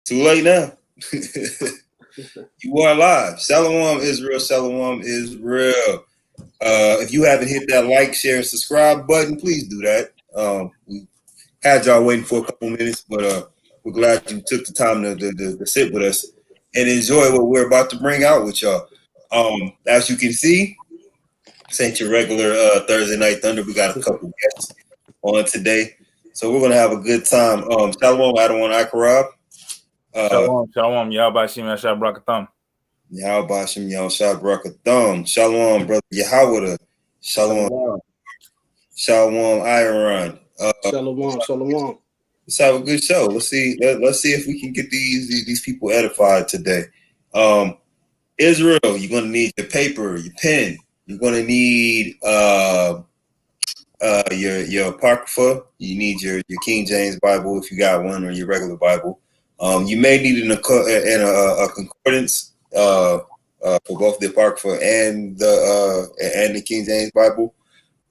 Too late now. You are live. Shalom, Israel. Shalom, Israel. If you haven't hit that like, share, and subscribe button, please do that. We had y'all waiting for a couple minutes, but we're glad you took the time to sit with us and enjoy what we're about to bring out with y'all. As you can see, this ain't your regular Thursday Night Thunder. We got a couple guests on today, so we're gonna have a good time. Shalom, Adon Akarab. Shalom, Yahweh Bashim Yashab Brakatham. Yahweh Bashim Yashab Brakatham. Shalom, brother Yahweh. Shalom. Shalom, Iron. Shalom. Let's have a good show. Let's see if we can get these people edified today. Israel, you're gonna need your paper, your pen. You're gonna need your Apocrypha. You need your King James Bible if you got one, or your regular Bible. You may need a concordance for both the Apocrypha and the King James Bible.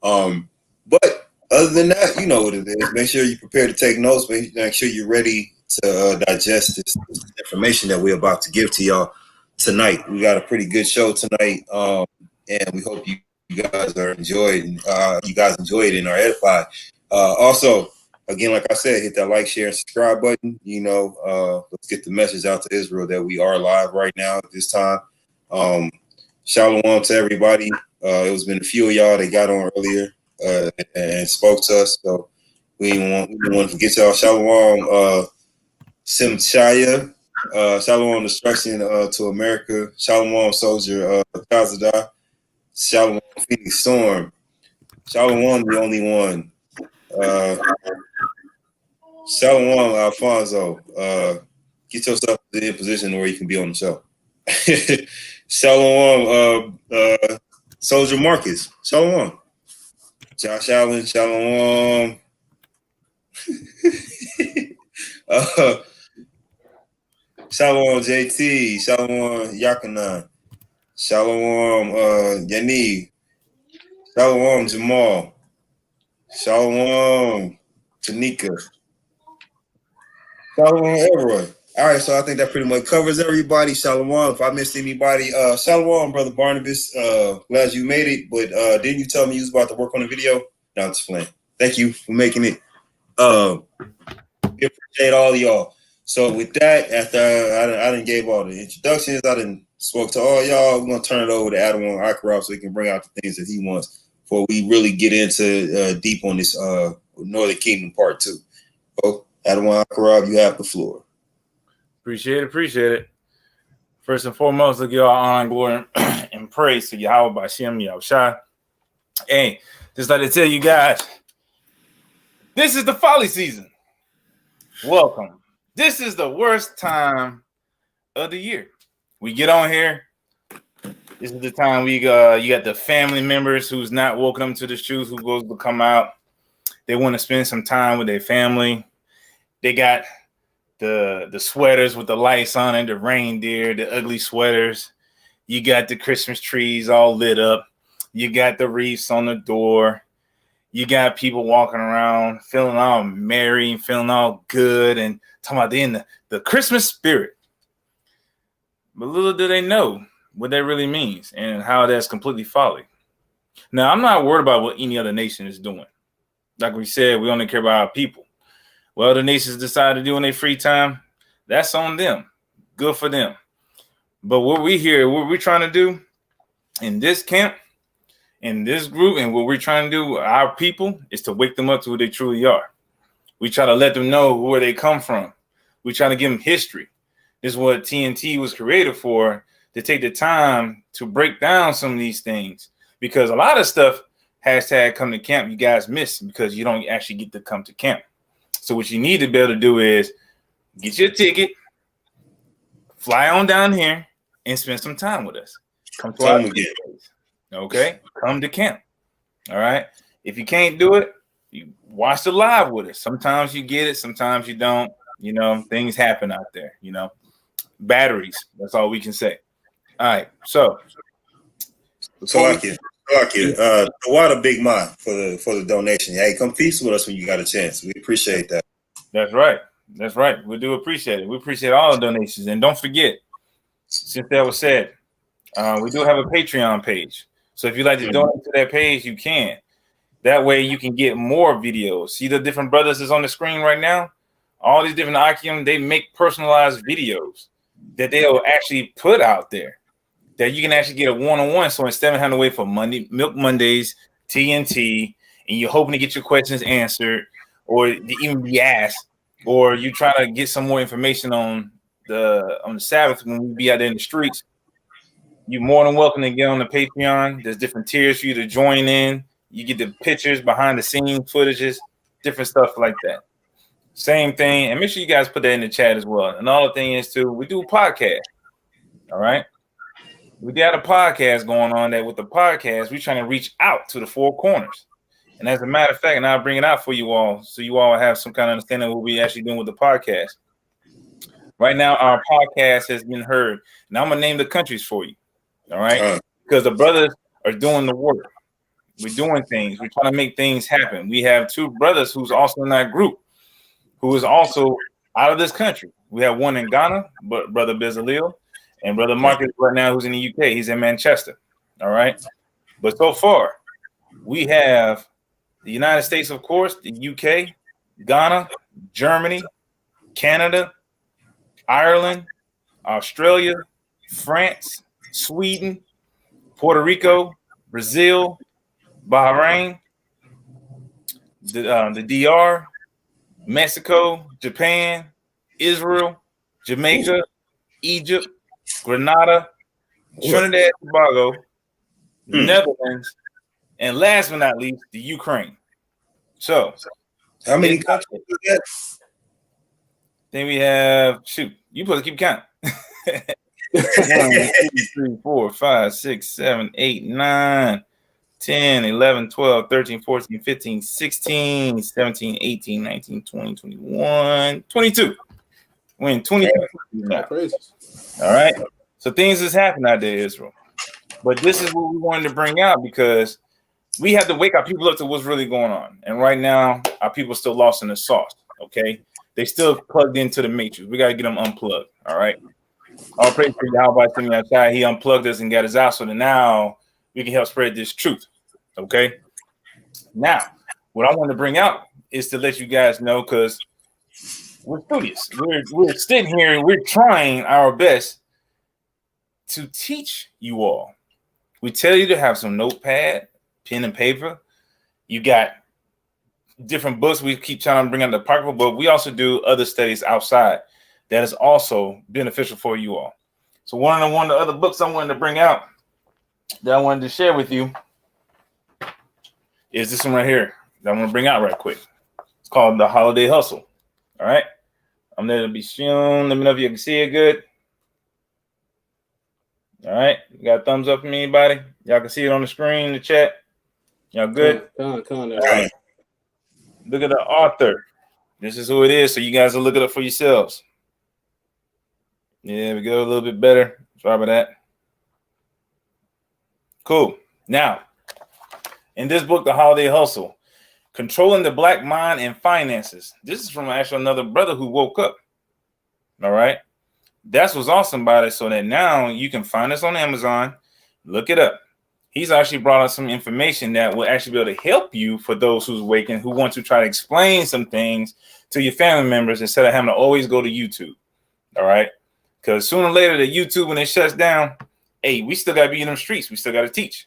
But other than that, you know what it is. Make sure you're prepared to take notes. Make sure you're ready to digest this information that we're about to give to y'all tonight. We got a pretty good show tonight, and we hope you guys enjoy it and are edified. Also, again, like I said, hit that like, share, and subscribe button. Let's get the message out to Israel that we are live right now at this time. Shalom to everybody. It was been a few of y'all that got on earlier and spoke to us, so we didn't want to forget y'all. Shalom, Simchaya. Shalom, destruction to America. Shalom, soldier Tazada. Shalom, Phoenix Storm. Shalom, the only one. Shalom, Alfonso. Get yourself in position where you can be on the show. Shalom, Soldier Marcus. Shalom. Josh Allen. Shalom. Shalom, JT. Shalom, Yakanan. Shalom, Yaniv. Shalom, Jamal. Shalom, Tanika. Shalom, Elroy. All right, so I think that pretty much covers everybody. Shalom. If I missed anybody, shalom, brother Barnabas. Glad you made it, but didn't you tell me you was about to work on the video? No, I'm just playing. Thank you for making it. We appreciate all of y'all. So with that, after I done gave all the introductions, I done spoke to all y'all. We're gonna turn it over to Adon Akarab so he can bring out the things that he wants before we really get into deep on this Northern Kingdom Part 2. So Adon Akarab, you have the floor. Appreciate it. First and foremost, look, y'all honor, glory, and praise to Yahweh Bashim Yahushua. Hey, just like to tell you guys, this is the folly season. Welcome. This is the worst time of the year. We get on here. This is the time you got the family members who's not woken up to the truth, who goes to come out. They want to spend some time with their family. They got the sweaters with the lights on it, the reindeer, the ugly sweaters. You got the Christmas trees all lit up. You got the wreaths on the door. You got people walking around feeling all merry and feeling all good and talking about they in the Christmas spirit. But little do they know what that really means and how that's completely folly. Now, I'm not worried about what any other nation is doing. Like we said, we only care about our people. What other nations decide to do in their free time, that's on them. Good for them. But what we're trying to do in this camp, in this group, and what we're trying to do with our people is to wake them up to who they truly are. We try to let them know where they come from. We try to give them history. This is what TNT was created for, to take the time to break down some of these things. Because a lot of stuff, hashtag come to camp, you guys miss because you don't actually get to come to camp. So what you need to be able to do is get your ticket, fly on down here, and spend some time with us. Come to our place. Okay, come to camp. All right. If you can't do it, you watch the live with us. Sometimes you get it, sometimes you don't. Things happen out there. Batteries. That's all we can say. All right. So like it. The water big man for the donation. Hey, come feast with us when you got a chance. We appreciate that. That's right. That's right. We do appreciate it. We appreciate all the donations. And don't forget, since that was said, we do have a Patreon page. So if you'd like to donate to that page, you can. That way you can get more videos. See the different brothers that's on the screen right now? All these different Akim, they make personalized videos that they'll actually put out there that you can actually get a one-on-one. So instead of having to wait for Milk Mondays, TNT, and you're hoping to get your questions answered or even be asked, or you try to get some more information on the Sabbath when we be out there in the streets, you're more than welcome to get on the Patreon. There's different tiers for you to join in. You get the pictures, behind the scenes footages, different stuff like that. Same thing. And make sure you guys put that in the chat as well. Another thing is too, we do a podcast. All right. We got a podcast going on that with the podcast, we're trying to reach out to the four corners. And as a matter of fact, and I'll bring it out for you all so you all have some kind of understanding of what we're actually doing with the podcast. Right now, our podcast has been heard. Now I'm going to name the countries for you. All right. Because the brothers are doing the work. We're doing things. We're trying to make things happen. We have two brothers who's also in that group, who is also out of this country. We have one in Ghana, but Brother Bezalel, and Brother Marcus right now, who's in the UK. He's in Manchester. All right. But so far, we have the United States, of course, the UK, Ghana, Germany, Canada, Ireland, Australia, France, Sweden, Puerto Rico, Brazil, Bahrain, the DR, Mexico, Japan, Israel, Jamaica, Egypt, Grenada, Trinidad and Tobago, Netherlands, and last but not least, the Ukraine. So, how many countries is that? Then we have, shoot, you supposed to keep count. 1, 2, 3, 4, 5, 6, 7, 8, 9, 10, 11, 12, 13, 14, 15, 16, 17, 18, 19, 20, 21, 22. We're in 22 now. All right. So things is happening out there, Israel. But this is what we wanted to bring out because we have to wake our people up to what's really going on. And right now, our people are still lost in the sauce. Okay. They still plugged into the matrix. We got to get them unplugged. All right. All praise to Yahweh. He unplugged us and got us out so that now we can help spread this truth. Okay. Now, what I want to bring out is to let you guys know, because we're studious. We're sitting here and we're trying our best to teach you all. We tell you to have some notepad, pen and paper. You got different books. We keep trying to bring out the Apocryphal, but we also do other studies outside that is also beneficial for you all. So one of the other books I wanted to bring out that I wanted to share with you is this one right here that I'm going to bring out right quick. It's called The Holiday Hustle. All right. I'm there to be shown. Let me know if you can see it good. All right. You got a thumbs up from anybody? Y'all can see it on the screen, the chat. Y'all good? All right. Look at the author. This is who it is. So you guys will look it up for yourselves. Yeah, we go a little bit better. Sorry about that. Cool. Now, in this book, The Holiday Hustle, Controlling the Black Mind and Finances. This is from actually another brother who woke up. All right. That's what's awesome about it. So that now you can find this on Amazon. Look it up. He's actually brought us some information that will actually be able to help you for those who's waking, who want to try to explain some things to your family members instead of having to always go to YouTube. All right. Because sooner or later, the YouTube, when it shuts down, hey, we still got to be in them streets. We still got to teach.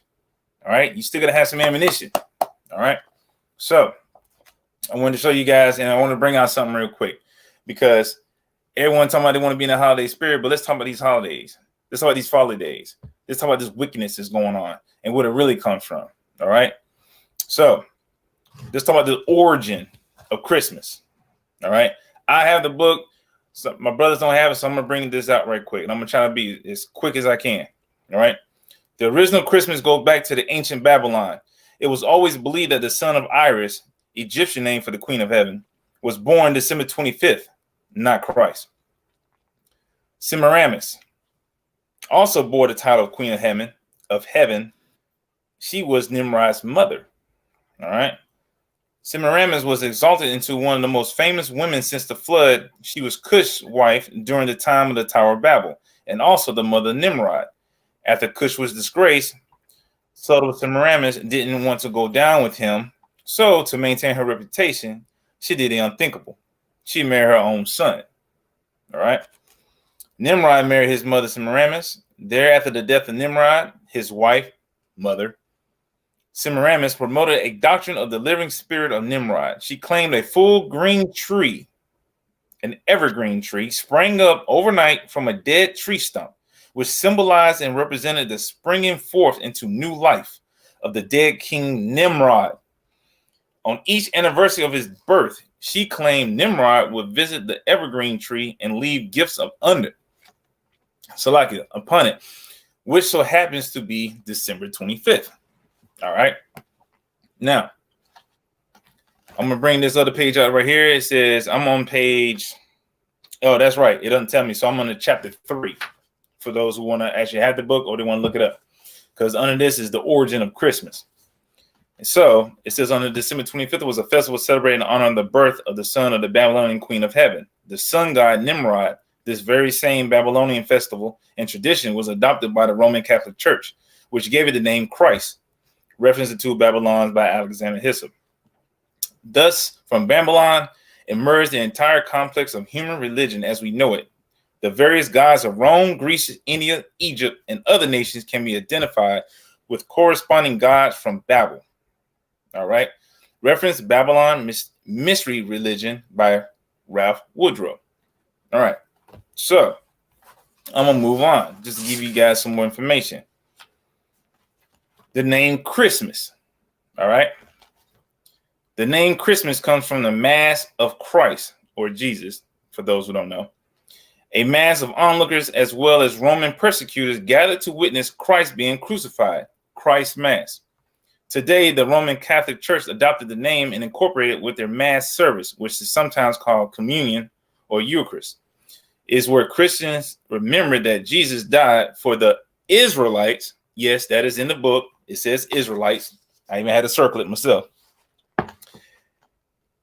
All right. You still got to have some ammunition. All right. So I wanted to show you guys, and I want to bring out something real quick because everyone talking about they want to be in the holiday spirit, but let's talk about these holidays. Let's talk about these folly days. Let's talk about this wickedness that's going on and where it really comes from. All right. So let's talk about the origin of Christmas. All right. I have the book. So my brothers don't have it, so I'm going to bring this out right quick. And I'm going to try to be as quick as I can. All right. The original Christmas goes back to the ancient Babylon. It was always believed that the son of Iris, Egyptian name for the Queen of Heaven, was born December 25th, not Christ. Semiramis also bore the title of Queen of Heaven. She was Nimrod's mother. All right. Semiramis was exalted into one of the most famous women since the flood. She was Cush's wife during the time of the Tower of Babel, and also the mother of Nimrod. After Cush was disgraced, subtle Semiramis didn't want to go down with him, so to maintain her reputation, she did the unthinkable. She married her own son. All right. Nimrod married his mother Semiramis. There, after the death of Nimrod, his wife, mother, Semiramis promoted a doctrine of the living spirit of Nimrod. She claimed a full green tree, an evergreen tree, sprang up overnight from a dead tree stump, which symbolized and represented the springing forth into new life of the dead king Nimrod. On each anniversary of his birth, she claimed Nimrod would visit the evergreen tree and leave gifts upon it, which so happens to be December 25th. All right. Now, I'm going to bring this other page out right here. It says I'm on page. Oh, that's right. It doesn't tell me. So I'm on chapter 3 for those who want to actually have the book or they want to look it up. Because under this is the origin of Christmas. And so it says on December 25th was a festival celebrating in honor of the birth of the son of the Babylonian queen of heaven. The sun god Nimrod, this very same Babylonian festival and tradition was adopted by the Roman Catholic Church, which gave it the name Christ, reference to two Babylons by Alexander Hyssop. Thus, from Babylon emerged the entire complex of human religion as we know it. The various gods of Rome, Greece, India, Egypt, and other nations can be identified with corresponding gods from Babel. All right. Reference Babylon Mystery Religion by Ralph Woodrow. All right. So I'm going to move on just to give you guys some more information. The name Christmas. All right. The name Christmas comes from the Mass of Christ, or Jesus, for those who don't know. A mass of onlookers as well as Roman persecutors gathered to witness Christ being crucified, Christ's Mass. Today, the Roman Catholic Church adopted the name and incorporated it with their Mass service, which is sometimes called communion or Eucharist. Is where Christians remember that Jesus died for the Israelites. Yes, that is in the book. It says Israelites. I even had to circle it myself.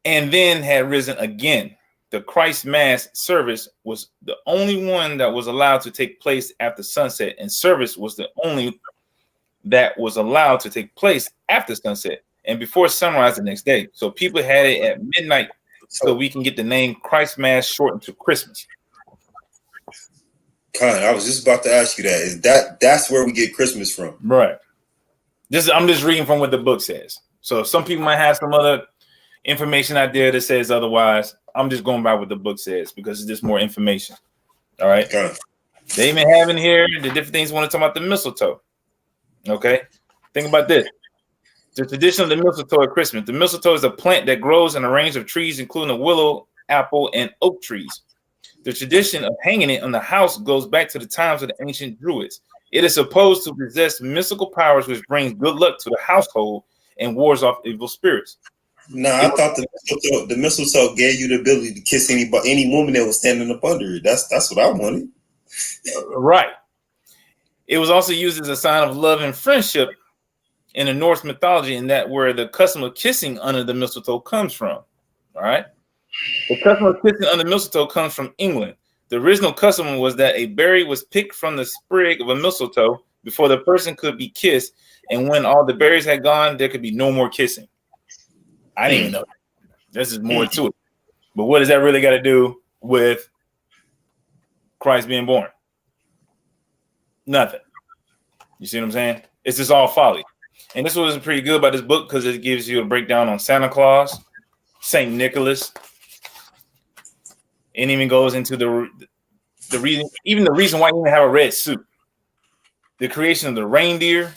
And then had risen again. The Christ Mass service was the only one that was allowed to take place after sunset, and service was the only that was allowed to take place after sunset and before sunrise the next day. So people had it at midnight so we can get the name Christ Mass shortened to Christmas. Con, I was just about to ask you that. Is that's where we get Christmas from? Right. I'm just reading from what the book says. So some people might have some other information out there that says otherwise. I'm just going by what the book says because it's just more information. All right. Con. They even have in here the different things. Want to talk about the mistletoe. Okay. Think about this. The tradition of the mistletoe at Christmas. The mistletoe is a plant that grows in a range of trees, including the willow, apple, and oak trees. The tradition of hanging it on the house goes back to the times of the ancient Druids. It is supposed to possess mystical powers which brings good luck to the household and wards off evil spirits. No, I thought the mistletoe gave you the ability to kiss any woman that was standing up under it. That's what I wanted. Right. It was also used as a sign of love and friendship in the Norse mythology, and that where the custom of kissing under the mistletoe comes from. All right. The custom of kissing under mistletoe comes from England. The original custom was that a berry was picked from the sprig of a mistletoe before the person could be kissed, and when all the berries had gone, there could be no more kissing. I didn't even know that. This is more to it. But what does that really got to do with Christ being born? Nothing. You see what I'm saying? It's just all folly. And this was pretty good about this book because it gives you a breakdown on Santa Claus, Saint Nicholas. It even goes into the reason, even the reason why you even have a red suit, the creation of the reindeer,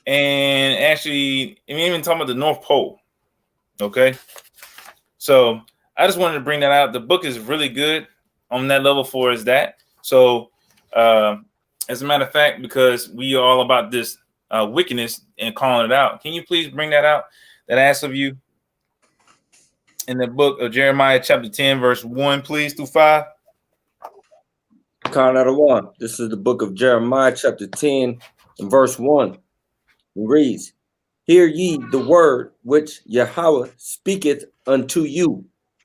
and actually, even talking about the North Pole. Okay, so I just wanted to bring that out. The book is really good on that level for us that. So, as a matter of fact, because we are all about this wickedness and calling it out, can you please bring that out? That I ask of you. In the book of Jeremiah, chapter 10, verse 1, please, through 5. Count out of 1. This is the book of Jeremiah, chapter 10, and verse 1. It reads, Hear ye the word which Yahweh speaketh unto you,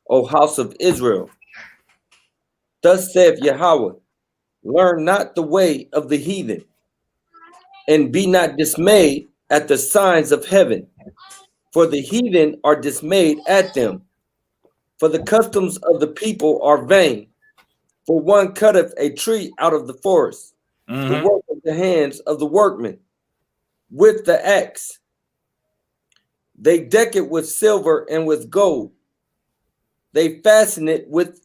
O house of Israel. Thus saith Yahweh, learn not the way of the heathen, and be not dismayed at the signs of heaven, for the heathen are dismayed at them. For the customs of the people are vain. For one cutteth a tree out of the forest, the work of the hands of the workmen, with the axe. They deck it with silver and with gold. They fasten it with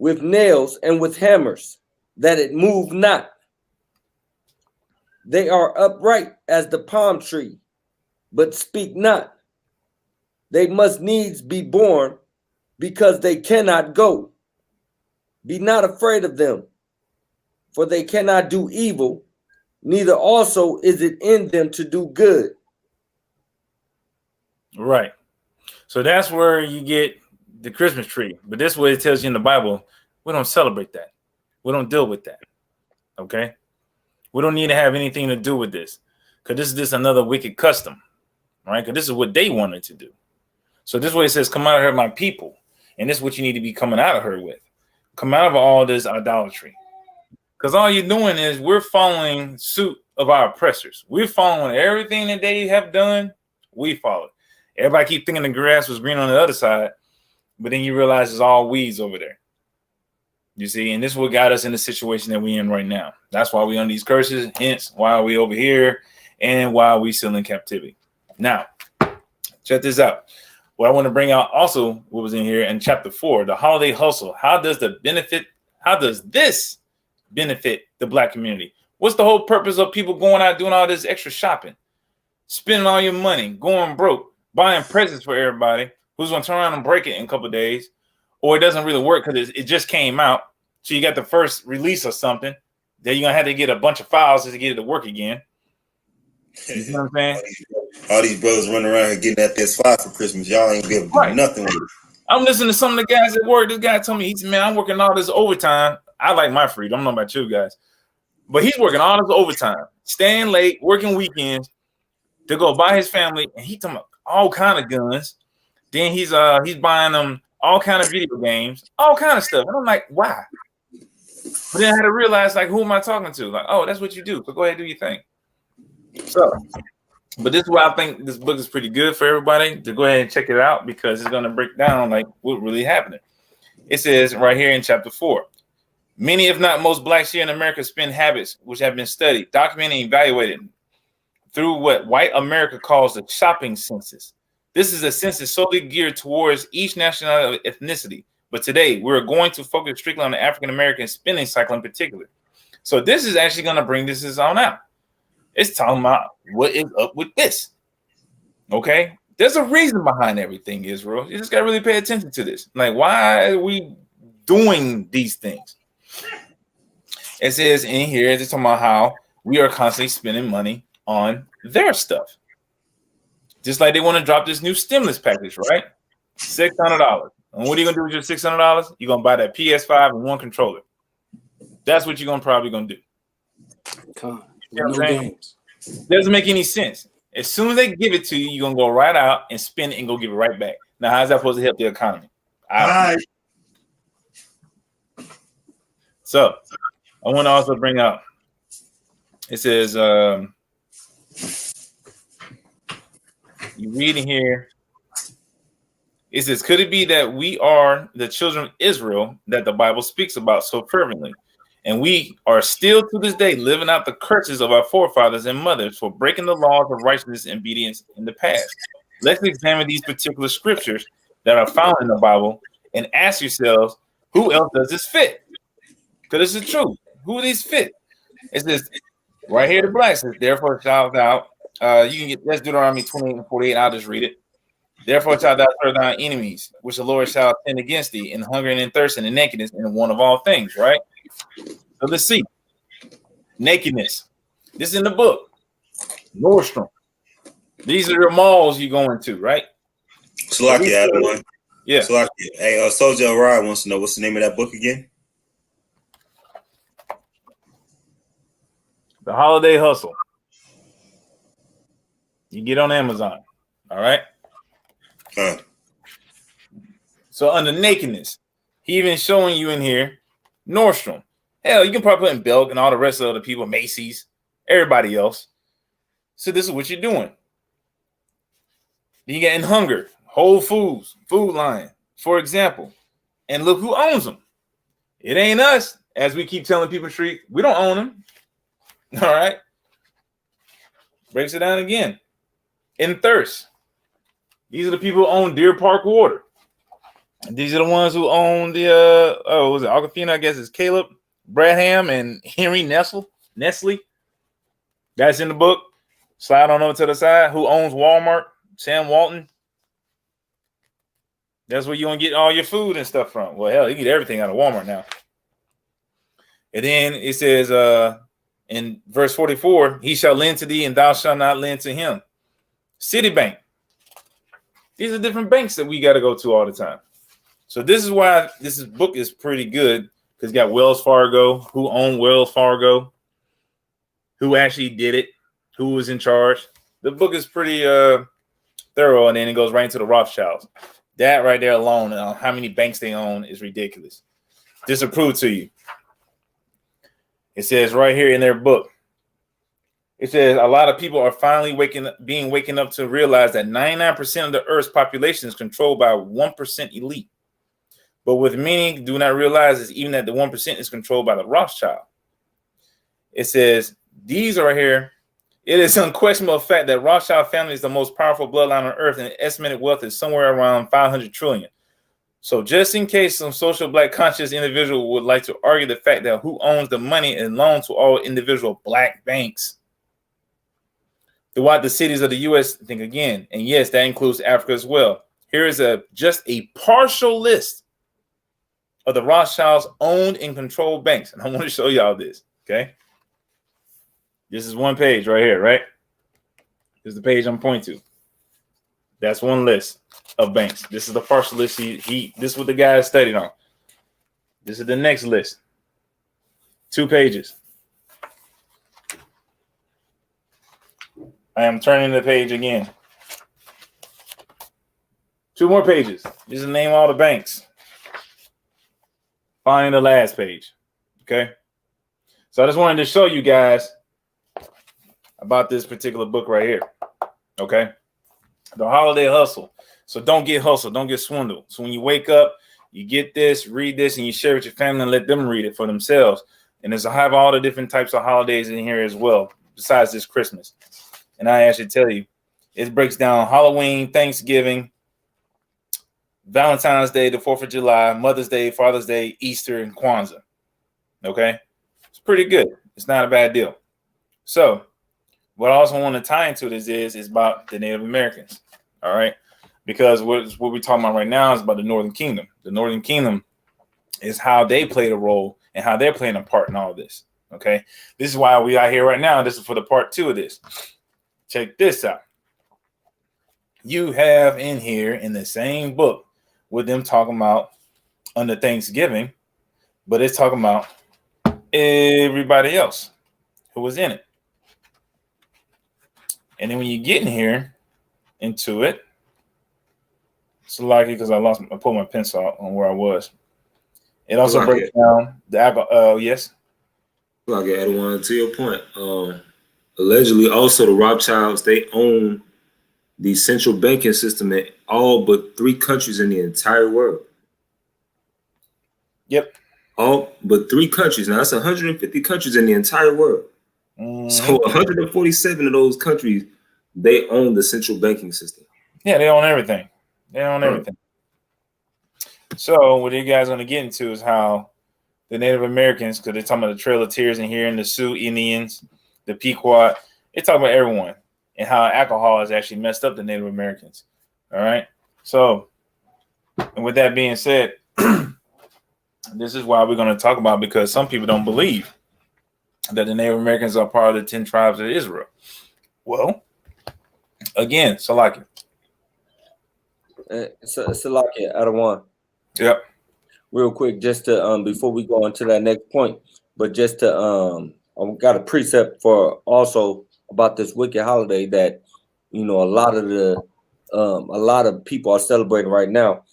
nails and with hammers, that it move not. They are upright as the palm tree, but speak not. They must needs be born, because they cannot go. Be not afraid of them, for they cannot do evil, neither also is it in them to do good. Right. So that's where you get the Christmas tree. But this way it tells you in the Bible, we don't celebrate that. We don't deal with that. Okay? We don't need to have anything to do with this, because this is just another wicked custom, right? Because this is what they wanted to do. So this way it says, come out of her, my people. And this is what you need to be coming out of her with. Come out of all this idolatry. Because all you're doing is we're following suit of our oppressors. We're following everything that they have done. We follow it. Everybody keep thinking the grass was green on the other side, but then you realize it's all weeds over there. You see, and this is what got us in the situation that we're in right now. That's why we're on these curses, hence why we over here and why we still in captivity. Now, check this out. What I want to bring out also what was in here in chapter 4, the holiday hustle. How does this benefit the Black community? What's the whole purpose of people going out doing all this extra shopping, spending all your money, going broke, buying presents for everybody who's going to turn around and break it in a couple of days, or it doesn't really work because it just came out. So you got the first release or something. Then you're going to have to get a bunch of files to get it to work again. You know what I'm saying? All these brothers running around here getting that PS5 for Christmas. Y'all ain't be able to do nothing with it. I'm listening to some of the guys at work. This guy told me, he said, man, I'm working all this overtime. I like my freedom. I don't know about you guys. But he's working all this overtime, staying late, working weekends to go buy his family. And he talking about all kind of guns. Then he's buying them all kind of video games, all kind of stuff. And I'm like, why? But then I had to realize, like, who am I talking to? Like, oh, that's what you do. So go ahead and do your thing. So, but this is why I think this book is pretty good for everybody to go ahead and check it out, because it's going to break down like what really happened. It says right here in chapter 4, many, if not most, Blacks here in America spend habits which have been studied, documented, and evaluated through what white America calls the shopping census. This is a census solely geared towards each nationality or ethnicity. But today, we're going to focus strictly on the African-American spending cycle in particular. So this is actually going to bring this on out. It's talking about what is up with this. Okay? There's a reason behind everything, Israel. You just got to really pay attention to this. Like, why are we doing these things? It says in here, it's talking about how we are constantly spending money on their stuff. Just like they want to drop this new stimulus package, right? $600. And what are you going to do with your $600? You're going to buy that PS5 and one controller. That's what you're probably going to do. No games. Doesn't make any sense. As soon as they give it to you, you're going to go right out and spend it and go give it right back. Now, how's that supposed to help the economy? So, I want to also bring up, it says, you read in here, it says, could it be that we are the children of Israel that the Bible speaks about so fervently? And we are still to this day living out the curses of our forefathers and mothers for breaking the laws of righteousness and obedience in the past. Let's examine these particular scriptures that are found in the Bible and ask yourselves, who else does this fit? Because this is true. Who these fit? It says right here, the Blacks says, therefore, shout out. You can get, that's Deuteronomy 28 and 48. I'll just read it. Therefore, shalt thou serve thine enemies, which the Lord shall send against thee, in hunger and in thirst and in nakedness and in want of all things, right? So let's see. Nakedness. This is in the book. Nordstrom. These are the malls you go into, right? Salakia, one. Yeah. Salakia. Hey, Soldier Rod wants to know what's the name of that book again? The Holiday Hustle. You get on Amazon. All right. Huh. So under nakedness, he even showing you in here Nordstrom. Hell, you can probably put in Belk and all the rest of the people, Macy's, everybody else. So this is what you're doing. Then you get in Hunger, Whole Foods, Food Line, for example. And look who owns them. It ain't us, as we keep telling people street. We don't own them. All right. Breaks it down again. In Thirst. These are the people who own Deer Park Water. And these are the ones who own the was it Aquafina? I guess it's Caleb Bradham and Henry Nestle. That's in the book. Slide on over to the side. Who owns Walmart? Sam Walton. That's where you gonna get all your food and stuff from. Well, hell, you get everything out of Walmart now. And then it says in verse 44, he shall lend to thee, and thou shalt not lend to him. Citibank. These are different banks that we got to go to all the time. So this is why this book is pretty good, because it's got Wells Fargo, who owned Wells Fargo, who actually did it, who was in charge. The book is pretty thorough, and then it goes right into the Rothschilds. That right there alone, how many banks they own is ridiculous. Disapprove to you. It says right here in their book, it says a lot of people are finally waking up to realize that 99% of the Earth's population is controlled by 1% elite. But what many do not realize is even that the 1% is controlled by the Rothschild. It says these are here. It is unquestionable fact that Rothschild family is the most powerful bloodline on Earth, and the estimated wealth is somewhere around 500 trillion. So just in case some social black conscious individual would like to argue the fact that who owns the money and loans to all individual black banks throughout the cities of the U.S., think again. And yes, that includes Africa as well. Here is just a partial list of the Rothschilds owned and controlled banks. And I want to show y'all this, okay? This is one page right here, right? This is the page I'm pointing to. That's one list of banks. This is the partial list. This is what the guy studied on. This is the next list. 2 pages. I am turning the page again. 2 more pages. Just name all the banks. Finding the last page. Okay. So I just wanted to show you guys about this particular book right here. Okay. The Holiday Hustle. So don't get hustled. Don't get swindled. So when you wake up, you get this, read this, and you share it with your family and let them read it for themselves. And there's have all the different types of holidays in here as well, besides this Christmas. And I actually tell you, it breaks down Halloween, Thanksgiving, Valentine's Day, the 4th of July, Mother's Day, Father's Day, Easter, and Kwanzaa. Okay? It's pretty good. It's not a bad deal. So what I also want to tie into this is about the Native Americans. All right? Because what we're talking about right now is about the Northern Kingdom. The Northern Kingdom is how they played a role and how they're playing a part in all of this. Okay? This is why we are here right now. This is for the part 2 of this. Check this out. You have in here in the same book with them talking about under Thanksgiving, but it's talking about everybody else who was in it. And then when you get in here into it, it's lucky because I pulled my pencil out on where I was. It also breaks down the alcohol. Yes. Well, I can add one to your point. Allegedly, also the Rothschilds, they own the central banking system in all but 3 countries in the entire world. Yep. All but 3 countries. Now that's 150 countries in the entire world. Mm-hmm. So 147 of those countries, they own the central banking system. Yeah, they own everything. They own everything. So what you guys are going to get into is how the Native Americans, because they're talking about the Trail of Tears in here, and the Sioux Indians, the Pequot, they talk about everyone and how alcohol has actually messed up the Native Americans. All right. So, and with that being said, this is why we're going to talk about, because some people don't believe that the Native Americans are part of the 10 tribes of Israel. Well, again, Salakia. Salakia, out of one. Yep. Real quick, just to before we go on to that next point, but just to I got a precept for also about this wicked holiday that you know, a lot of people are celebrating right now.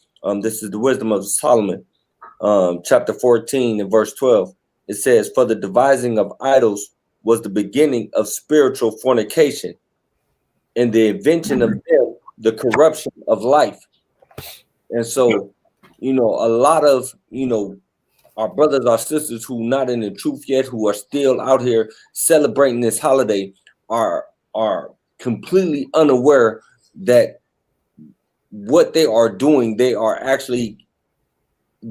This is the wisdom of Solomon, chapter 14 and verse 12. It says, "For the devising of idols was the beginning of spiritual fornication, and the invention of them, the corruption of life." And so, you know, a lot of, you know, our brothers, our sisters who not in the truth yet, who are still out here celebrating this holiday, are completely unaware that what they are doing, they are actually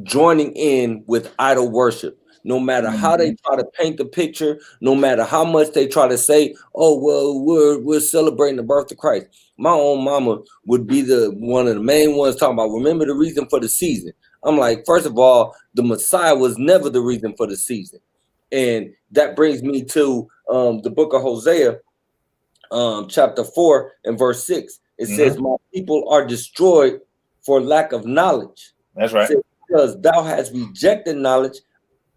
joining in with idol worship. No matter how they try to paint the picture, no matter how much they try to say, "Oh, well, we're celebrating the birth of Christ." My own mama would be the one of the main ones talking about, remember the reason for the season. I'm like, first of all, the Messiah was never the reason for the season. And that brings me to the book of Hosea, chapter 4 and verse 6. It says, "My people are destroyed for lack of knowledge." That's right. Because thou hast rejected knowledge,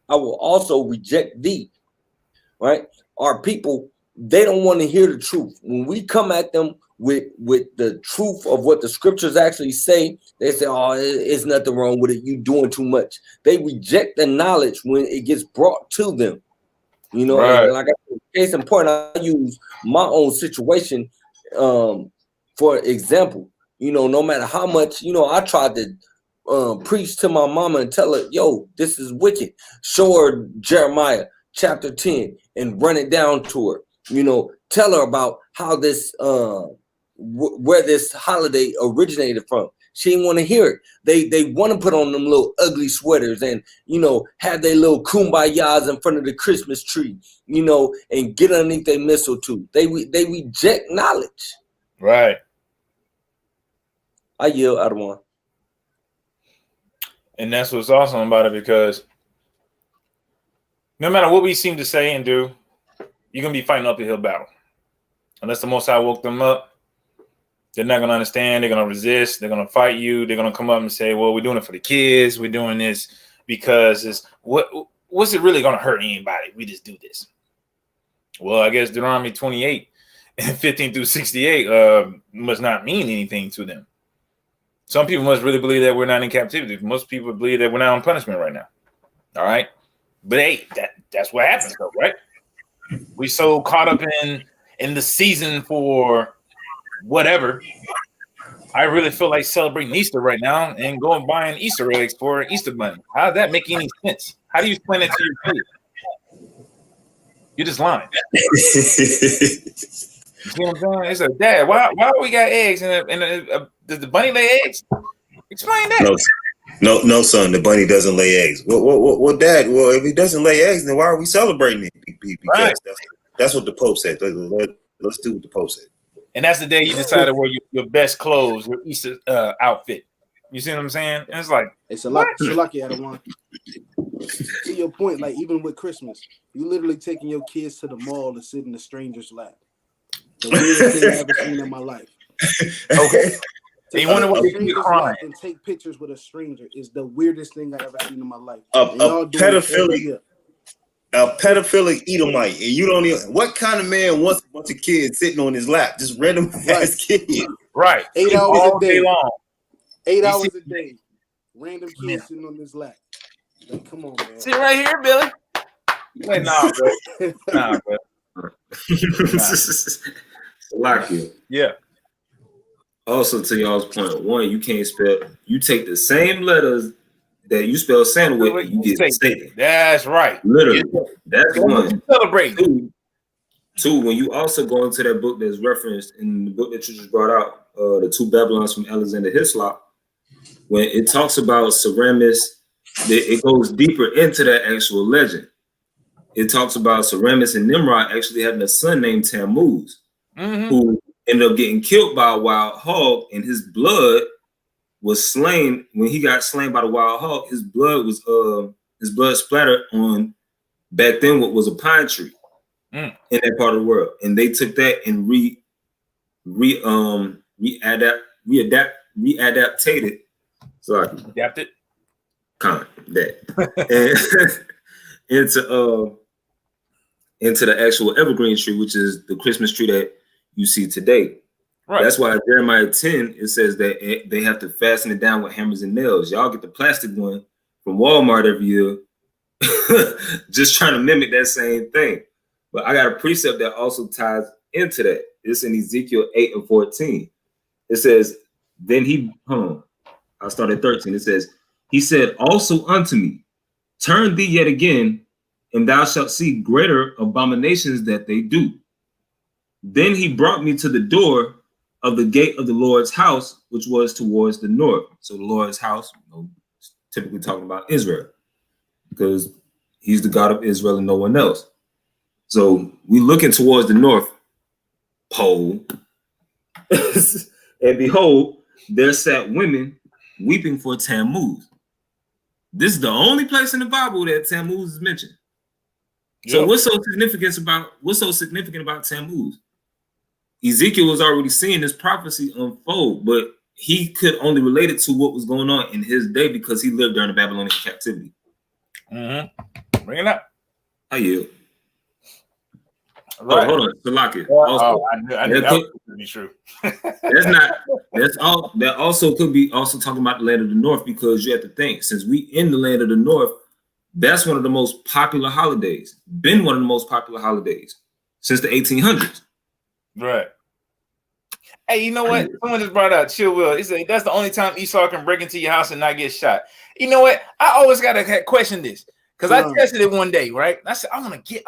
I will also reject thee. Right? Our people, they don't want to hear the truth. When we come at them with the truth of what the scriptures actually say, they say, "Oh, it's nothing wrong with it. You doing too much." They reject the knowledge when it gets brought to them. You know, Right. and like I said, case in point, I use my own situation for example. You know, no matter how much, you know, I tried to preach to my mama and tell her, "Yo, this is wicked." Show her Jeremiah chapter 10 and run it down to her. You know, tell her about how this where this holiday originated from. She didn't want to hear it. They want to put on them little ugly sweaters and, you know, have their little kumbayas in front of the Christmas tree, you know, and get underneath their mistletoe. They reject knowledge. Right. I yield, Adawan. And that's what's awesome about it, because no matter what we seem to say and do, you're going to be fighting an uphill battle. Unless the Most High woke them up, they're not going to understand. They're going to resist. They're going to fight you. They're going to come up and say, "Well, we're doing it for the kids. We're doing this because it's what's it really going to hurt anybody? We just do this." Well, I guess Deuteronomy 28 and 15 through 68 must not mean anything to them. Some people must really believe that we're not in captivity. Most people believe that we're not on punishment right now. All right. But hey, that's what happens though, right? We so caught up in the season for whatever. I really feel like celebrating Easter right now and going buying Easter eggs for an Easter bunny. How does that make any sense? How do you explain it to your kids? You're just lying. You see what I'm saying? It's like, "Dad, why we got eggs and does the bunny lay eggs?" Explain that. No, son. The bunny doesn't lay eggs. Well, Dad. Well, if he doesn't lay eggs, then why are we celebrating it? Because Right. that's what the Pope said. Let's do what the Pope said. And that's the day you decided to wear your best clothes, your Easter outfit. You see what I'm saying? And it's like, It's a lot. Adawan. To your point, like even with Christmas, you literally taking your kids to the mall to sit in a stranger's lap. The weirdest thing I ever seen in my life. okay. And you wonder what they keep crying. And take pictures with a stranger is the weirdest thing I ever seen in my life. A pedophilic Edomite, and you don't even. What kind of man wants a bunch of kids sitting on his lap, just random ass kids? Right. 8 hours all a day long. 8 hours a day. Random kids sitting on his lap. Like, come on, man. Sit right here, Billy. Like, nah, bro. Nah, bro. Salakia. Yeah. Also, to y'all's point, one, you can't spell. You take the same letters that you spell Santa with, you get Satan. That's right. Literally, that's one. Celebrate. Two, when you also go into that book that's referenced in the book that you just brought out, the two Babylons from Alexander Hislop, when it talks about Semiramis, it goes deeper into that actual legend. It talks about Semiramis and Nimrod actually having a son named Tammuz, who ended up getting killed by a wild hog, and his blood was slain. When he got slain by the wild hog, his blood splattered on back then what was a pine tree in that part of the world, and they took that and readapted. Sorry, adapted. Kind of that and into the actual evergreen tree, which is the Christmas tree that you see today. Right. That's why Jeremiah 10, it says that they have to fasten it down with hammers and nails. Y'all get the plastic one from Walmart every year, just trying to mimic that same thing. But I got a precept that also ties into that. It's in Ezekiel 8 and 14. It says, then he, I'll start at 13. It says, he said also unto me, turn thee yet again, and thou shalt see greater abominations that they do. Then he brought me to the door of the gate of the Lord's house, which was towards the north. So the Lord's house, typically talking about Israel, because he's the God of Israel and no one else. So we looking towards the north pole, and behold, there sat women weeping for Tammuz. This is the only place in the Bible that Tammuz is mentioned. So Yep. what's so significant about Tammuz? Ezekiel was already seeing this prophecy unfold, but he could only relate it to what was going on in his day because he lived during the Babylonian captivity. Mm-hmm. Bring it up. I yield. Right. Hold on, Salaki. I knew that would be true. That also could be also talking about the land of the north, because you have to think, since we in the land of the north, that's one of the most popular holidays. Been one of the most popular holidays since the 1800s. Right. Hey, you know what? Someone just brought out Chill Will. He said that's the only time Esau can break into your house and not get shot. You know what? I always gotta question this because I tested it one day, right? I said I'm gonna get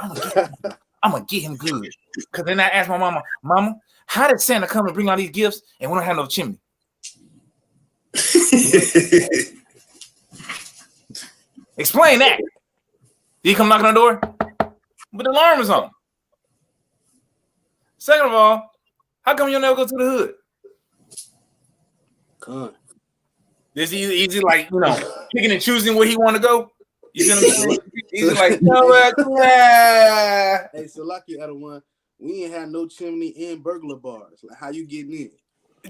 him good. Because then I asked my mama, how did Santa come and bring all these gifts and we don't have no chimney? Explain that. Did he come knocking on the door? But the alarm is on. Second of all, how come you never go to the hood? God. This easy, like, picking and choosing where he want to go. You know what I'm saying? He's like, Hey, so lucky other one, we ain't have no chimney and burglar bars. Like, how you getting in?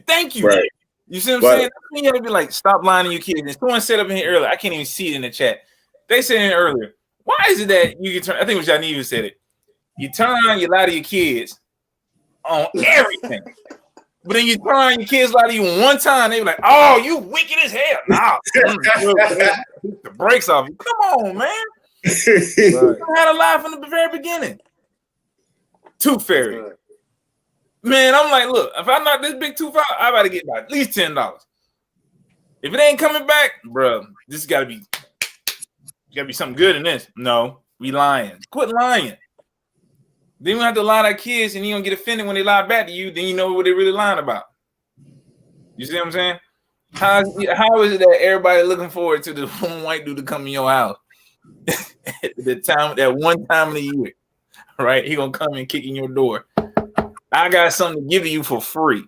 Thank you. Right. You see what I'm saying? You gotta be like, stop lying to your kids. And someone said up in here earlier, I can't even see it in the chat. They said in earlier, why is it that you can turn? I think it was Janiva said it. You turn on, you lie to your kids on everything. But then you turn on your kids lie to you one time, they be like, "Oh, you wicked as hell." Nah, the brakes off you. Come on, man. You had a lie from the very beginning. Tooth fairy. Right. Man, I'm like, look, if I knock this big tooth out, I gotta get at least $10. If it ain't coming back, bro, this gotta be something good in this. No, we lying. Quit lying. Then we have to lie to our kids, and you don't get offended when they lie back to you. Then you know what they're really lying about. You see what I'm saying? How is it that everybody looking forward to the one white dude to come in your house? that one time of the year, right? He gonna come and kick in your door. I got something to give you for free,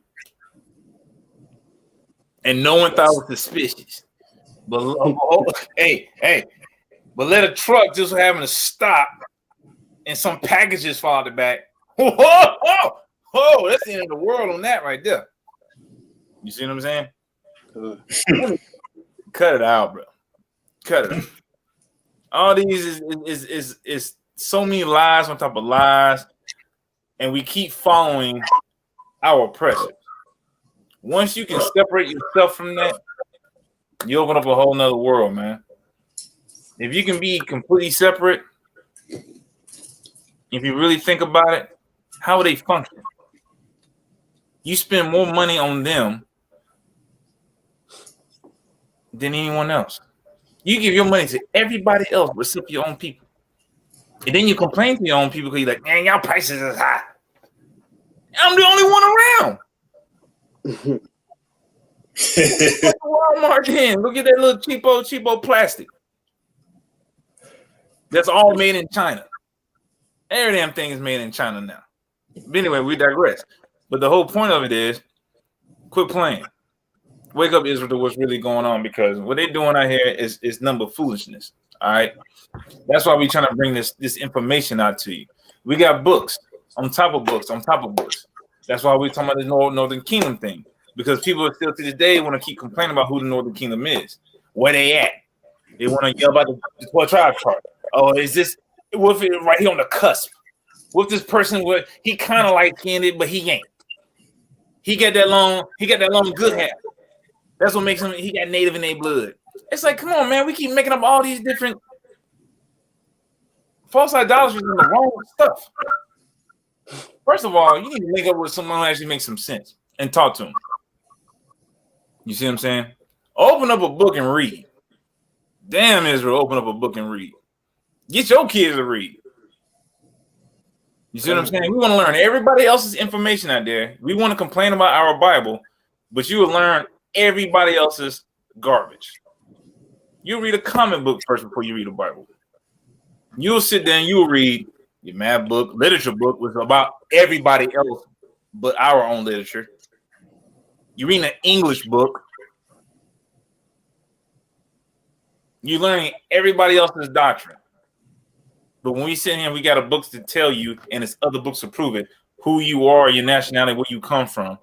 and no one thought it was suspicious. But but let a truck just having to stop. And some packages fall out the back. Whoa, that's the end of the world on that right there. You see what I'm saying? Cut it out, bro. Cut it out. All these is so many lies on top of lies, and we keep following our oppressors. Once you can separate yourself from that, you open up a whole nother world, man. If you can be completely separate, if you really think about it, how would they function? You spend more money on them than anyone else. You give your money to everybody else except your own people. And then you complain to your own people because you're like, man, y'all prices is high. I'm the only one around. Walmart in. Look at that little cheapo plastic. That's all made in China. Every damn thing is made in China now. But anyway, we digress. But the whole point of it is, quit playing. Wake up, Israel, to what's really going on, because what they're doing out here is number foolishness. All right, that's why we're trying to bring this information out to you. We got books on top of books on top of books. That's why we're talking about this Northern Kingdom thing, because people still to this day want to keep complaining about who the Northern Kingdom is, where they at. They want to yell about the 12 tribes part. Oh, is this? What if it right here on the cusp? What if this person he kind of like-skinned it, but he ain't. He got that long good hair. That's what makes him. He got native in their blood. It's like, come on, man. We keep making up all these different false idolatries and the wrong stuff. First of all, you need to link up with someone who actually makes some sense and talk to him. You see what I'm saying? Open up a book and read. Damn, Israel, open up a book and read. Get your kids to read. You see what I'm saying? We want to learn everybody else's information out there. We want to complain about our Bible, but you will learn everybody else's garbage. You read a comic book first before you read a Bible. You'll sit there and you'll read your math book, literature book was about everybody else but our own literature. You read an English book. You're learning everybody else's doctrine. But when we sit here, we got a books to tell you, and it's other books to prove it, who you are, your nationality, where you come from.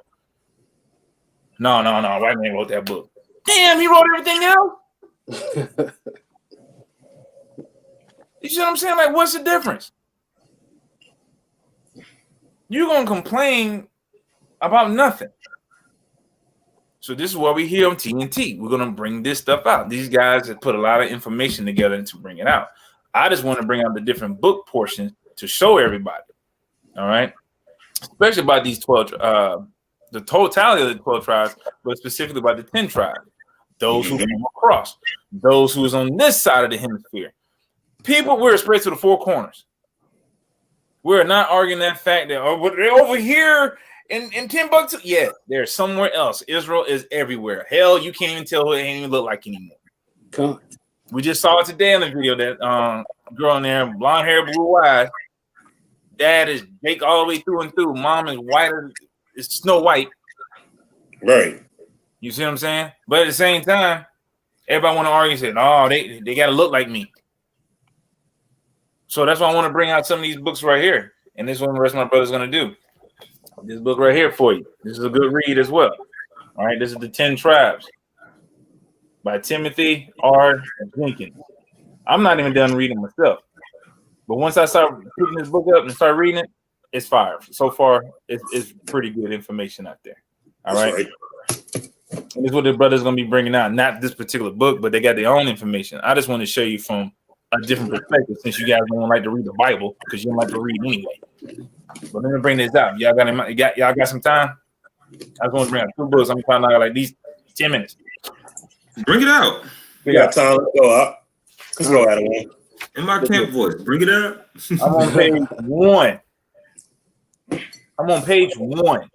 No. White man wrote that book. Damn, he wrote everything else. You see what I'm saying? Like, what's the difference? You're gonna complain about nothing. So this is what we hear on TNT. We're gonna bring this stuff out. These guys have put a lot of information together to bring it out. I just want to bring out the different book portions to show everybody. All right, especially about these 12, the totality of the 12 tribes, but specifically about the 10 tribes. Those who came across, those who was on this side of the hemisphere. People, we're spread to the four corners. We're not arguing that fact that they're over here in Timbuktu. Yeah, they're somewhere else. Israel is everywhere. Hell, you can't even tell who it ain't even look like anymore. God. We just saw it today in the video that girl in there, blonde hair, blue eyes. Dad is Jake all the way through and through. Mom is white as Snow White. Right. You see what I'm saying? But at the same time, everybody want to argue and say, "Oh, they got to look like me." So that's why I want to bring out some of these books right here. And this is what the rest of my brother's going to do. This book right here for you. This is a good read as well. All right, this is the 10 Tribes by Timothy R. Jenkins. I'm not even done reading myself. But once I start picking this book up and start reading it, it's fire. So far, it's pretty good information out there. All right. And this is what the brother's going to be bringing out. Not this particular book, but they got their own information. I just want to show you from a different perspective, since you guys don't like to read the Bible because you don't like to read anyway. But let me bring this out. Y'all got some time? I just want to bring out 2 books. I'm trying to knock out like these 10 minutes. Bring it out. We got time. Let's go up. Let's go out of one. In my camp voice, bring it out. I'm on page 1.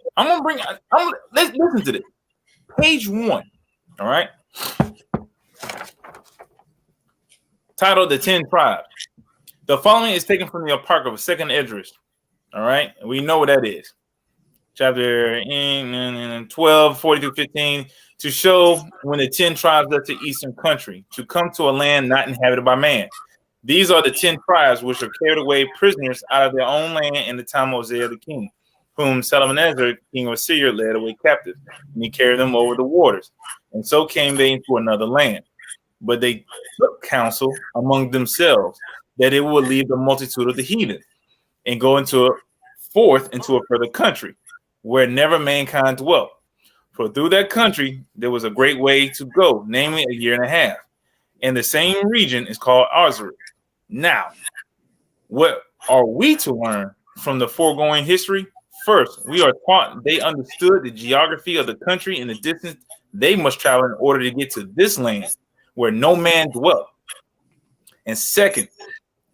Let's listen to this. Page 1. All right. Titled The 10 Tribes. The following is taken from the Apocrypha of 2nd Esdras. All right. We know what that is. Chapter 12, 40 through 15. To show when the 10 tribes left the eastern country to come to a land not inhabited by man. These are the 10 tribes which were carried away prisoners out of their own land in the time of Uzziah the king, whom Salmanaser, king of Syria, led away captive, and he carried them over the waters. And so came they into another land. But they took counsel among themselves that it would leave the multitude of the heathen and go forth into a further country where never mankind dwelt. For through that country there was a great way to go, namely 1.5 years. And the same region is called adversary. Now, what are we to learn from the foregoing history? First, we are taught they understood the geography of the country and the distance they must travel in order to get to this land where no man dwelt. And second,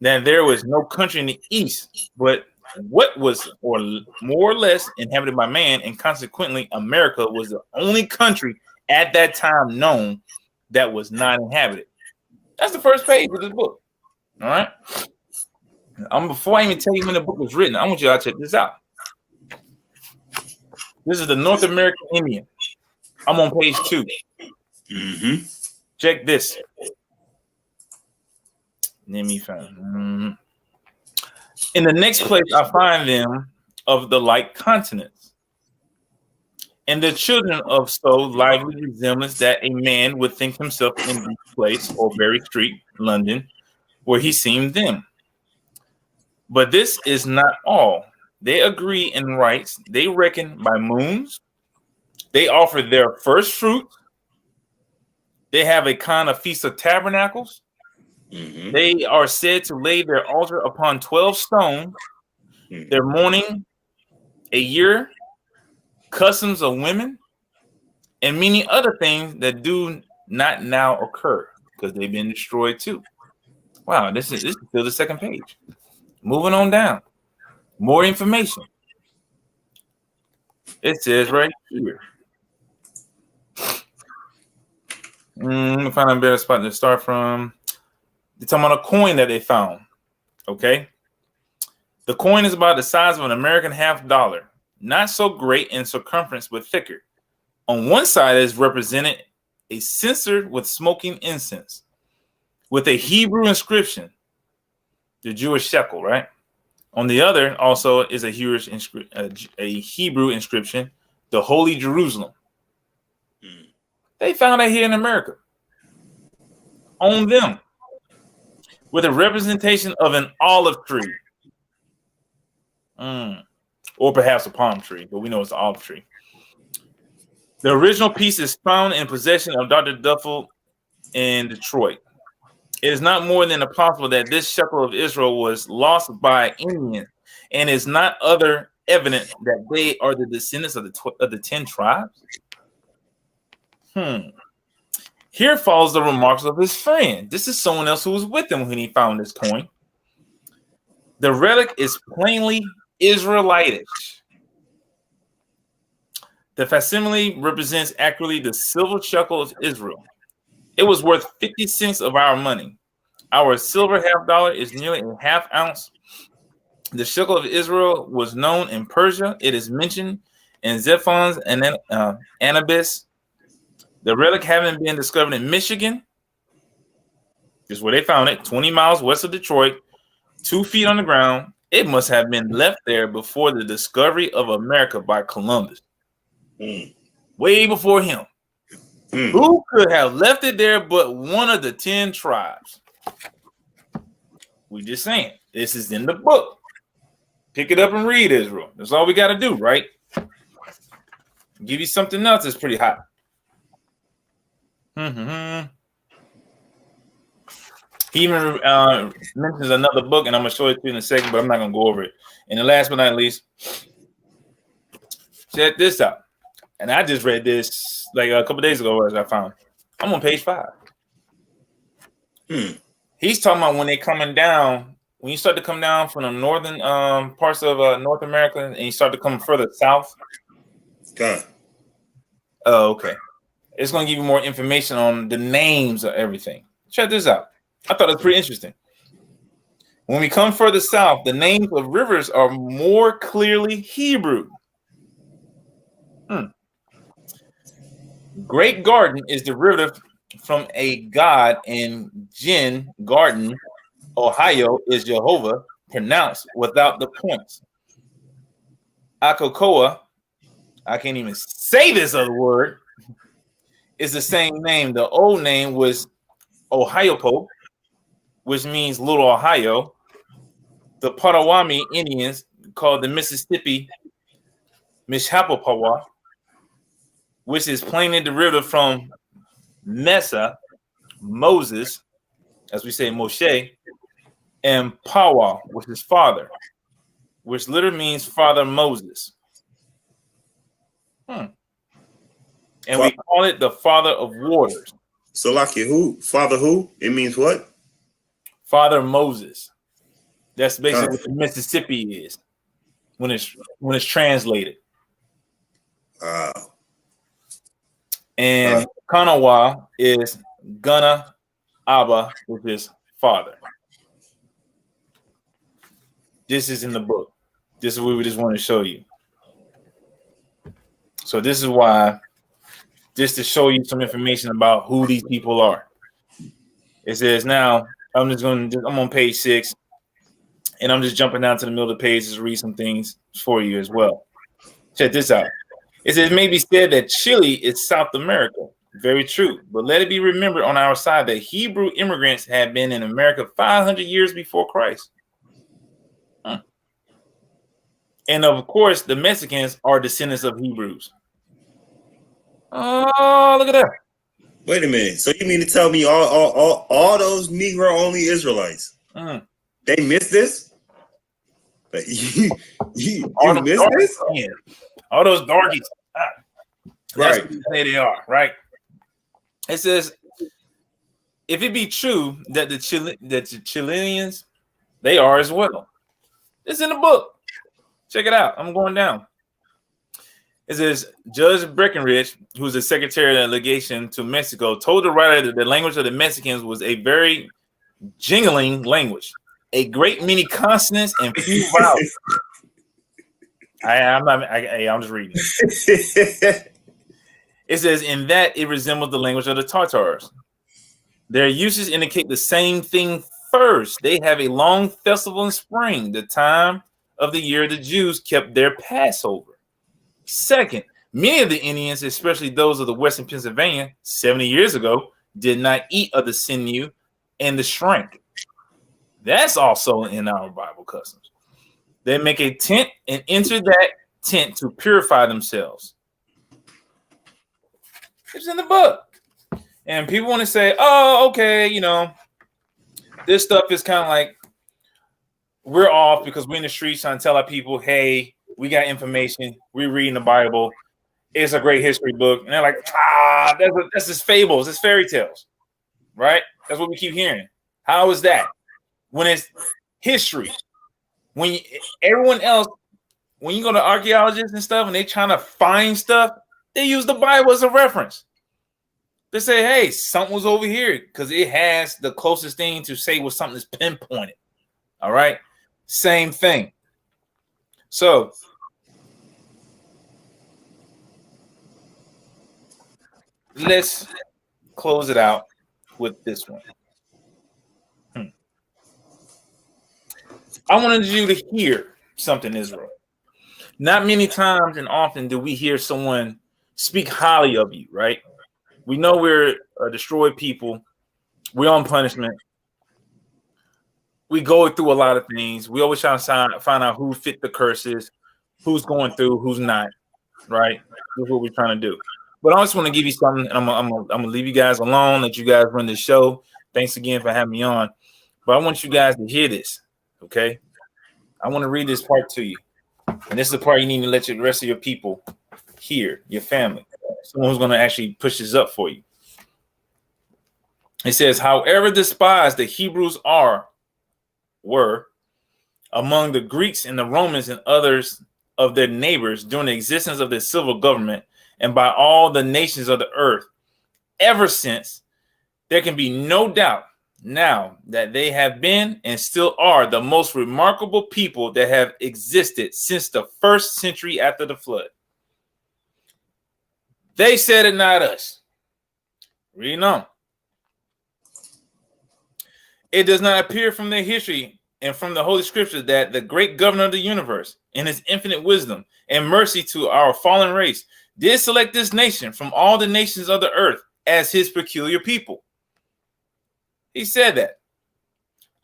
that there was no country in the east, but what was or more or less inhabited by man, and consequently America was the only country at that time known that was not inhabited. That's the first page of this book. All right. Before I even tell you when the book was written, I want you to check this out. This is the North American Indian. I'm on page 2. Mm-hmm. Check this. Let me find. In the next place, I find them of the like continents, and the children of so lively resemblance that a man would think himself in this place or Berry Street, London, where he seemed them. But this is not all. They agree in rights. They reckon by moons, They offer their first fruit. They have a kind of Feast of Tabernacles. Mm-hmm. They are said to lay their altar upon 12 stones. Mm-hmm. Their mourning, a year, customs of women, and many other things that do not now occur because they've been destroyed too. Wow, this is still the second page. Moving on down. More information. It says right here. Let me find a better spot to start from. They're talking about a coin that they found. Okay. The coin is about the size of an American $50. Not so great in circumference, but thicker. On one side is represented a censer with smoking incense with a Hebrew inscription, the Jewish shekel, right? On the other also is a Hebrew inscription, the Holy Jerusalem. They found that here in America. On them. With a representation of an olive tree. Or perhaps a palm tree, but we know it's an olive tree. The original piece is found in possession of Dr. Duffel in Detroit. It is not more than possible that this shekel of Israel was lost by Indians, and is not other evident that they are the descendants of the 10 tribes. Here follows the remarks of his friend. This is someone else who was with him when he found this coin. The relic is plainly Israelitish. The facsimile represents accurately the silver shekel of Israel. It was worth 50 cents of our money. Our silver $50 is nearly a half ounce. The shekel of Israel was known in Persia. It is mentioned in Zephon's and then Anubis. The relic having been discovered in Michigan, is where they found it, 20 miles west of Detroit, 2 feet on the ground. It must have been left there before the discovery of America by Columbus. Way before him. Who could have left it there but one of the 10 tribes? We just saying. This is in the book. Pick it up and read, Israel. That's all we got to do, right? Give you something else that's pretty hot. He even mentions another book, and I'm going to show it to you in a second, but I'm not going to go over it. And the last but not least, check this out. And I just read this like a couple days ago as I found. I'm on page 5. He's talking about when they're coming down, when you start to come down from the northern parts of North America and you start to come further south. Okay. Oh, okay. It's going to give you more information on the names of everything. Check this out. I thought it was pretty interesting. When we come further south, the names of rivers are more clearly Hebrew. Great Garden is derivative from a god, and Gin Garden, Ohio, is Jehovah, pronounced without the points. Akokoa, I can't even say this other word, is the same name. The old name was Ohiopo, which means Little Ohio. The Potawatomi Indians called the Mississippi Mishhapopawa, which is plainly derivative from Mesa, Moses, as we say Moshe, and Pawa, which is father, which literally means Father Moses. And we call it the Father of Waters. So, Laki, who? Father who? It means what? Father Moses. That's basically what Mississippi is when it's translated. And Kanawa is Gana Abba, which is father. This is in the book. This is what we just want to show you. So this is why, just to show you some information about who these people are. It says now, I'm on page 6, and I'm just jumping down to the middle of the page to read some things for you as well. Check this out. It says, it may be said that Chile is South America. Very true. But let it be remembered on our side that Hebrew immigrants had been in America 500 years before Christ. And of course, the Mexicans are descendants of Hebrews. Oh, look at that. Wait a minute. So you mean to tell me all those Negro only Israelites, they missed this? Like, you missed this? Yeah. All those darkies. That's Right. what they say they are, right? It says, if it be true that the Chileans, they are as well. It's in the book. Check it out. I'm going down. It says, Judge Breckinridge, who's the secretary of legation to Mexico, told the writer that the language of the Mexicans was a very jingling language, a great many consonants and few vowels. I'm just reading it. It says, in that it resembles the language of the Tartars. Their uses indicate the same thing. First, they have a long festival in spring, the time of the year the Jews kept their Passover. Second, many of the Indians, especially those of the Western Pennsylvania 70 years ago, did not eat of the sinew and the shrimp. That's also in our Bible customs. They make a tent and enter that tent to purify themselves. It's in the book. And people want to say, oh, okay, you know, this stuff is kind of like we're off because we're in the streets trying to tell our people, hey, we got information. We're reading the Bible. It's a great history book. And they're like, that's just fables. It's fairy tales, right? That's what we keep hearing. How is that? When it's history. When everyone else, when you go to archaeologists and stuff and they trying to find stuff, they use the Bible as a reference. They say, hey, something was over here because it has the closest thing to say what something is pinpointed. All right. Same thing. So let's close it out with this one. I wanted you to hear something, Israel. Not many times and often do we hear someone speak highly of you, right? We know we're a destroyed people. We're on punishment. We go through a lot of things. We always try to find out who fit the curses, who's going through, who's not, right? That's what we're trying to do. But I just want to give you something, and I'm gonna leave you guys alone, let you guys run the show. Thanks again for having me on. But I want you guys to hear this, okay? I want to read this part to you. And this is the part you need to let the rest of your people hear, your family. Someone who's going to actually push this up for you. It says, however despised the Hebrews were among the Greeks and the Romans and others of their neighbors during the existence of their civil government and by all the nations of the earth, ever since, there can be no doubt now that they have been and still are the most remarkable people that have existed since the first century after the flood. They said it, not us. Reading on. It does not appear from their history and from the Holy Scripture that the great governor of the universe, in his infinite wisdom and mercy to our fallen race, did select this nation from all the nations of the earth as his peculiar people. He said that.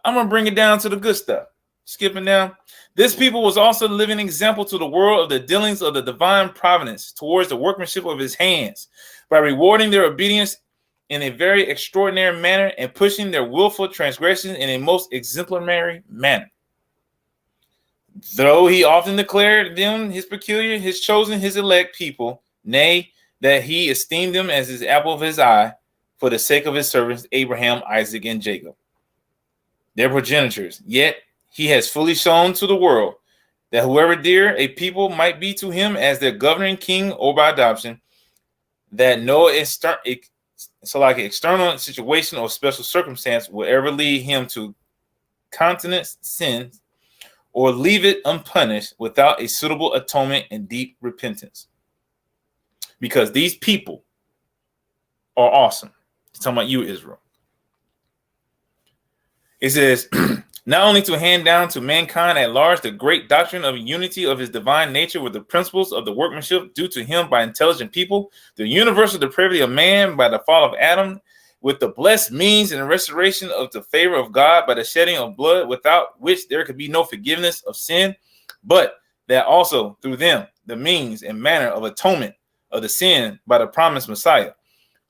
I'm going to bring it down to the good stuff. Skipping down. This people was also a living example to the world of the dealings of the divine providence towards the workmanship of his hands by rewarding their obedience in a very extraordinary manner and pushing their willful transgressions in a most exemplary manner. Though he often declared them his peculiar, his chosen, his elect people, nay, that he esteemed them as his apple of his eye for the sake of his servants Abraham, Isaac, and Jacob, their progenitors. Yet he has fully shown to the world that whoever dear a people might be to him as their governing king or by adoption, that no external situation or special circumstance will ever lead him to continence sin or leave it unpunished without a suitable atonement and deep repentance. Because these people are awesome. It's talking about you, Israel. It says, not only to hand down to mankind at large the great doctrine of unity of his divine nature with the principles of the workmanship due to him by intelligent people, the universal depravity of man by the fall of Adam, with the blessed means and restoration of the favor of God by the shedding of blood, without which there could be no forgiveness of sin, but that also through them the means and manner of atonement of the sin by the promised Messiah,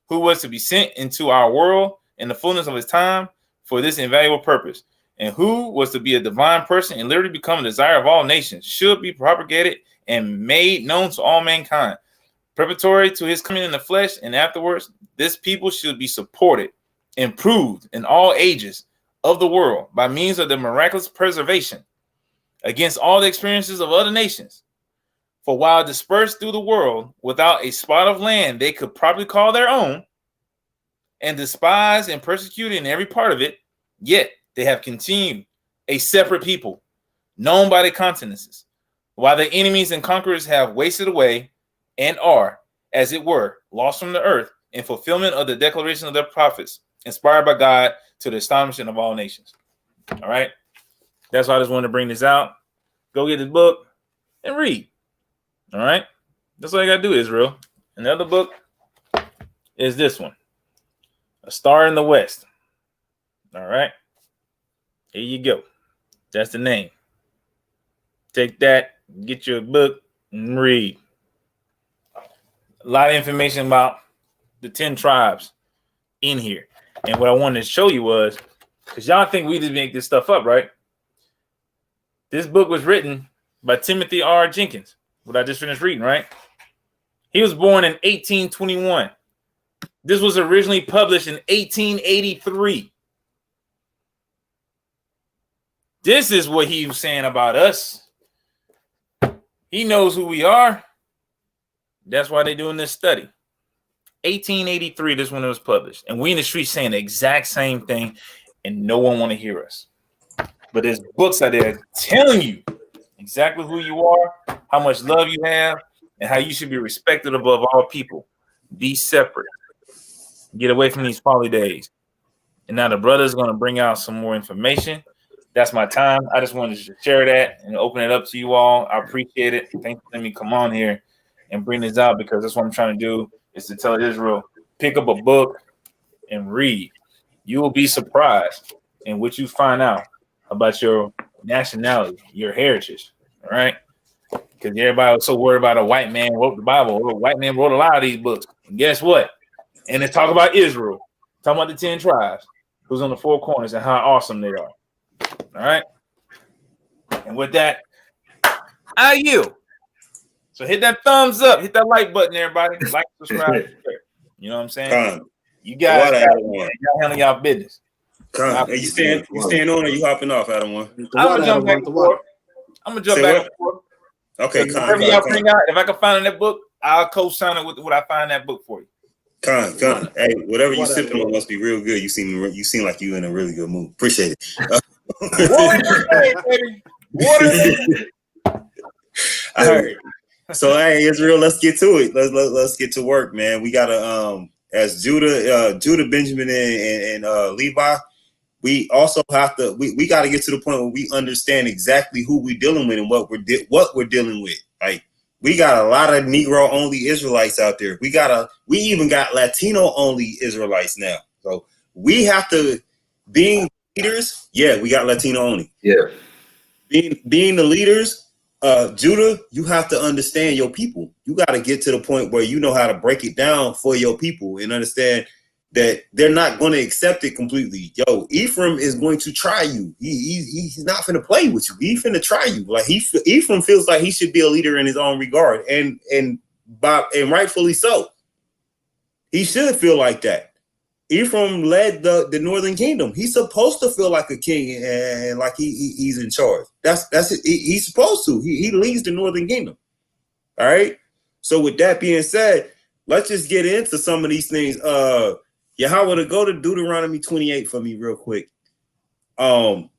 who was to be sent into our world in the fullness of his time for this invaluable purpose, and who was to be a divine person and literally become a desire of all nations, should be propagated and made known to all mankind, preparatory to his coming in the flesh, and afterwards this people should be supported, improved in all ages of the world by means of the miraculous preservation against all the experiences of other nations. For while dispersed through the world without a spot of land they could properly call their own, and despised and persecuted in every part of it, yet they have continued a separate people, known by the continences, while the enemies and conquerors have wasted away and are, as it were, lost from the earth in fulfillment of the declaration of their prophets, inspired by God to the astonishment of all nations. All right. That's why I just wanted to bring this out. Go get this book and read. All right. That's all you got to do, Israel. And the other book is this one, A Star in the West. All right. Here you go. That's the name. Take that, get your book, and read. A lot of information about the 10 tribes in here. And what I wanted to show you was, because y'all think we just make this stuff up, right? This book was written by Timothy R. Jenkins, what I just finished reading, right? He was born in 1821. This was originally published in 1883. This is what he was saying about us. He knows who we are. That's why they're doing this study. 1883, this one was published. And we in the street saying the exact same thing, and no one want to hear us. But there's books out there telling you exactly who you are, how much love you have, and how you should be respected above all people. Be separate. Get away from these folly days. And now the brother's going to bring out some more information. That's my time. I just wanted to share that and open it up to you all. I appreciate it. Thanks for letting me come on here and bring this out, because that's what I'm trying to do, is to tell Israel, pick up a book and read. You will be surprised in what you find out about your nationality, your heritage, all right? Because everybody was so worried about a white man wrote the Bible. Or a white man wrote a lot of these books. And guess what? And they talk about Israel, talking about the 10 tribes, who's on the 4 corners and how awesome they are. All right. And with that, I yield. So hit that thumbs up, hit that like button, everybody. Like, subscribe, share. You know what I'm saying? You guys handle y'all business. Hey, you staying on or you hopping off, Adam one? I'm gonna jump back and forth. Okay, whatever y'all bring out, if I can find in that book, I'll co-sign it with what I find in that book for you. Hey, whatever you sipping on must be real good. You seem like you in a really good mood. Appreciate it. All right. So hey, Israel, let's get to it. Let's get to work, man. We gotta as Judah, Benjamin, and Levi. We also have to. We got to get to the point where we understand exactly who we're dealing with and what we're dealing with. Like, we got a lot of Negro only Israelites out there. We even got Latino only Israelites now. So we have to, being leaders. Yeah, we got Latino only. Yeah. Being the leaders, Judah, you have to understand your people. You got to get to the point where you know how to break it down for your people and understand that they're not going to accept it completely. Yo, Ephraim is going to try you. He's not finna play with you. He's finna try you. Like, Ephraim feels like he should be a leader in his own regard, and rightfully so. He should feel like that. Ephraim led the northern kingdom. He's supposed to feel like a king and like he's in charge. That's it. He's supposed to. He leads the northern kingdom. All right. So with that being said, let's just get into some of these things. Yahweh, to go to Deuteronomy 28 for me real quick. And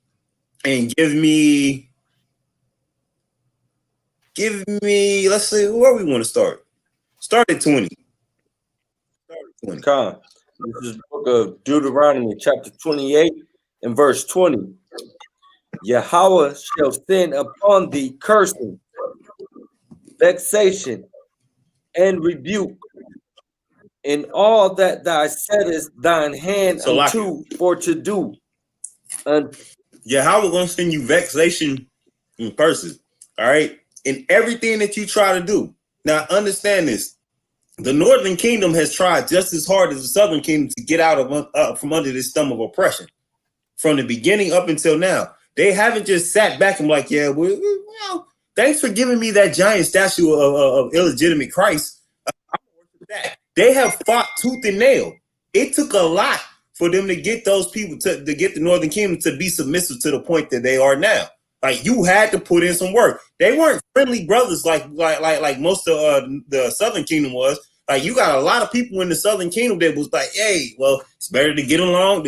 give me, let's see, where we want to start. Start at 20. Come. This is the book of Deuteronomy, chapter 28, and verse 20. Yahweh shall send upon thee cursing, vexation, and rebuke in all that thou settest thine hand unto for to do. Yahweh gonna send you vexation in person, all right? In everything that you try to do. Now, understand this. The Northern Kingdom has tried just as hard as the Southern Kingdom to get out of from under this thumb of oppression. From the beginning up until now, they haven't just sat back and like, yeah, well, thanks for giving me that giant statue of illegitimate Christ. They have fought tooth and nail. It took a lot for them to get those people to get the Northern Kingdom to be submissive to the point that they are now. Like, you had to put in some work. They weren't friendly brothers like most of the Southern Kingdom was. Like, you got a lot of people in the Southern Kingdom that was like, hey, well, it's better to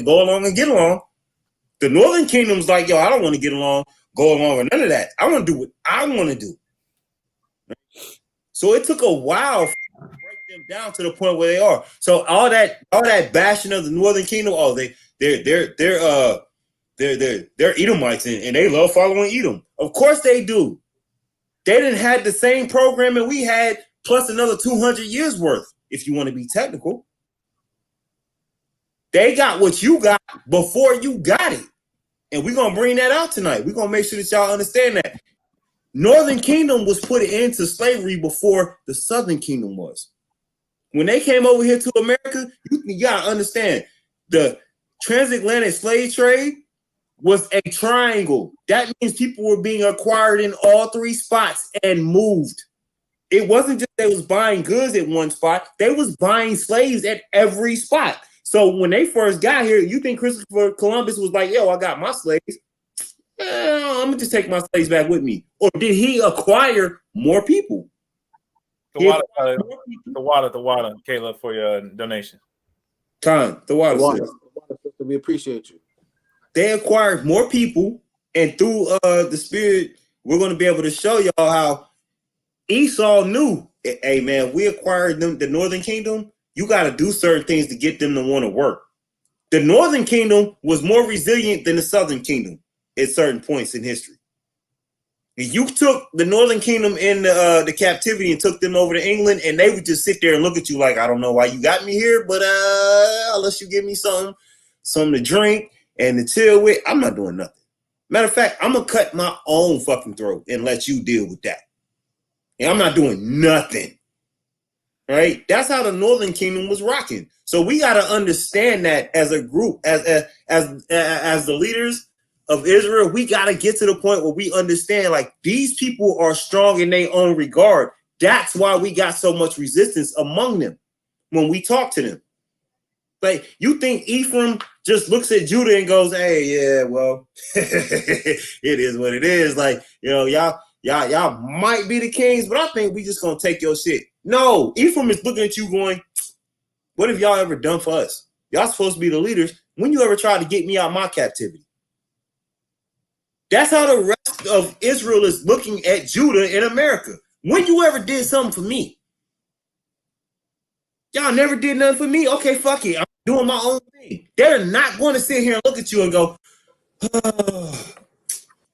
go along and get along. The Northern Kingdom's like, yo, I don't want to get along, go along, or none of that. I want to do what I want to do. So it took a while to break them down to the point where they are. So all that bashing of the Northern Kingdom, they're Edomites and they love following Edom. Of course they do. They didn't have the same programming we had, plus another 200 years worth, if you want to be technical. They got what you got before you got it. And we're going to bring that out tonight. We're going to make sure that y'all understand that. Northern Kingdom was put into slavery before the Southern Kingdom was. When they came over here to America, you got to understand, the transatlantic slave trade was a triangle. That means people were being acquired in all three spots and moved. It wasn't just they was buying goods at one spot. They was buying slaves at every spot. So when they first got here, you think Christopher Columbus was like, yo, I got my slaves. I'm going to just take my slaves back with me. Or did he acquire more people? The water, Caleb, for your donation. The water. We appreciate you. They acquired more people, and through the Spirit, we're going to be able to show y'all how Esau knew, hey, man, we acquired them, the Northern Kingdom. You got to do certain things to get them to want to work. The Northern Kingdom was more resilient than the Southern Kingdom at certain points in history. If you took the Northern Kingdom in the captivity and took them over to England, and they would just sit there and look at you like, I don't know why you got me here, but unless you give me something to drink and to chill with, I'm not doing nothing. Matter of fact, I'm going to cut my own fucking throat and let you deal with that. And I'm not doing nothing. Right? That's how the Northern Kingdom was rocking. So we got to understand that as a group, as the leaders of Israel, we got to get to the point where we understand, like, these people are strong in their own regard. That's why we got so much resistance among them when we talk to them. Like, you think Ephraim just looks at Judah and goes, hey, yeah, well, it is what it is. Like, you know, y'all might be the kings, but I think we just gonna take your shit. No, Ephraim is looking at you going, what have y'all ever done for us? Y'all supposed to be the leaders. When you ever tried to get me out of my captivity? That's how the rest of Israel is looking at Judah in America. When you ever did something for me? Y'all never did nothing for me? Okay, fuck it. I'm doing my own thing. They're not going to sit here and look at you and go, oh,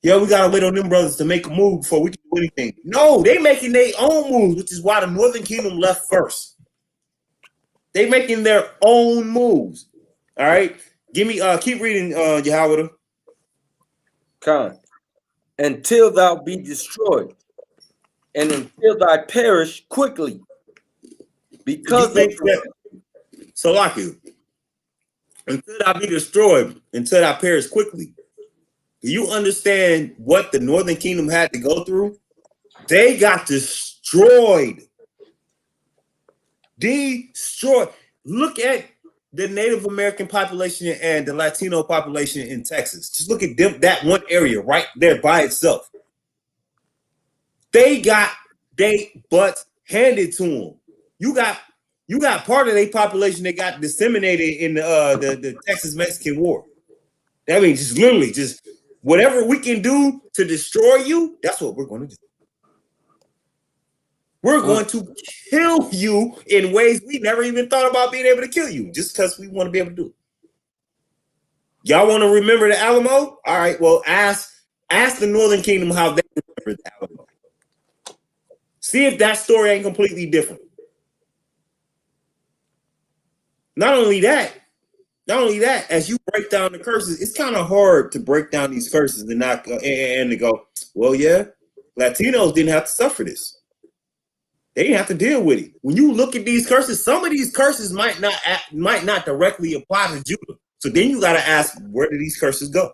yeah, we got to wait on them brothers to make a move before we can do anything. No, they making their own moves, which is why the Northern Kingdom left first. They making their own moves. All right? Give me, keep reading, Yahweh. Khan. Until thou be destroyed, and until thou perish quickly. Because so like you, until thou be destroyed, until thou perish quickly. Do you understand what the Northern Kingdom had to go through? They got destroyed. Destroyed. Look at the Native American population and the Latino population in Texas. Just look at them, that one area right there by itself. They got their butts handed to them. You got part of their population that got disseminated in the Texas-Mexican War. That means just literally just whatever we can do to destroy you, that's what we're going to do. We're going to kill you in ways we never even thought about being able to kill you, just because we want to be able to do it. Y'all want to remember the Alamo? All right, well, ask the Northern Kingdom how they remember the Alamo. See if that story ain't completely different. Not only that, as you break down the curses, it's kind of hard to break down these curses and not and to go, well, yeah, Latinos didn't have to suffer this. They didn't have to deal with it. When you look at these curses, some of these curses might not directly apply to Judah. So then you got to ask, where did these curses go?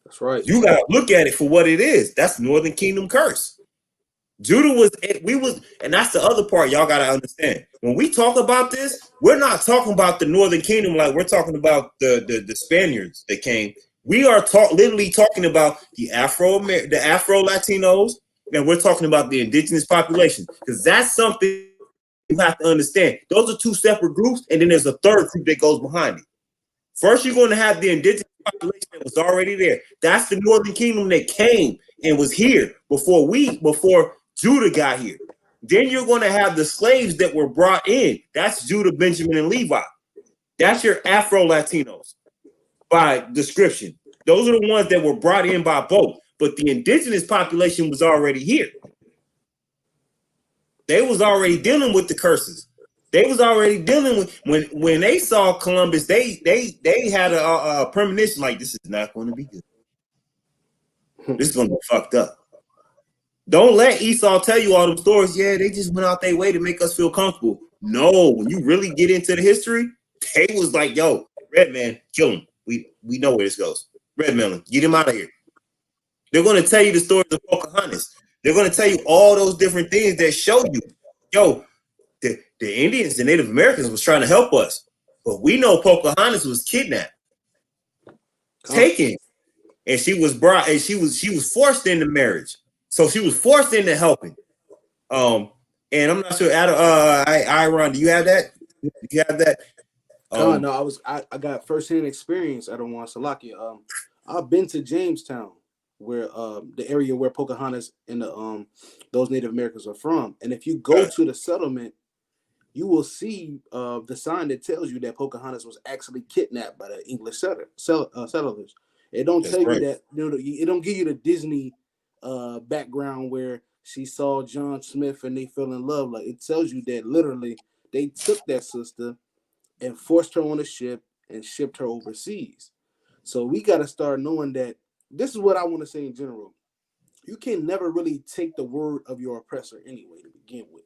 That's right. You got to look at it for what it is. That's Northern Kingdom curse. Judah was, and that's the other part y'all got to understand. When we talk about this, we're not talking about the Northern Kingdom like we're talking about the Spaniards that came. We are literally talking about the Afro Latinos, and we're talking about the indigenous population, because that's something you have to understand. Those are two separate groups, and then there's a third group that goes behind it. First, you're going to have the indigenous population that was already there. That's the Northern Kingdom that came and was here before Judah got here. Then you're going to have the slaves that were brought in. That's Judah, Benjamin, and Levi. That's your Afro Latinos by description. Those are the ones that were brought in by both. But the indigenous population was already here. They was already dealing with the curses. They was already dealing with when they saw Columbus. They had a premonition like, this is not going to be good. This is going to be fucked up. Don't let Esau tell you all them stories. Yeah, they just went out their way to make us feel comfortable. No, when you really get into the history, they was like, yo, Red Man, kill him. We know where this goes. Red Melon, get him out of here. They're going to tell you the stories of Pocahontas. They're going to tell you all those different things that show you, yo, the Indians, the Native Americans was trying to help us. But we know Pocahontas was kidnapped, taken, and she was brought, and she was forced into marriage. So she was forced into helping. And I'm not sure, Iron, do you have that? Do you have that? No, I got firsthand experience. I don't want Salakia. I've been to Jamestown, where the area where Pocahontas and those Native Americans are from. And if you go to the settlement, you will see the sign that tells you that Pocahontas was actually kidnapped by the English settlers. It don't tell you that, it don't give you the Disney background where she saw John Smith and they fell in love. Like, it tells you that literally they took that sister and forced her on a ship and shipped her overseas. So we got to start knowing that this is what I want to say in general. You can never really take the word of your oppressor anyway to begin with.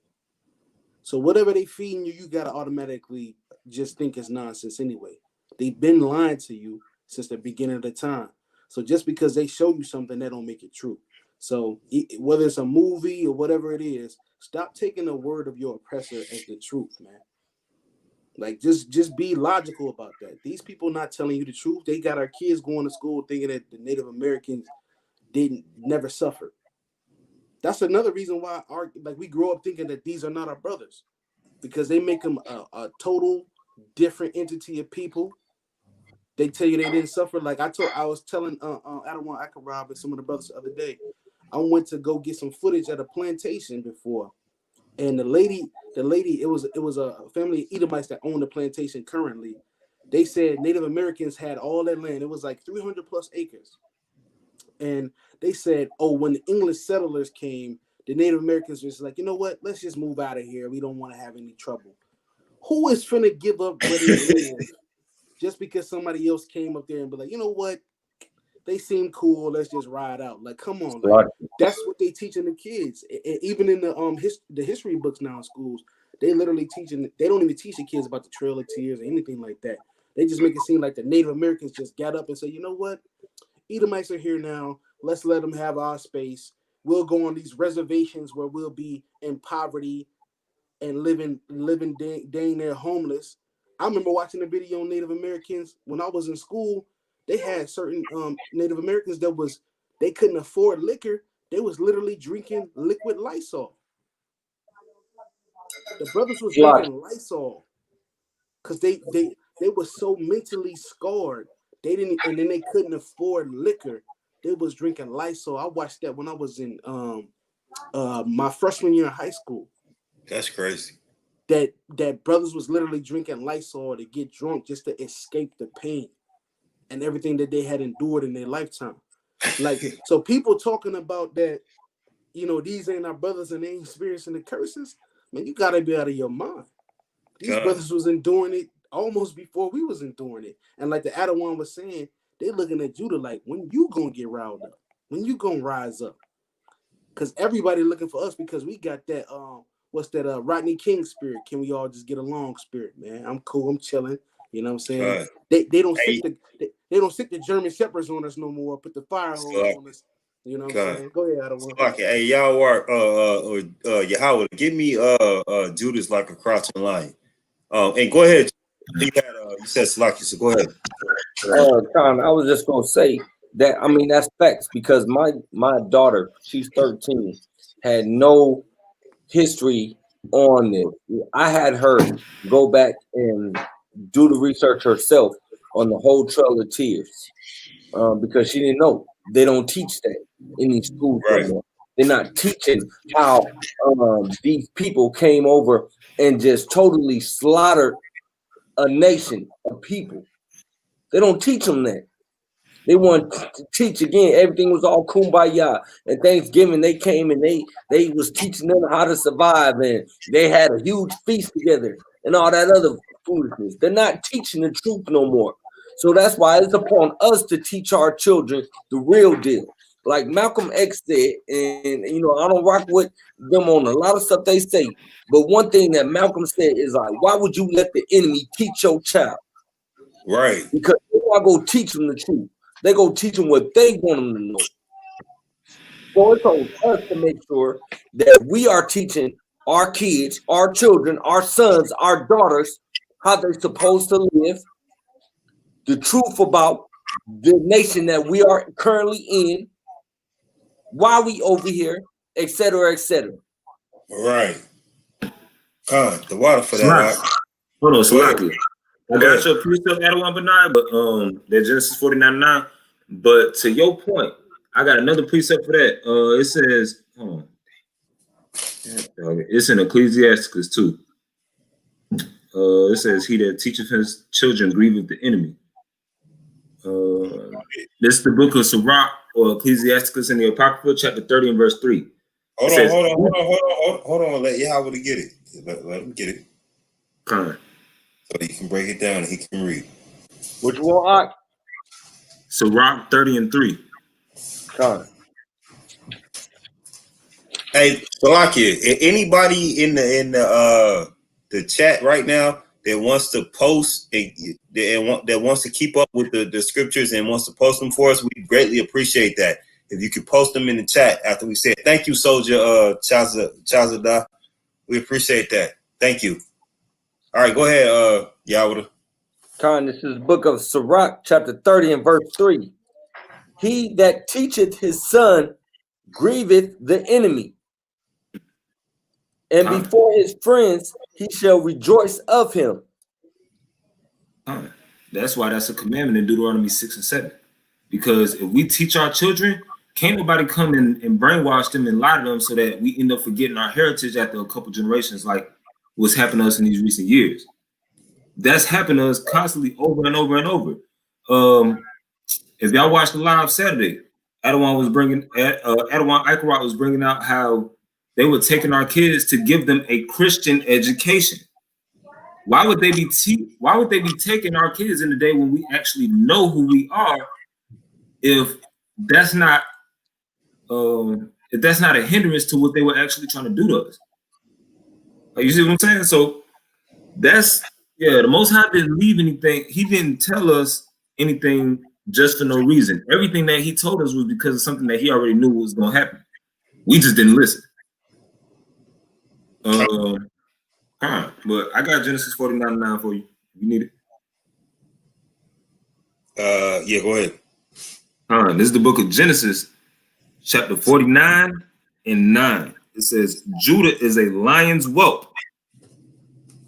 So whatever they feeding you, you got to automatically just think it's nonsense anyway. They've been lying to you since the beginning of the time. So just because they show you something, that don't make it true. So whether it's a movie or whatever it is, stop taking the word of your oppressor as the truth, man. Like, just be logical about that. These people not telling you the truth. They got our kids going to school thinking that the Native Americans never suffered. That's another reason why we grow up thinking that these are not our brothers, because they make them a total different entity of people. They tell you they didn't suffer. Like I was telling Adawan Akarab and some of the brothers the other day, I went to go get some footage at a plantation before, and the lady, it was a family of Edomites that owned the plantation currently. They said Native Americans had all that land. It was like 300 plus acres. And they said, oh, when the English settlers came, the Native Americans was like, you know what? Let's just move out of here. We don't want to have any trouble. Who is finna give up where they live just because somebody else came up there and be like, you know what? They seem cool. Let's just ride out. Like, come on. Like, that's what they teaching the kids. Even in the history books now in schools, they literally teaching. They don't even teach the kids about the Trail of Tears or anything like that. They just make it seem like the Native Americans just got up and say, you know what? Edomites are here now. Let's let them have our space. We'll go on these reservations where we'll be in poverty and living dang near homeless. I remember watching a video on Native Americans when I was in school. They had certain Native Americans they couldn't afford liquor. They was literally drinking liquid Lysol. The brothers was drinking Lysol because they were so mentally scarred. They didn't, and then they couldn't afford liquor. They was drinking Lysol. I watched that when I was in my freshman year in high school. That's crazy. That brothers was literally drinking Lysol to get drunk just to escape the pain and everything that they had endured in their lifetime. Like, so people talking about that, these ain't our brothers and they ain't experiencing the curses. Man, you gotta be out of your mind. These brothers was enduring it almost before we was enduring it. And like the Adawan was saying, they looking at Judah like, when you gonna get riled up? When you gonna rise up? because everybody looking for us because we got that what's that Rodney King spirit? Can we all just get along spirit, man? I'm cool, I'm chilling. You know what I'm saying? They don't sick they don't sick the German shepherds on us no more. Put the fire hose on us. You know what I'm saying? Go ahead, Adam. Okay, hey, y'all are Yahweh, give me Judas like a crouching lion. And go ahead. You said Slacky, so go ahead. Con, I was just gonna say that, I mean, that's facts, because my daughter, she's 13, had no history on this. I had her go back and do the research herself on the whole Trail of Tears, because she didn't know. They don't teach that in these schools anymore. They're not teaching how these people came over and just totally slaughtered a nation of people. They don't teach them that. They want to teach again. Everything was all kumbaya. And Thanksgiving, they came and they was teaching them how to survive, and they had a huge feast together and all that other foolishness. They're not teaching the truth no more. So that's why it's upon us to teach our children the real deal. Like Malcolm X said, and you know, I don't rock with them on a lot of stuff they say. But one thing that Malcolm said is like, why would you let the enemy teach your child? Right. Because they're not going to teach them the truth. They go teach them what they want them to know. So it's on us to make sure that we are teaching our kids, our children, our sons, our daughters, how they're supposed to live, the truth about the nation that we are currently in, why we over here, etc., etc. Right. The water for that. Hold on, Salaki. I got your precept at 1:9, but that Genesis 49:9. But to your point, I got another precept for that. It says, hold on. It's in Ecclesiasticus too. It says, "He that teacheth his children grieveth the enemy." This is the book of Sirach or Ecclesiasticus in the Apocrypha, chapter 30 and verse 3. Hold on. Let Yahweh get it. Let him get it. Con. So he can break it down and he can read. Which one? Sirach 30 and 3. Con. Hey, Salakia, anybody in the chat right now that wants to post that wants to keep up with the scriptures and wants to post them for us, we greatly appreciate that. If you could post them in the chat after we say thank you, Soldier Chazada. We appreciate that. Thank you. All right, go ahead, Yahweh. Con, this is the book of Sirach, chapter 30 and verse 3. He that teacheth his son grieveth the enemy, and before his friends he shall rejoice of him. That's why that's a commandment in Deuteronomy 6 and 7. Because if we teach our children, can't nobody come in and brainwash them and lie to them so that we end up forgetting our heritage after a couple generations, like what's happened to us in these recent years. That's happened to us constantly over and over and over. If y'all watched the live Saturday, Adawan Ikarot was bringing out how they were taking our kids to give them a Christian education. Why would they be taking our kids in the day when we actually know who we are? If that's not a hindrance to what they were actually trying to do to us. Like, you see what I'm saying? So that's the Most High didn't leave anything. He didn't tell us anything just for no reason. Everything that he told us was because of something that he already knew was going to happen. We just didn't listen. But I got Genesis 49:9 for you. You need it? Yeah, go ahead. This is the book of Genesis, chapter 49 and 9. It says, Judah is a lion's whelp.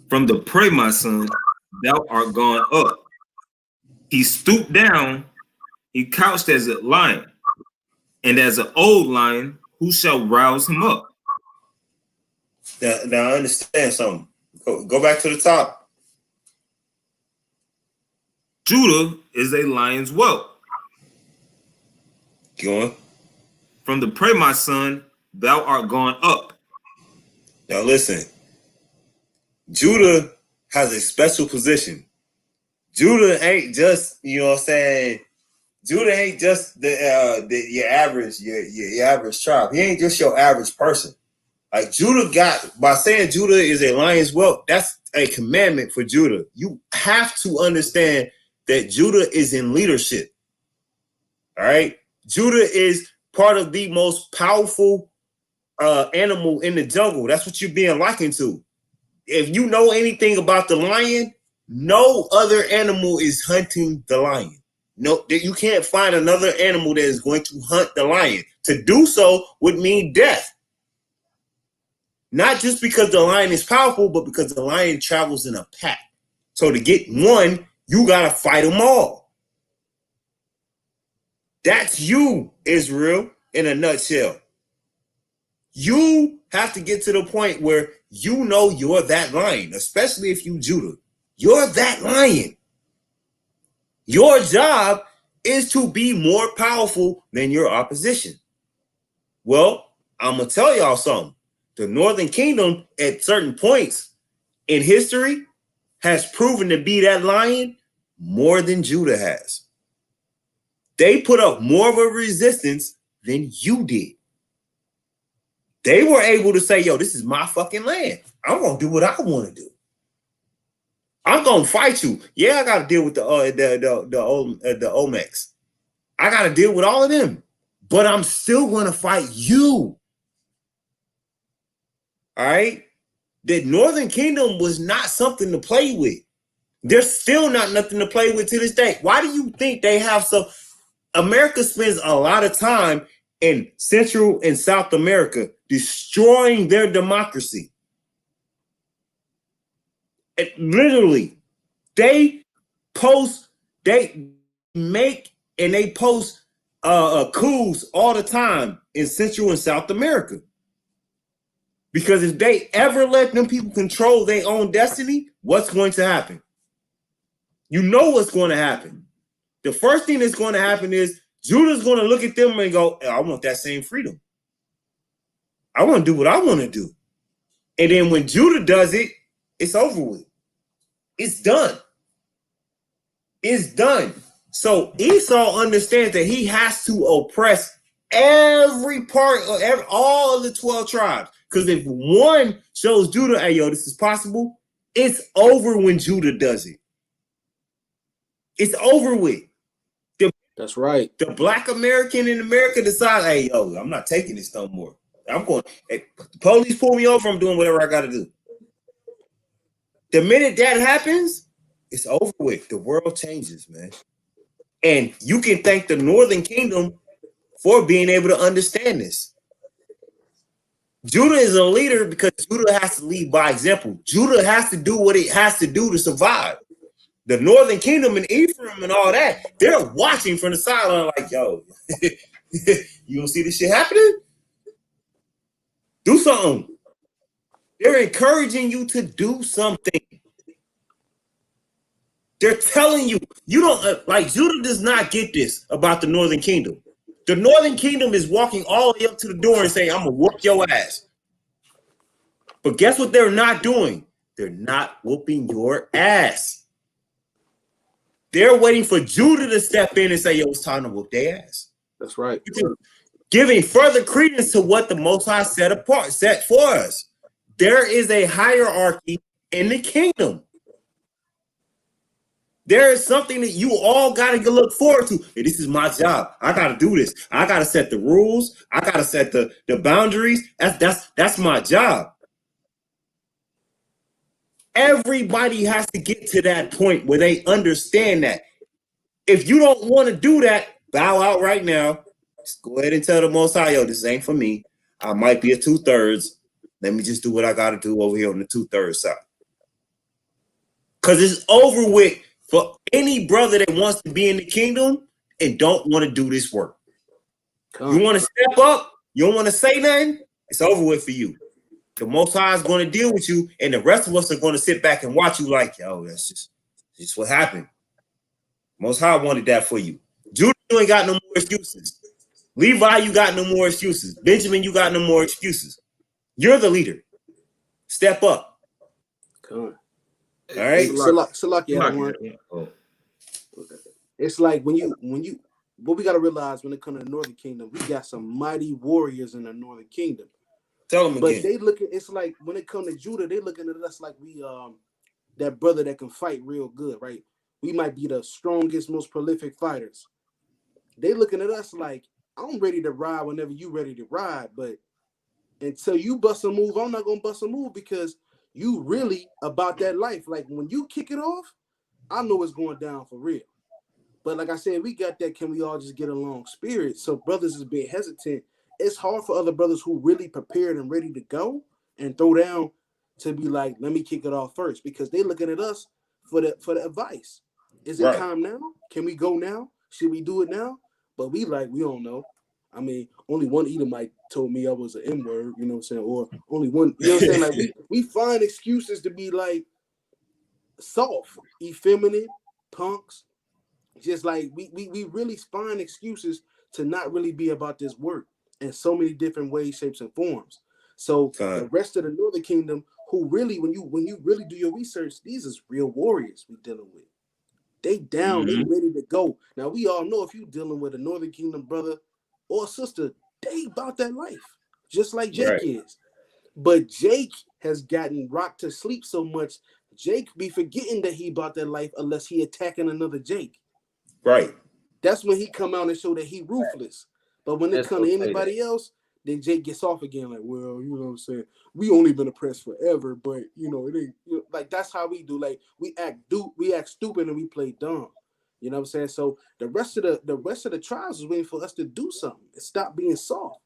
From the prey, my son, thou art gone up. He stooped down, he couched as a lion, and as an old lion, who shall rouse him up? Now I understand something. Go back to the top. Judah is a lion's whelp. Go on. From the prey, my son, thou art gone up. Now listen. Judah has a special position. Judah ain't just, you know what I'm saying, Judah ain't just your average tribe. He ain't just your average person. Like Judah by saying Judah is a lion's whelp, that's a commandment for Judah. You have to understand that Judah is in leadership. All right. Judah is part of the most powerful animal in the jungle. That's what you're being likened to. If you know anything about the lion, no other animal is hunting the lion. No, you can't find another animal that is going to hunt the lion. To do so would mean death. Not just because the lion is powerful, but because the lion travels in a pack. So to get one, you got to fight them all. That's you, Israel, in a nutshell. You have to get to the point where you know you're that lion, especially if you Judah. You're that lion. Your job is to be more powerful than your opposition. Well, I'm going to tell y'all something. The Northern Kingdom, at certain points in history, has proven to be that lion more than Judah has. They put up more of a resistance than you did. They were able to say, yo, this is my fucking land. I'm going to do what I want to do. I'm going to fight you. Yeah, I got to deal with the Olmecs. I got to deal with all of them. But I'm still going to fight you. All right? The Northern Kingdom was not something to play with. There's still not nothing to play with to this day. Why do you think they have so... America spends a lot of time in Central and South America destroying their democracy. Literally, they post coups all the time in Central and South America. Because if they ever let them people control their own destiny, what's going to happen? You know what's going to happen. The first thing that's going to happen is Judah's going to look at them and go, I want that same freedom. I want to do what I want to do. And then when Judah does it, it's over with. It's done. It's done. So Esau understands that he has to oppress every part of all of the 12 tribes. Because if one shows Judah, hey, yo, this is possible, it's over when Judah does it. It's over with. That's right. The black American in America decides, hey, yo, I'm not taking this no more. I'm going, hey, the police pull me over, I'm doing whatever I got to do. The minute that happens, it's over with. The world changes, man. And you can thank the Northern Kingdom for being able to understand this. Judah is a leader because Judah has to lead by example. Judah has to do what it has to do to survive. The Northern Kingdom and Ephraim and all that, they're watching from the sideline like, yo, you don't see this shit happening? Do something. They're encouraging you to do something. They're telling you, you don't, like Judah does not get this about the Northern Kingdom. The Northern Kingdom is walking all the way up to the door and saying, I'm going to whoop your ass. But guess what they're not doing? They're not whooping your ass. They're waiting for Judah to step in and say, yo, it's time to whoop their ass. That's right. Giving further credence to what the Most High set for us. There is a hierarchy in the kingdom. There is something that you all got to look forward to. Hey, this is my job. I got to do this. I got to set the rules. I got to set the boundaries. That's my job. Everybody has to get to that point where they understand that. If you don't want to do that, bow out right now. Just go ahead and tell the Most High, yo, this ain't for me. I might be a 2/3. Let me just do what I got to do over here on the 2/3 side. Because it's over with for any brother that wants to be in the kingdom and don't want to do this work. You want to step up? You don't want to say nothing? It's over with for you. The Most High is going to deal with you, and the rest of us are going to sit back and watch you like, yo, that's just what happened. Most High wanted that for you. Judah, you ain't got no more excuses. Levi, you got no more excuses. Benjamin, you got no more excuses. You're the leader. Step up. Come on. All right. Salaki, Oh. it's like when you what we got to realize when it comes to the Northern Kingdom, we got some mighty warriors in the Northern Kingdom. Tell them again. But they looking, it's like when it comes to Judah, they looking at us like we that brother that can fight real good, right? We might be the strongest, most prolific fighters. They looking at us like, I'm ready to ride whenever you ready to ride, but until you bust a move, I'm not gonna bust a move because you really about that life. Like when you kick it off, I know it's going down for real. But like I said, we got that can we all just get along spirit. So brothers is being hesitant. It's hard for other brothers who really prepared and ready to go and throw down to be like, let me kick it off first, because they looking at us for the advice. Is it time now? Can we go now? Should we do it now? But we don't know. I mean, only one Edomite told me I was an N-word, you know what I'm saying? Or only one, you know what I'm saying? Like we find excuses to be like soft, effeminate, punks. Just like we really find excuses to not really be about this work in so many different ways, shapes, and forms. So the rest of the Northern Kingdom, who really, when you really do your research, these is real warriors we dealing with. They down, they ready to go. Now we all know if you dealing with a Northern Kingdom brother or sister, they about that life, just like Jake is. But Jake has gotten rocked to sleep so much, Jake be forgetting that he about that life unless he attacking another Jake. Right. That's when he come out and show that he ruthless. But when it come to anybody else, then Jake gets off again. Like, well, you know what I'm saying? We only been oppressed forever, but you know, it ain't like that's how we do. Like we act stupid and we play dumb. You know what I'm saying? So the rest of the tribes is waiting for us to do something and stop being soft.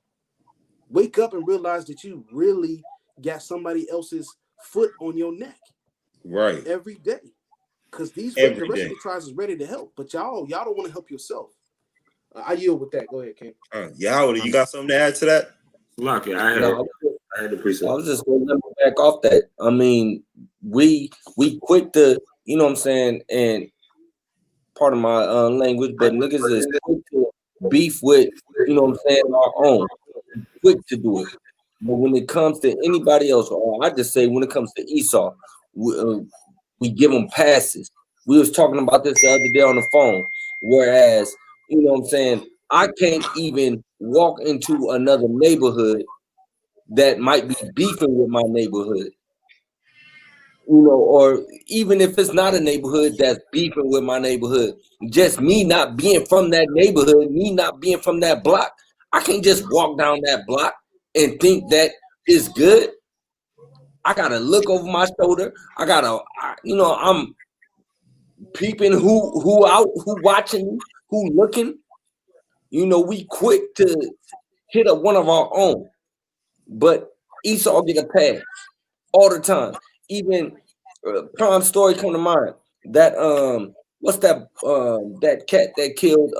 Wake up and realize that you really got somebody else's foot on your neck. Right. Every day. Because the rest of the tribes is ready to help, but y'all don't want to help yourself. I yield with that. Go ahead, King. Yahweh, you got something to add to that? Lock it. I had the preset. I was just going to back off that. I mean, we quick to, you know what I'm saying, and part of my language, but niggas is quick to beef with, you know what I'm saying, our own. Quick to do it. But when it comes to anybody else, or I just say when it comes to Esau, we give them passes. We was talking about this the other day on the phone. Whereas, you know what I'm saying, I can't even walk into another neighborhood that might be beefing with my neighborhood. You know, or even if it's not a neighborhood that's beefing with my neighborhood, just me not being from that neighborhood, me not being from that block, I can't just walk down that block and think that it's good. I gotta look over my shoulder. I'm peeping who out, who watching, who looking. You know, we quick to hit up one of our own, but Esau get a pass all the time. Even prime story come to mind. That what's that cat that killed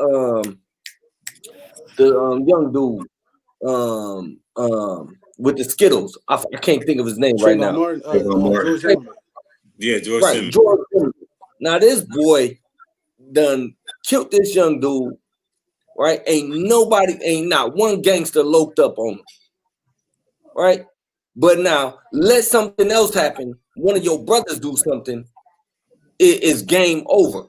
the young dude with the Skittles. I can't think of his name right now. George Zimmerman. Yeah, George Right, Zimmerman. George Zimmerman. Now this boy done killed this young dude. Right? Ain't not one gangster loped up on him. Right? But now let something else happen. One of your brothers do something, it is game over.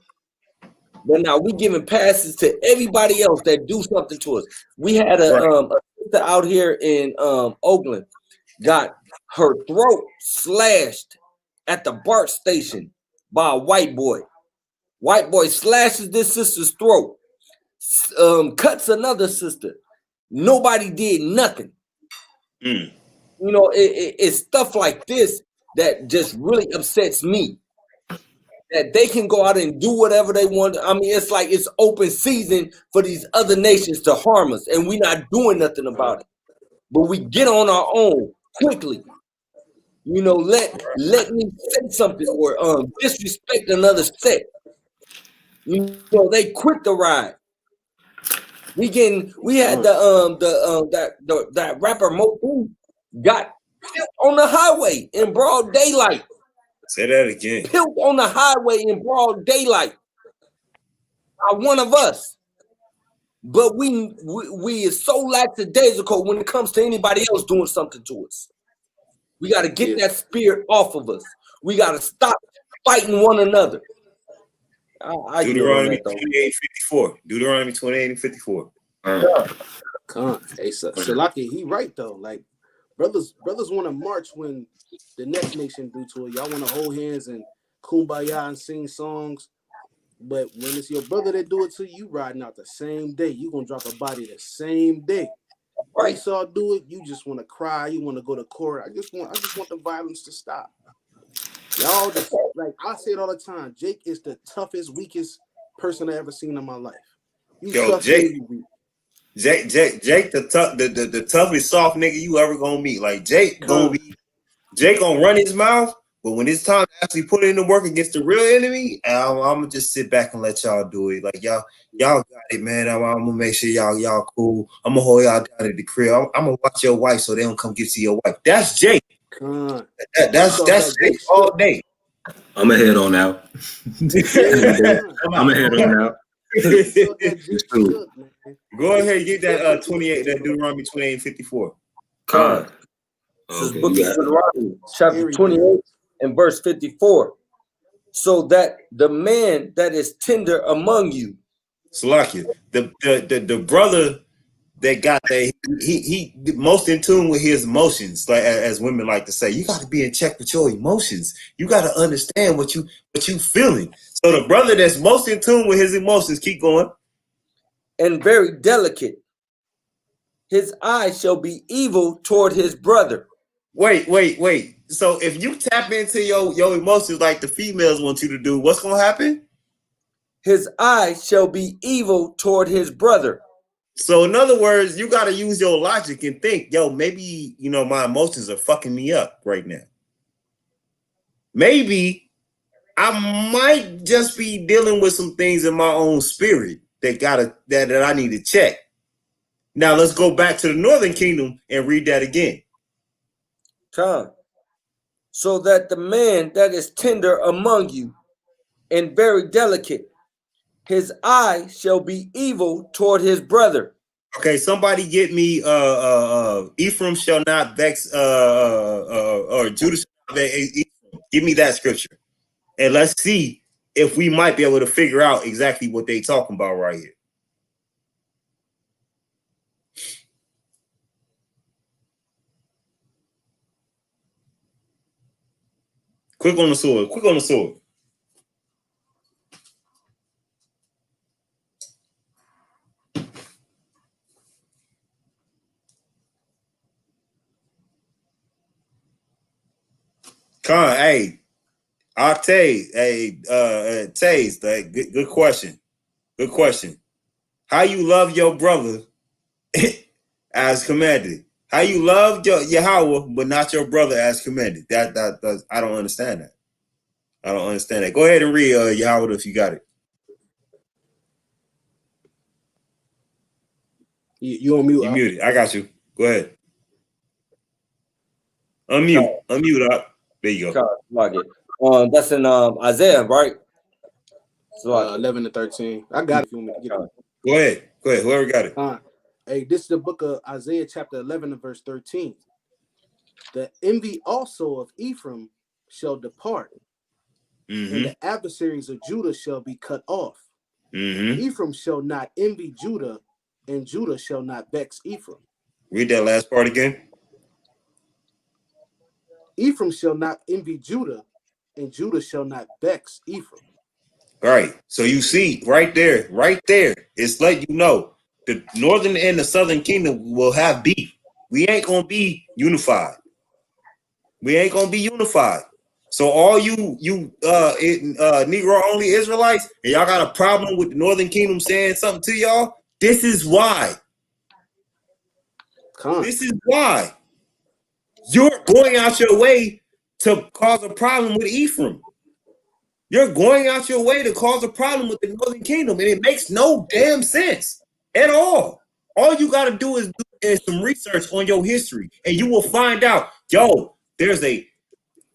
But now we giving passes to everybody else that do something to us. We had a sister out here in Oakland got her throat slashed at the BART station by a white boy. White boy slashes this sister's throat. Cuts another sister. Nobody did nothing. You know, it's stuff like this that just really upsets me. That they can go out and do whatever they want. I mean, it's like it's open season for these other nations to harm us, and we're not doing nothing about it. But we get on our own quickly. You know, let me say something or disrespect another sect. You know, they quit the ride. We had that rapper Mo got killed on the highway in broad daylight. Say that again. Killed on the highway in broad daylight. One of us. But we is so lackadaisical when it comes to anybody else doing something to us. We got to get that spirit off of us. We got to stop fighting one another. I Deuteronomy 28:54. Deuteronomy 28:54. Hey, Salaki, he right though. Like brothers want to march when the next nation do to it. Y'all want to hold hands and kumbaya and sing songs. But when it's your brother that do it to you, riding out the same day. You gonna drop a body the same day. Right. Esau do it, you just want to cry. You want to go to court. I just want the violence to stop. Y'all just like I say it all the time. Jake is the toughest, weakest person I ever seen in my life. You tough, Jake, you weak. Jake, the toughest soft nigga you ever gonna meet. Like Jake gonna run his mouth, but when it's time to actually put in the work against the real enemy, I'm gonna just sit back and let y'all do it. Like y'all got it, man. I'm gonna make sure y'all cool. I'm gonna hold y'all down at the crib. I'm gonna watch your wife so they don't come get to your wife. That's Jake. That's Jake all day. I'm gonna head on out. I'm gonna head on out. Go ahead and get that 28, that Deuteronomy 28:54. God. This is Book of Deuteronomy, chapter 28 and verse 54. So that the man that is tender among you. Salakia, the brother that got that he most in tune with his emotions, like as women like to say, you got to be in check with your emotions. You got to understand what you feeling. So the brother that's most in tune with his emotions, keep going. And very delicate. His eye shall be evil toward his brother. Wait. So if you tap into your emotions like the females want you to do, what's gonna happen? His eye shall be evil toward his brother. So in other words, you got to use your logic and think, yo, maybe, my emotions are fucking me up right now. Maybe I might just be dealing with some things in my own spirit that I need to check. Now let's go back to the Northern Kingdom and read that again. So that the man that is tender among you and very delicate, his eye shall be evil toward his brother. Okay, somebody get me Ephraim shall not vex or Judah shall not vex Ephraim. Give me that scripture. And let's see if we might be able to figure out exactly what they talking about right here. Quick on the sword. Hey, Taze, like, good question. Good question. How you love your brother as commanded? How you love your Yahweh, but not your brother as commanded? That I don't understand that. I don't understand that. Go ahead and read Yahweh if you got it. You on mute? You muted. I got you. Go ahead. Unmute up. There you go. That's in Isaiah, right? 11 to 13. I got it. Go ahead. Whoever got it. Hey, this is the book of Isaiah, chapter 11 and verse 13. The envy also of Ephraim shall depart, and the adversaries of Judah shall be cut off. Ephraim shall not envy Judah, and Judah shall not vex Ephraim. Read that last part again. Ephraim shall not envy Judah, and Judah shall not vex Ephraim. Right. So you see, right there, it's letting you know the northern and the southern kingdom will have beef. We ain't gonna be unified. So all you Negro only Israelites, and y'all got a problem with the northern kingdom saying something to y'all. This is why. This is why you're going out your way to cause a problem with Ephraim. You're going out your way to cause a problem with the northern kingdom, and it makes no damn sense at all. All you got to do is some research on your history, and you will find out, there's a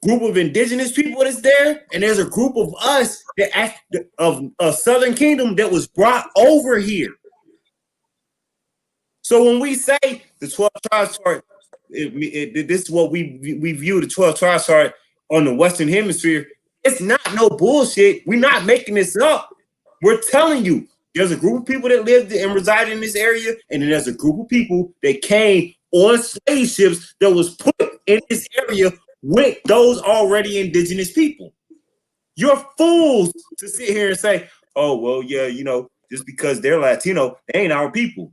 group of indigenous people that's there, and there's a group of us of a southern kingdom that was brought over here. So when we say the 12 tribes chart, this is what we view the 12 tribes chart on the Western Hemisphere. It's not no bullshit. We're not making this up. We're telling you, there's a group of people that lived and resided in this area, and then there's a group of people that came on slave ships that was put in this area with those already indigenous people. You're fools to sit here and say, oh, well, yeah, you know, just because they're Latino, they ain't our people.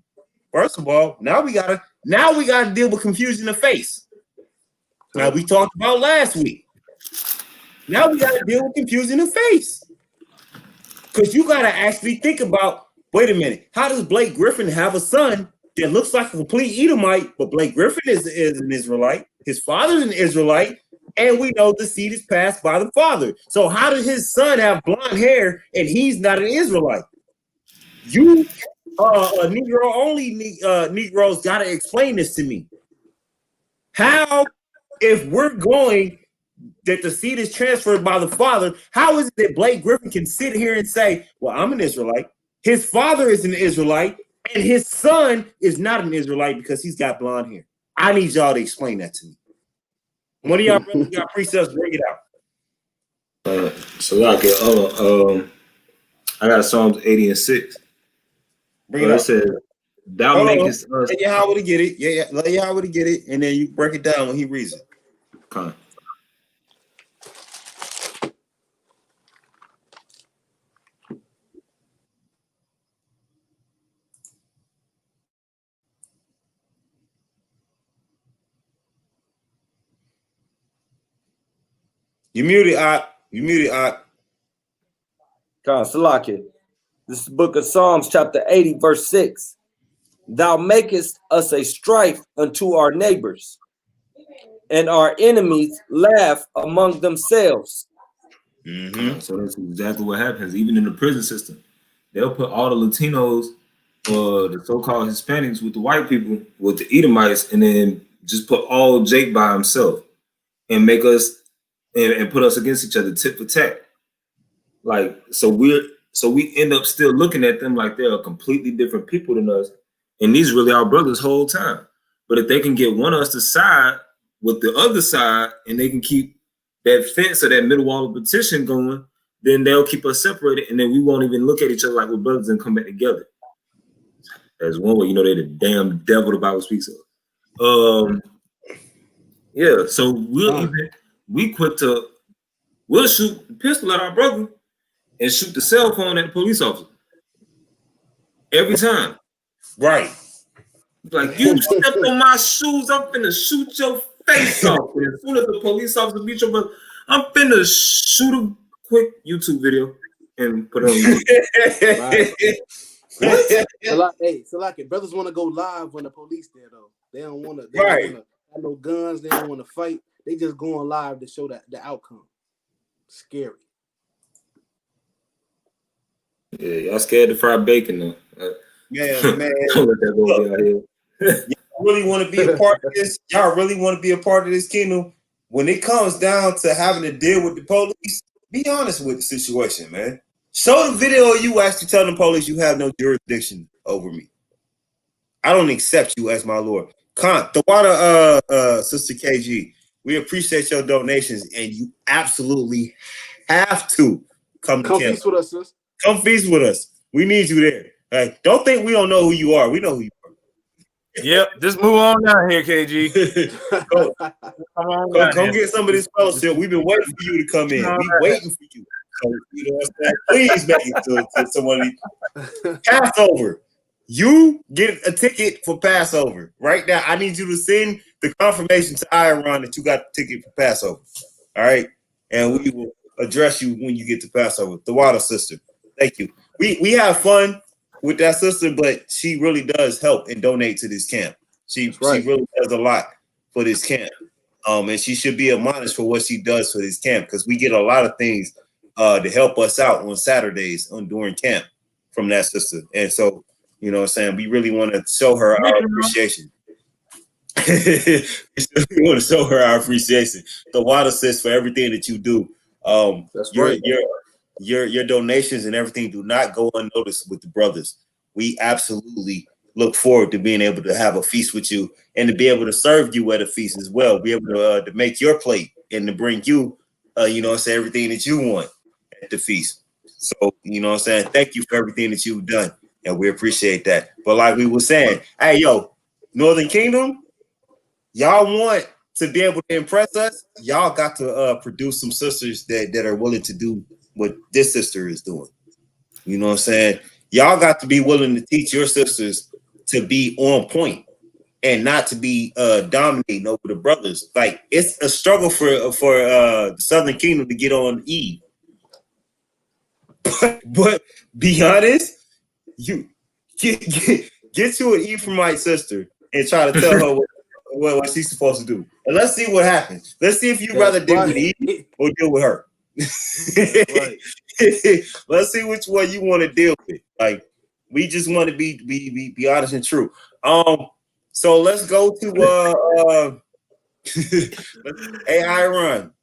First of all, now we gotta deal with confusion of face. Now we talked about last week. Now we gotta deal with confusion of face. Because you gotta actually think about, wait a minute, how does Blake Griffin have a son that looks like a complete Edomite, but Blake Griffin is an Israelite, his father's an Israelite, and we know the seed is passed by the father. So how does his son have blonde hair and he's not an Israelite? You Negro only Negroes gotta explain this to me. How, if we're going that the seed is transferred by the father, how is it that Blake Griffin can sit here and say, well, I'm an Israelite, his father is an Israelite, and his son is not an Israelite because he's got blonde hair? I need y'all to explain that to me. One of y'all brothers got precepts, bring it out. So like I got Psalms 80 and 6. Bring it out. It says, thou makest us. Let Yahweh to get it. Yeah, let Yahweh to get it, and then you break it down when he reads it. Okay. You muted, Ak. You muted, Ak. Salaki. This is the book of Psalms, chapter 80, verse 6. Thou makest us a strife unto our neighbors, and our enemies laugh among themselves. Mm-hmm. So that's exactly what happens. Even in the prison system, they'll put all the Latinos or the so-called Hispanics with the white people, with the Edomites, and then just put all Jake by himself and make us and put us against each other, tit for tat. Like, so we end up still looking at them like they're a completely different people than us, and these really our brothers whole time. But if they can get one of us to side with the other side, and they can keep that fence or that middle wall of petition going, then they'll keep us separated, and then we won't even look at each other like we're brothers and come back together. That's one way, you know, they're the damn devil the Bible speaks of. Yeah, so we'll shoot the pistol at our brother and shoot the cell phone at the police officer every time. Right. Like, you stepped on my shoes, I'm finna shoot your face off. And as soon as the police officer beat your brother, I'm finna shoot a quick YouTube video and put it on YouTube. Hey, so like it, brothers want to go live when the police there though. They don't want to. They Right. don't want to have no guns. They don't want to fight. They just going live to show that the outcome. Scary. Yeah, y'all scared to fry bacon though. Yeah, man. Don't let that go out here. Y'all really want to be a part of this? Y'all really want to be a part of this kingdom? When it comes down to having to deal with the police, be honest with the situation, man. Show the video of you actually telling the police you have no jurisdiction over me. I don't accept you as my Lord. The water, Sister KG, we appreciate your donations, and you absolutely have to come feast with us, sis. Come feast with us. We need you there. Like, don't think we don't know who you are. We know who you are. Yep, just move on down here, KG. Come get some of this fellowship. We've been waiting for you to come in. We waiting for you. So, you know what I'm saying? Please make it to someone. Passover. You get a ticket for Passover right now. I need you to send the confirmation to Iran that you got the ticket for Passover. All right, and we will address you when you get to Passover. The water sister. Thank you. We have fun with that sister, but she really does help and donate to this camp. She really does a lot for this camp. And she should be admonished for what she does for this camp, because we get a lot of things to help us out on Saturdays during camp from that sister. And so, you know what I'm saying, we really want to show her our appreciation. We want to show her our appreciation. The water sis for everything that you do. That's right. Your donations and everything do not go unnoticed with the brothers. We absolutely look forward to being able to have a feast with you and to be able to serve you at a feast as well. Be able to make your plate and to bring you, you know, say everything that you want at the feast. So, you know what I'm saying? Thank you for everything that you've done. And we appreciate that. But like we were saying, hey, yo, Northern Kingdom, y'all want to be able to impress us, y'all got to produce some sisters that are willing to do what this sister is doing. You know what I'm saying? Y'all got to be willing to teach your sisters to be on point and not to be dominating over the brothers. Like, it's a struggle for the Southern Kingdom to get on Eve. But be honest, you get you an Ephraimite sister and try to tell her what she's supposed to do. And let's see what happens. Let's see if you'd rather deal with Eve or deal with her. Right. Let's see which one you want to deal with. Like, we just want to be honest and true. So let's go to AI run.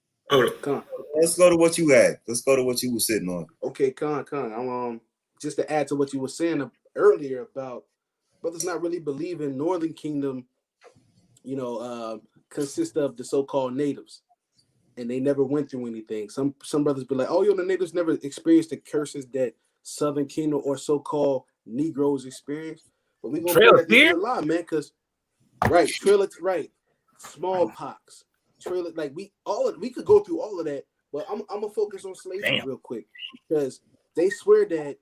Let's go to what you had. Let's go to what you were sitting on. Okay, I'm just to add to what you were saying earlier about brothers not really believing Northern Kingdom, consist of the so-called natives, and they never went through anything. Some brothers be like, oh, the natives never experienced the curses that Southern Kingdom or so-called Negroes experience. But we gonna put that in a lie, man, because smallpox, we could go through all of that, but I'm gonna focus on slavery real quick, because they swear that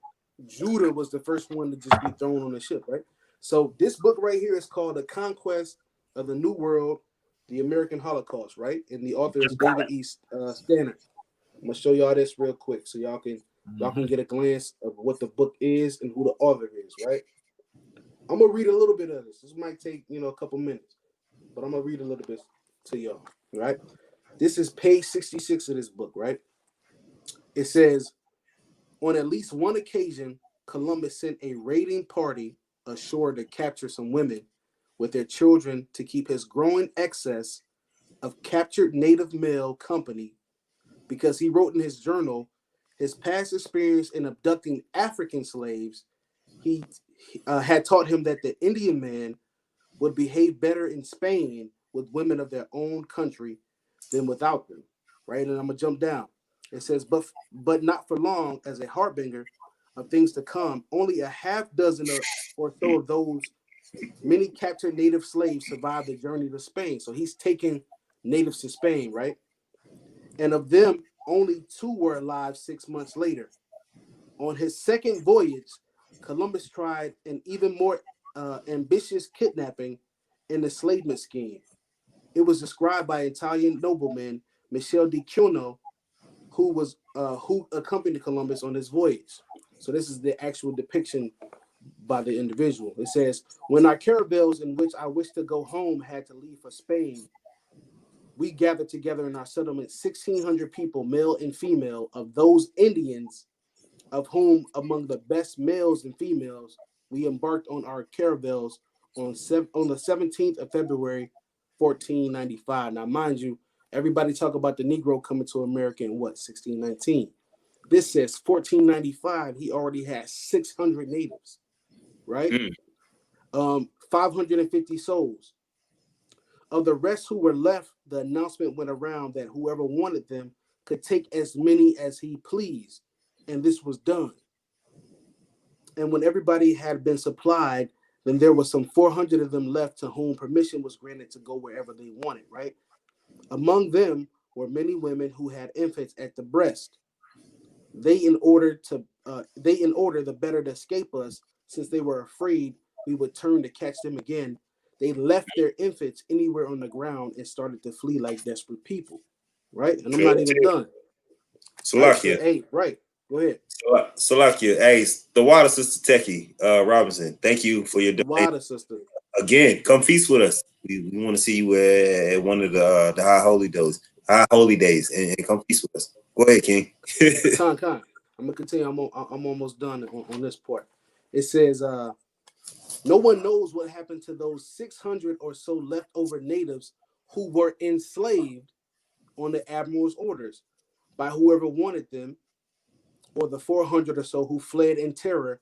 Judah was the first one to just be thrown on the ship, right? So this book right here is called The Conquest of the New World, the American Holocaust, right? And the author is David E. Stannard. I'm gonna show y'all this real quick so y'all can get a glance of what the book is and who the author is, right? I'm gonna read a little bit of this. This might take a couple minutes, but I'm gonna read a little bit to y'all, right? This is page 66 of this book, right? It says, on at least one occasion, Columbus sent a raiding party ashore to capture some women with their children to keep his growing excess of captured native male company, because he wrote in his journal his past experience in abducting African slaves. He had taught him that the Indian man would behave better in Spain with women of their own country than without them, right? And I'm gonna jump down. It says, but not for long, as a harbinger of things to come, only a half dozen or so of those many captured native slaves survived the journey to Spain. So he's taking natives to Spain, right? And of them, only 2 were alive 6 months later. On his second voyage, Columbus tried an even more ambitious kidnapping and enslavement scheme. It was described by Italian nobleman Michel di Cuno, who accompanied Columbus on his voyage. So this is the actual depiction by the individual. It says, when our caravels in which I wished to go home had to leave for Spain, we gathered together in our settlement 1,600 people, male and female, of those Indians, of whom among the best males and females, we embarked on our caravels on the 17th of February, 1495. Now, mind you, everybody talk about the Negro coming to America in 1619. This says 1495, he already had 600 natives, right? 550 souls. Of the rest who were left, the announcement went around that whoever wanted them could take as many as he pleased, and this was done. And when everybody had been supplied, then there was some 400 of them left to whom permission was granted to go wherever they wanted, right? Among them were many women who had infants at the breast. They in order the better to escape us, since they were afraid we would turn to catch them again, they left their infants anywhere on the ground and started to flee like desperate people, right? And I'm not even done. Salakia. Hey, right. Go ahead. Salakia. Hey, the water sister Techie Robinson. Thank you for your donation. Water sister. Again, come feast with us. We want to see you at one of the high holy days, and come feast with us. Go ahead, King. Con. I'm gonna continue. I'm almost done on this part. It says, no one knows what happened to those 600 or so leftover natives who were enslaved on the admiral's orders by whoever wanted them, or the 400 or so who fled in terror,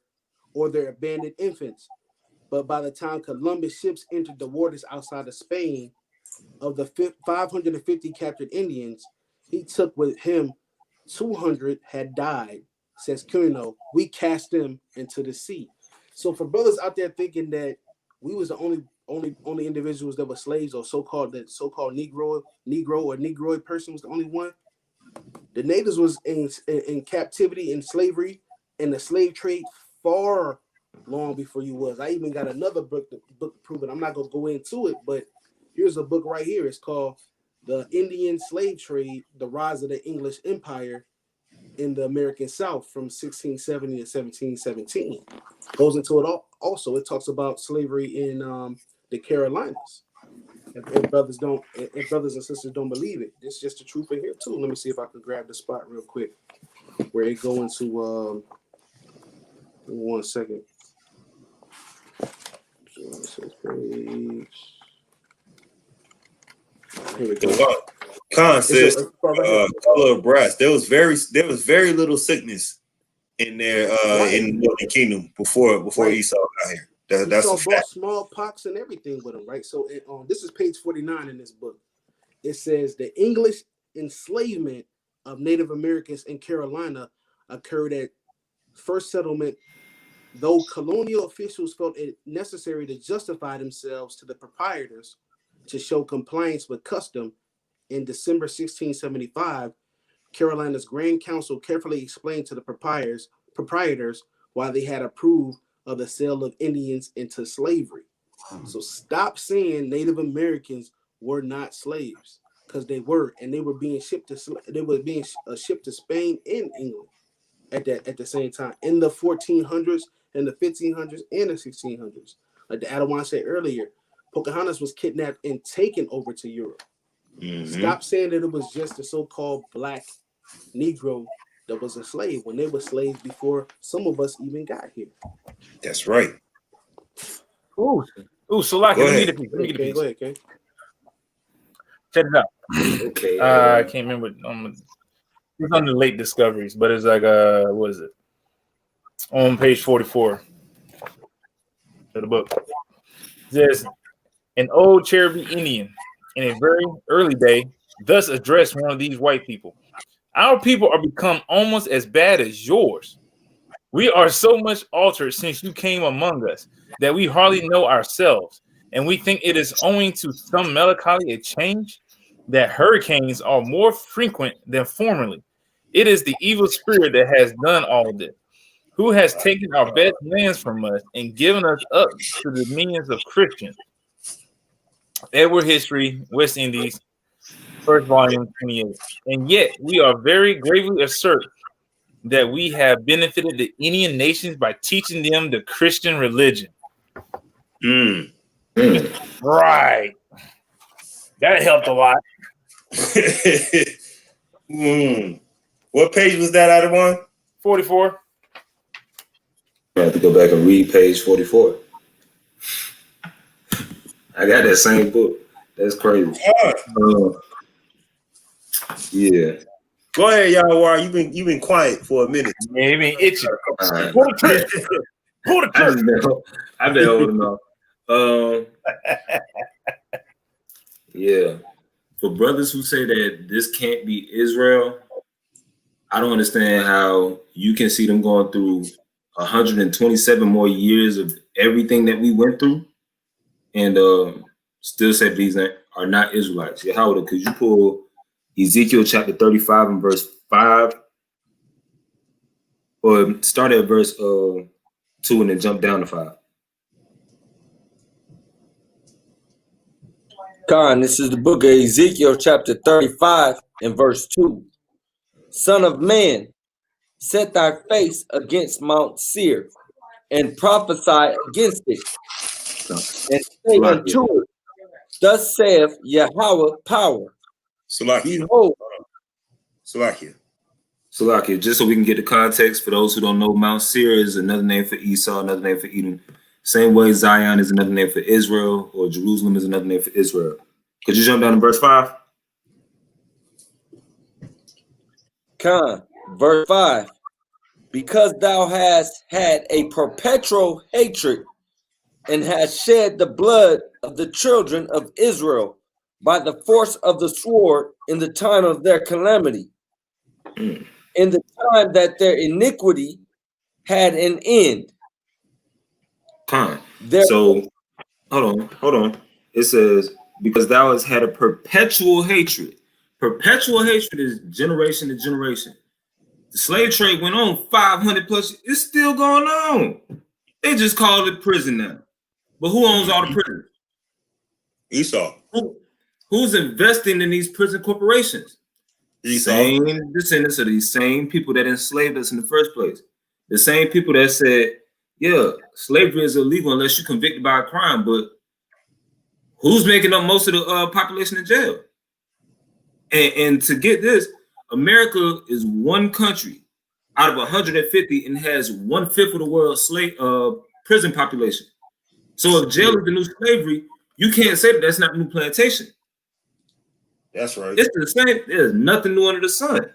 or their abandoned infants. But by the time Columbus' ships entered the waters outside of Spain, of the 550 captured Indians, he took with him 200 had died, says Kuno, we cast them into the sea. So for brothers out there thinking that we was the only individuals that were slaves, or so-called Negro or Negroid person was the only one. The natives was in captivity, in slavery, and the slave trade far long before you was. I even got another book to prove it. I'm not gonna go into it, but here's a book right here. It's called The Indian Slave Trade: The Rise of the English Empire in the American South from 1670 to 1717. Goes into it all. Also, it talks about slavery in the Carolinas. If brothers and sisters don't believe it, it's just the truth in here too. Let me see if I can grab the spot real quick where it go into 1 second. Here we go. Khan says color of brass. There was very little sickness in there in the Northern Kingdom before Esau got here. That's Esau a fact. brought smallpox and everything with him, right? So this is page 49 in this book. It says the English enslavement of Native Americans in Carolina occurred at first settlement, though colonial officials felt it necessary to justify themselves to the proprietors to show compliance with custom. In December 1675, Carolina's Grand Council carefully explained to the proprietors why they had approved of the sale of Indians into slavery. So stop saying Native Americans were not slaves, because they were, and they were being shipped to Spain and England at the same time in the 1400s and the 1500s and the 1600s. Like the Adawan said earlier, Pocahontas was kidnapped and taken over to Europe. Stop saying that it was just the so-called black Negro that was a slave, when they were slaves before some of us even got here. That's right. So like, let me get a piece. Go ahead, okay. Check it out. Okay. I can't remember. It's on the late discoveries, but it's like what is it? On page 44 of the book. It says, an old Cherokee Indian in a very early day thus addressed one of these white people. Our people are become almost as bad as yours. We are so much altered since you came among us that we hardly know ourselves, and we think it is owing to some melancholy change that hurricanes are more frequent than formerly. It is the evil spirit that has done all this, who has taken our best lands from us and given us up to the dominions of Christians. Edward History, West Indies, first volume, 28. And yet we are very gravely assert that we have benefited the Indian nations by teaching them the Christian religion. Right. That helped a lot. What page was that out of one? 44. I have to go back and read page 44. I got that same book. That's crazy. Yeah. Go ahead, y'all. You've been quiet for a minute. Maybe itching. Right. Pull the trigger. Pull the trigger. I've been holding off. Yeah. For brothers who say that this can't be Israel, I don't understand how you can see them going through 127 more years of everything that we went through and still say these are not Israelites. Yeah, how could you pull Ezekiel chapter 35 and verse 5, or start at verse 2 and then jump down to 5? Khan, this is the book of Ezekiel chapter 35 and verse 2. Son of man, set thy face against Mount Seir and prophesy against it, and say unto it, thus saith Yahweh power. Salakia. Behold, Salakia, just so we can get the context for those who don't know, Mount Seir is another name for Esau, another name for Edom. Same way Zion is another name for Israel, or Jerusalem is another name for Israel. Could you jump down to verse 5? Khan, verse 5. Because thou hast had a perpetual hatred and hast shed the blood of the children of Israel by the force of the sword in the time of their calamity. in the time that their iniquity had an end. So hold on. It says, because thou hast had a perpetual hatred. Perpetual hatred is generation to generation. The slave trade went on 500 plus. It's still going on. They just called it prison now. But who owns all the prisons? Esau. Who's investing in these prison corporations? Esau. Same descendants of these same people that enslaved us in the first place. The same people that said, yeah, slavery is illegal unless you're convicted by a crime. But who's making up most of the population in jail? And to get this, America is one country out of 150 and has 1/5 of the world's prison population. So if jail is the new slavery, you can't say that that's not new plantation. That's right. It's the same. There's nothing new under the sun.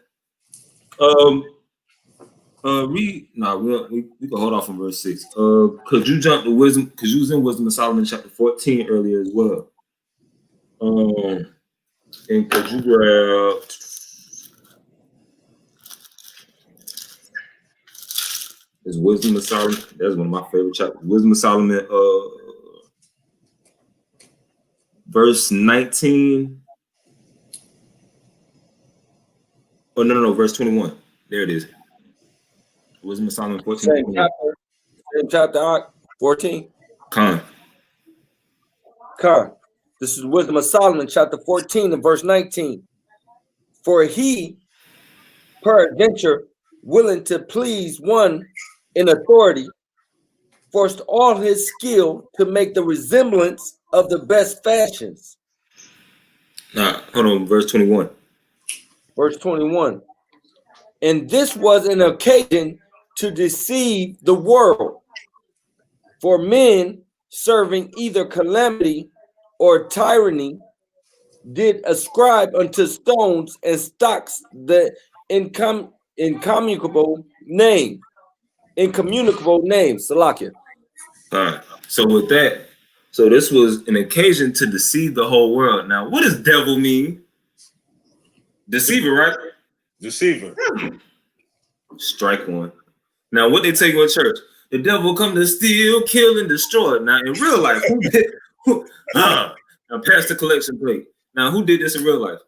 We can hold off on verse 6. Could you jump to wisdom? Because you was in Wisdom of Solomon chapter 14 earlier as well. And could you grab this Wisdom of Solomon? That's one of my favorite chapters. Wisdom of Solomon, verse 19. Oh, no, verse 21. There it is. Wisdom of Solomon 14. Same chapter 14. Con. This is Wisdom of Solomon, chapter 14, and verse 19. For he, peradventure, willing to please one in authority, forced all his skill to make the resemblance of the best fashions. Hold on, verse 21. Verse 21. And this was an occasion to deceive the world, for men serving either calamity or tyranny did ascribe unto stones and stocks the incommunicable name. Salakia. All right. So with that, so this was an occasion to deceive the whole world. Now, what does devil mean? Deceiver, right? Deceiver. Strike one. Now, what they tell you in church? The devil come to steal, kill, and destroy. Now, in real life, now pass the collection plate. Now, who did this in real life?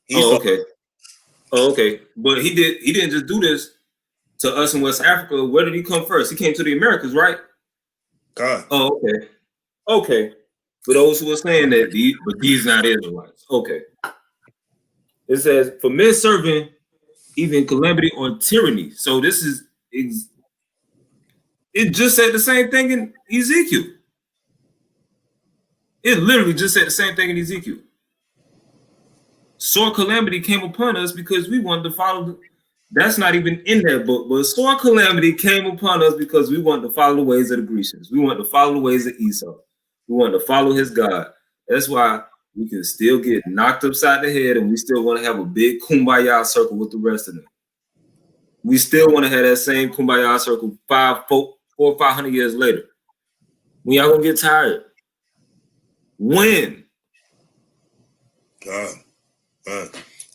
Esau. Oh, okay. But he didn't just do this to us in West Africa. Where did he come first? He came to the Americas, right? God. Oh, okay. For those who are saying that, these not Israelites. Okay. It says, for men serving even calamity or tyranny. So this is, it just said the same thing in Ezekiel. It literally just said the same thing in Ezekiel. Sore calamity came upon us because we wanted to follow. That's not even in that book, but sore calamity came upon us because we wanted to follow the ways of the Grecians. We wanted to follow the ways of Esau. We wanted to follow his God. That's why we can still get knocked upside the head and we still want to have a big kumbaya circle with the rest of them. We still want to have that same kumbaya circle 400 or 500 years later. When y'all gonna get tired? When? God.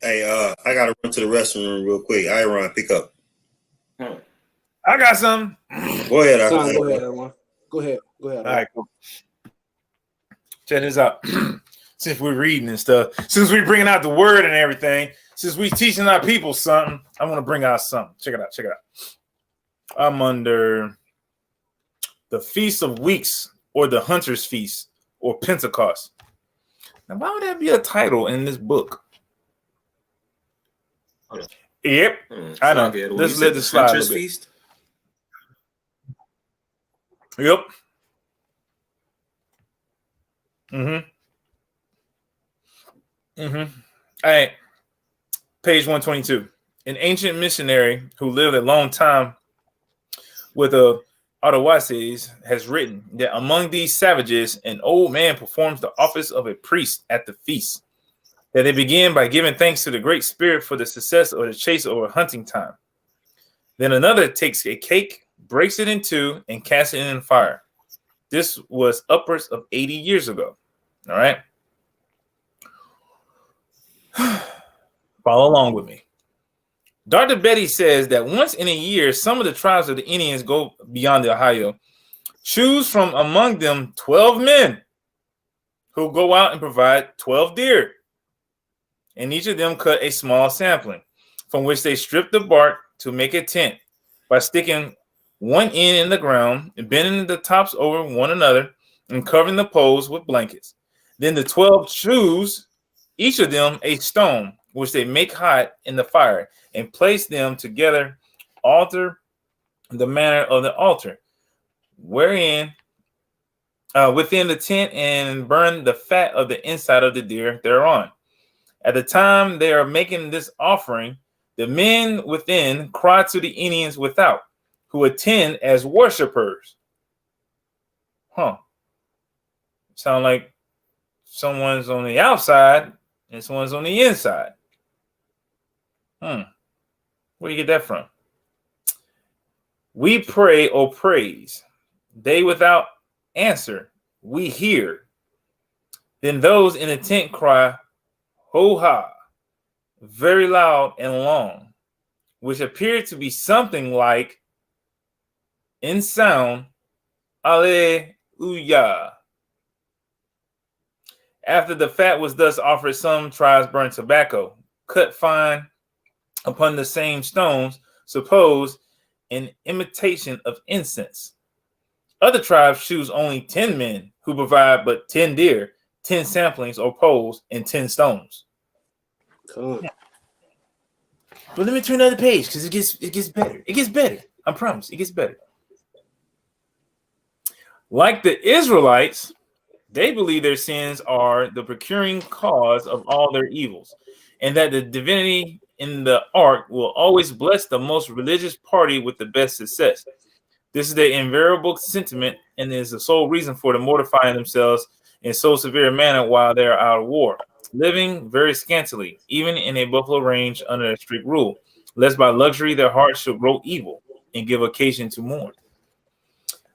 Hey, I gotta run to the restroom real quick. I run, pick up. I got something. Go Go ahead, ahead, everyone. Go ahead. All right, cool. Check this out. Since we're reading and stuff, since we're bringing out the word and everything, since we teaching our people something, I want to bring out something. Check it out. I'm under the Feast of Weeks or the Hunter's Feast or Pentecost. Now, why would that be a title in this book? Yep, I know. Let's let this slide a little bit. Feast? Yep. All right. Page 122. An ancient missionary who lived a long time with the Ottawasis has written that among these savages, an old man performs the office of a priest at the feast. That they begin by giving thanks to the Great Spirit for the success of the chase or hunting time. Then another takes a cake, breaks it in two, and casts it in the fire. This was upwards of 80 years ago. All right. Follow along with me. Dr. Betty says that once in a year, some of the tribes of the Indians go beyond the Ohio, choose from among them 12 men who go out and provide 12 deer. And each of them cut a small sapling, from which they strip the bark to make a tent by sticking one end in the ground and bending the tops over one another and covering the poles with blankets. Then the 12 choose, each of them, a stone, which they make hot in the fire and place them together, alter the manner of the altar, wherein within the tent, and burn the fat of the inside of the deer thereon. At the time they are making this offering, the men within cry to the Indians without, who attend as worshipers. Sound like someone's on the outside and someone's on the inside. Where do you get that from? We pray or praise. They without answer. We hear. Then those in the tent cry, ho-ha, very loud and long, which appeared to be something like, in sound, Alleluia. After the fat was thus offered, some tribes burned tobacco, cut fine upon the same stones, suppose in imitation of incense. Other tribes choose only 10 men who provide but 10 deer, 10 samplings or poles, and 10 stones. Cool. But let me turn to the page because it gets better. It gets better. I promise. It gets better. Like the Israelites, they believe their sins are the procuring cause of all their evils, and that the divinity in the ark will always bless the most religious party with the best success. This is the invariable sentiment and is the sole reason for the mortifying themselves in so severe a manner while they are out of war, living very scantily, even in a buffalo range under a strict rule, lest by luxury their hearts should grow evil and give occasion to mourn.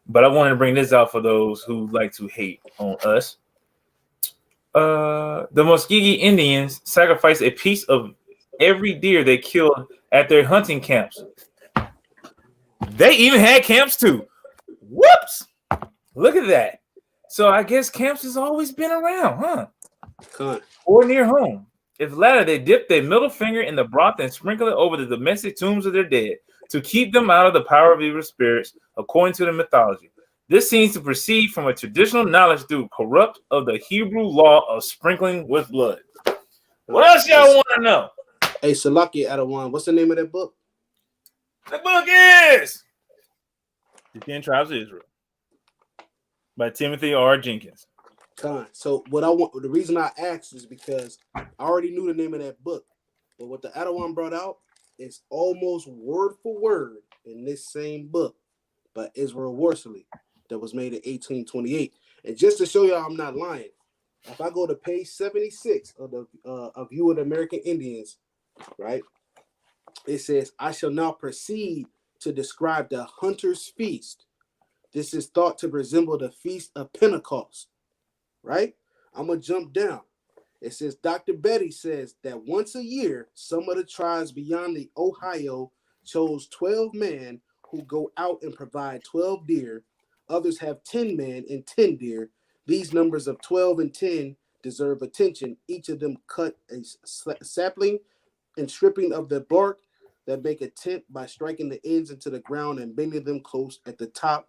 But I wanted to bring this out for those who like to hate on us. The Muskogee Indians sacrifice a piece of every deer they killed at their hunting camps. They even had camps too. Whoops! Look at that. So I guess camps has always been around, huh? Or near home. If latter, they dip their middle finger in the broth and sprinkle it over the domestic tombs of their dead to keep them out of the power of evil spirits, according to the mythology. This seems to proceed from a traditional knowledge through corrupt of the Hebrew law of sprinkling with blood. What else y'all want to know? Hey, Salaki Adawan, what's the name of that book? The book is The 10 Tribes of Israel by Timothy R. Jenkins. So the reason I asked is because I already knew the name of that book, but what the Adawan brought out is almost word for word in this same book by Israel Worsley that was made in 1828. And just to show y'all I'm not lying, if I go to page 76 of the A View of the American Indians, right, it says, I shall now proceed to describe the hunter's feast. This is thought to resemble the feast of Pentecost, right? I'm going to jump down. It says, Dr. Betty says that once a year, some of the tribes beyond the Ohio chose 12 men who go out and provide 12 deer. Others have 10 men and 10 deer. These numbers of 12 and 10 deserve attention. Each of them cut a sapling and stripping of the bark that make a tent by striking the ends into the ground and bending them close at the top,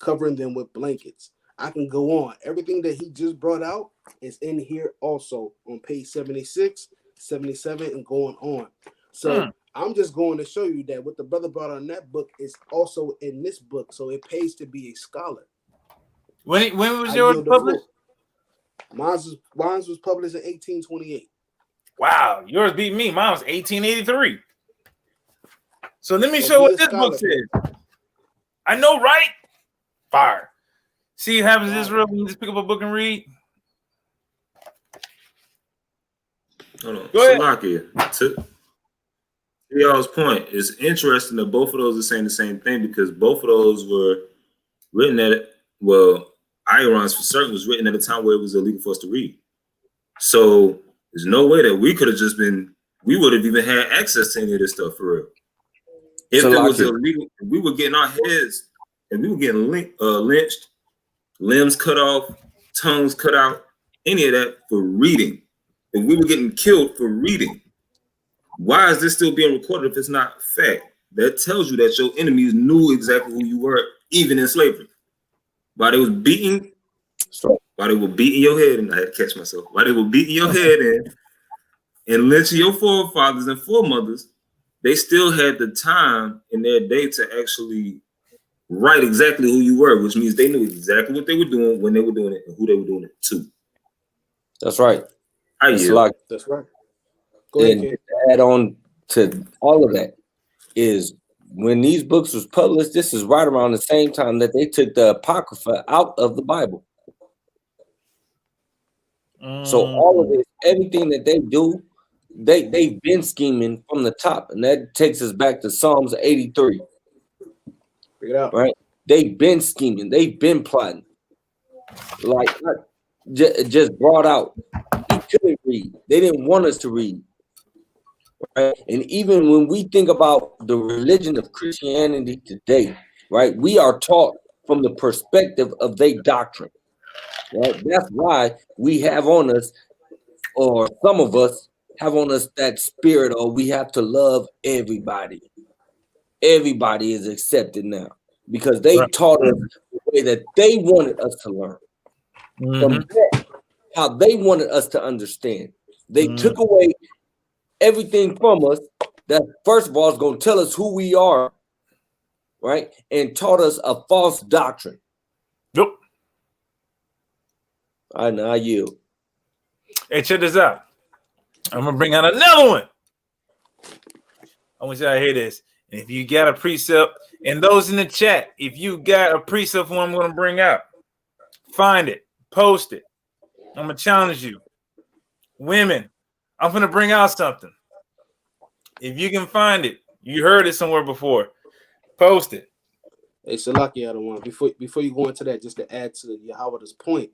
covering them with blankets. I can go on. Everything that he just brought out is in here also on page 76, 77, and going on. So I'm just going to show you that what the brother brought on that book is also in this book. So it pays to be a scholar. When was yours published? Mine was published in 1828. Wow, yours beat me. Mine was 1883. So let me show what this book says. I know, right? Fire. See what happens in Israel when you just pick up a book and read? Hold on. Go ahead. Salakia, to y'all's point, it's interesting that both of those are saying the same thing because both of those were written at, Iron's for certain was written at a time where it was illegal for us to read. So there's no way that we could have just been we would have even had access to any of this stuff for real. If So it like was it. illegal, we were getting our heads and we were getting lynched, limbs cut off, tongues cut out, any of that for reading. And we were getting killed for reading. Why is this still being recorded if it's not fact? That tells you that your enemies knew exactly who you were, even in slavery. While they was beating, while they were beating your head, and I had to catch myself, while they were beating your head and lynching your forefathers and foremothers, they still had the time in their day to actually write exactly who you were, which means they knew exactly what they were doing, when they were doing it, and who they were doing it to. That's right. That's right. Go ahead, and to add on to all of that is when these books was published, this is right around the same time that they took the Apocrypha out of the Bible. So all of this, everything that they do, they've been scheming from the top, and that takes us back to Psalms 83. Figure it out. Right? They've been scheming, they've been plotting. Like just brought out, he couldn't read. They didn't want us to read. Right? And even when we think about the religion of Christianity today, right, we are taught from the perspective of their doctrine. Right? That's why we have on us, or some of us have on us, that spirit, or we have to love everybody. Everybody is accepted now because they taught us the way that they wanted us to learn. From that, how they wanted us to understand. They took away everything from us that, first of all, is going to tell us who we are, right? And taught us a false doctrine. Nope. I know, I yield. Hey, check this out. I'm going to bring out another one. I want y'all to hear this. And if you got a precept, and those in the chat, if you got a precept for what I'm going to bring out, find it, post it. I'm going to challenge you. Women, I'm going to bring out something. If you can find it, you heard it somewhere before, post it. Hey, Salaki, I don't want before you go into that, just to add to Yahweh's point.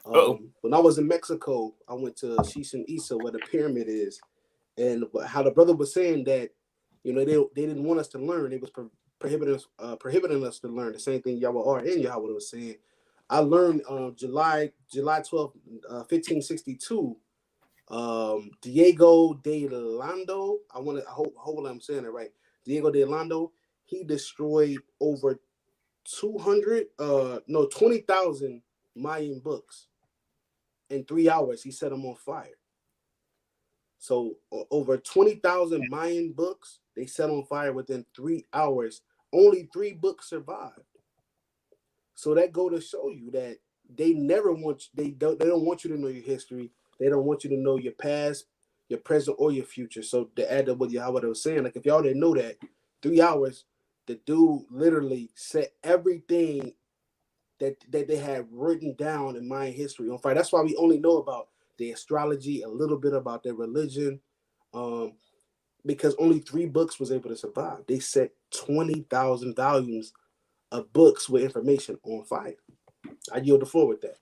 When I was in Mexico, I went to Chichen Itza, where the pyramid is, and how the brother was saying that, you know, they didn't want us to learn. It was prohibiting us to learn. The same thing Yahweh and Yahweh was saying. I learned July 12th, 1562. Diego de Lando. Hopefully I'm saying it right. Diego de Lando. He destroyed over 20,000 Mayan books in 3 hours. He set them on fire. So over 20,000 Mayan books they set on fire within 3 hours. Only 3 books survived. So that go to show you that they never want they don't want you to know your history. They don't want you to know your past, your present, or your future. So to add to what Yahweh was saying, like if y'all didn't know that, 3 hours, the dude literally set everything that they had written down in Mayan history on fire. That's why we only know about the astrology, a little bit about their religion, because only 3 books was able to survive. They set 20,000 volumes of books with information on fire. I yield the floor with that.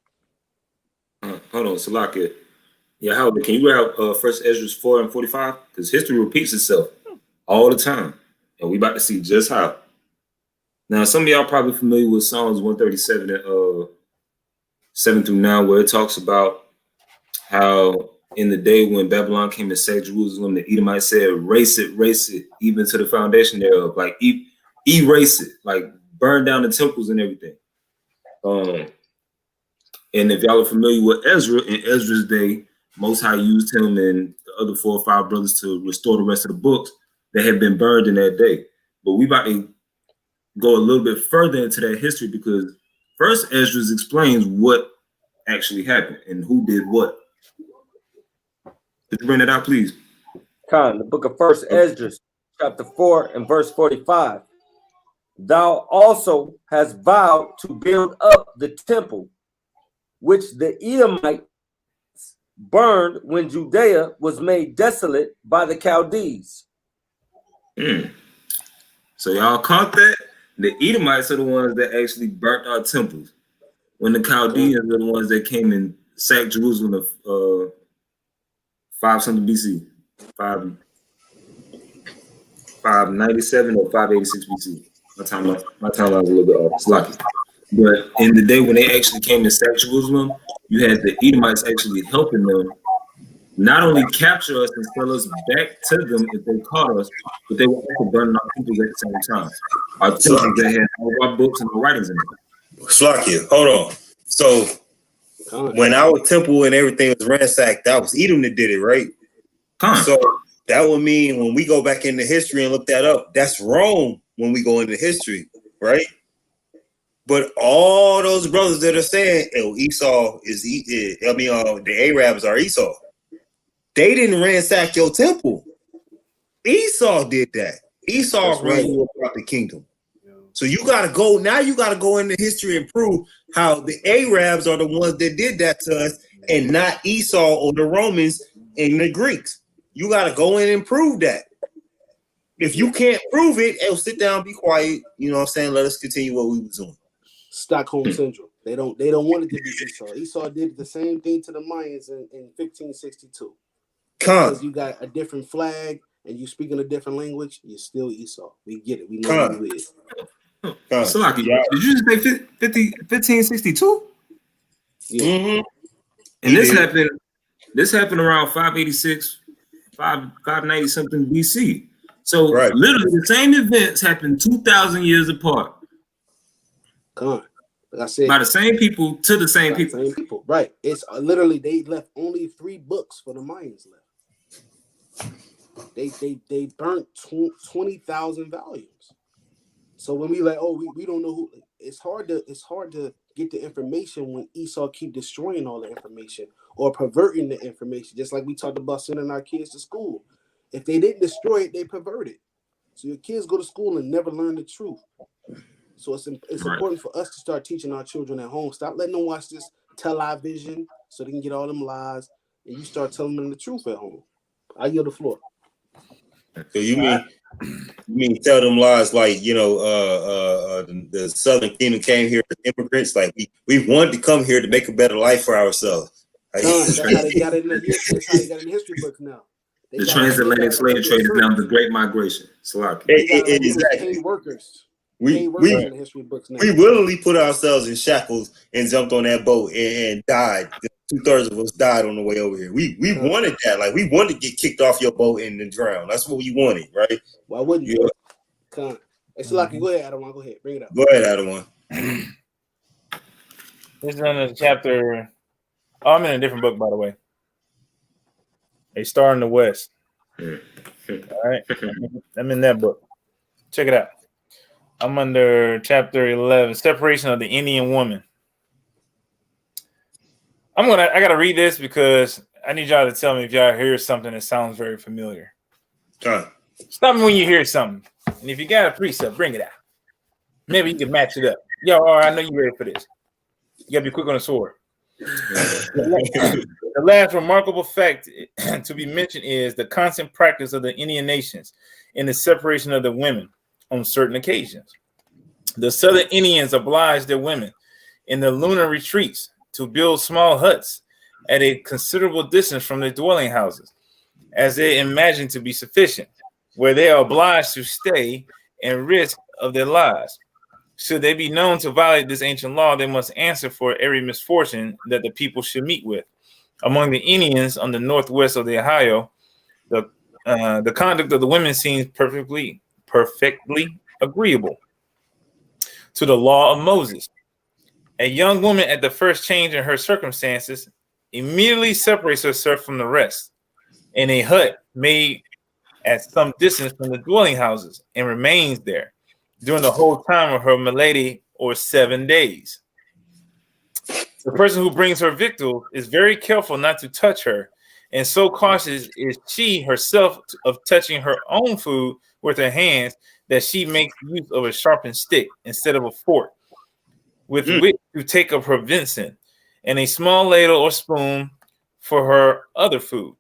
Hold on, Salakia. Yeah, Howard, can you grab First Ezra 4 and 45? Because history repeats itself all the time, and we about to see just how. Now, some of y'all probably familiar with Psalms 137 and 7 through 9, where it talks about how in the day when Babylon came to sack Jerusalem, the Edomites said, "Race it, even to the foundation thereof." Like erase it, like burn down the temples and everything. And if y'all are familiar with Ezra, in Ezra's day, Most High used him and the other 4 or 5 brothers to restore the rest of the books that had been burned in that day. But we about to go a little bit further into that history, because First Ezra explains what actually happened and who did what. Could you bring that out, please? Khan, the book of First Ezra, chapter 4 and verse 45. Thou also hast vowed to build up the temple, which the Edomites burned when Judea was made desolate by the Chaldees. So y'all caught that? The Edomites are the ones that actually burnt our temples, when the Chaldeans are the ones that came and sacked Jerusalem of 5 something BC, 597 or 586 BC. My timeline was a little bit off. It's lucky. But in the day when they actually came and sacked Jerusalem, you had the Edomites actually helping them not only capture us and sell us back to them if they caught us, but they were also burning our temples at the same time. Our temples that had all our books and our writings in them. Slakia, hold on. So when our temple and everything was ransacked, that was Edom that did it, right? So that would mean when we go back into history and look that up, that's Rome when we go into history, right? But all those brothers that are saying, "Oh, Esau is," the Arabs are Esau. They didn't ransack your temple. Esau did that. Esau ran you about the kingdom. So you gotta go now. You gotta go into history and prove how the Arabs are the ones that did that to us, and not Esau or the Romans and the Greeks. You gotta go in and prove that. If you can't prove it, sit down, be quiet. You know what I'm saying? Let us continue what we was doing. Stockholm Syndrome. They don't want it to be Esau. Esau did the same thing to the Mayans in 1562. Because you got a different flag and you speaking a different language, you're still Esau. We get it. We know who you is. Salaki, did you just say 1562? Yeah. Mm-hmm. And this happened around 586, 590 something BC. So literally the same events happened 2,000 years apart. Like I said, by the same people to the same people. Same people, right? It's literally they left only 3 books for the Mayans left. They burnt 20,000 volumes. So when we like, we don't know who. It's hard to get the information when Esau keep destroying all the information or perverting the information. Just like we talked about sending our kids to school. If they didn't destroy it, they pervert it. So your kids go to school and never learn the truth. So it's important for us to start teaching our children at home. Stop letting them watch this television so they can get all them lies, and you start telling them the truth at home. I yield the floor. So you mean tell them lies like the Southern Kingdom came here as immigrants, like we wanted to come here to make a better life for ourselves. That's how they got it in the history books now. The transatlantic slave trade is now the Great Migration. Exactly. Workers. We in the history books now. We willingly put ourselves in shackles and jumped on that boat and died. 2/3 of us died on the way over here. We wanted that. Like we wanted to get kicked off your boat and then drown. That's what we wanted, right? Why wouldn't you? It's like go ahead, Adam. Go ahead. Bring it up. Go ahead, Adam. This is in the chapter. Oh, I'm in a different book, by the way. A Star in the West. All right. I'm in that book. Check it out. I'm under chapter 11, separation of the Indian woman. I gotta read this because I need y'all to tell me if y'all hear something that sounds very familiar. Stop me when you hear something. And if you got a precept, bring it out. Maybe you can match it up. Yo, all right, I know you're ready for this. You gotta be quick on the sword. The last remarkable fact to be mentioned is the constant practice of the Indian nations in the separation of the women on certain occasions. The Southern Indians obliged their women in the lunar retreats to build small huts at a considerable distance from their dwelling houses, as they imagined to be sufficient, where they are obliged to stay and risk of their lives. Should they be known to violate this ancient law, they must answer for every misfortune that the people should meet with. Among the Indians on the northwest of the Ohio, the conduct of the women seems perfectly agreeable to the law of Moses. A young woman at the first change in her circumstances immediately separates herself from the rest in a hut made at some distance from the dwelling houses and remains there during the whole time of her malady or 7 days. The person who brings her victuals is very careful not to touch her, and so cautious is she herself of touching her own food with her hands that she makes use of a sharpened stick instead of a fork with which to take up her venison, and a small ladle or spoon for her other food.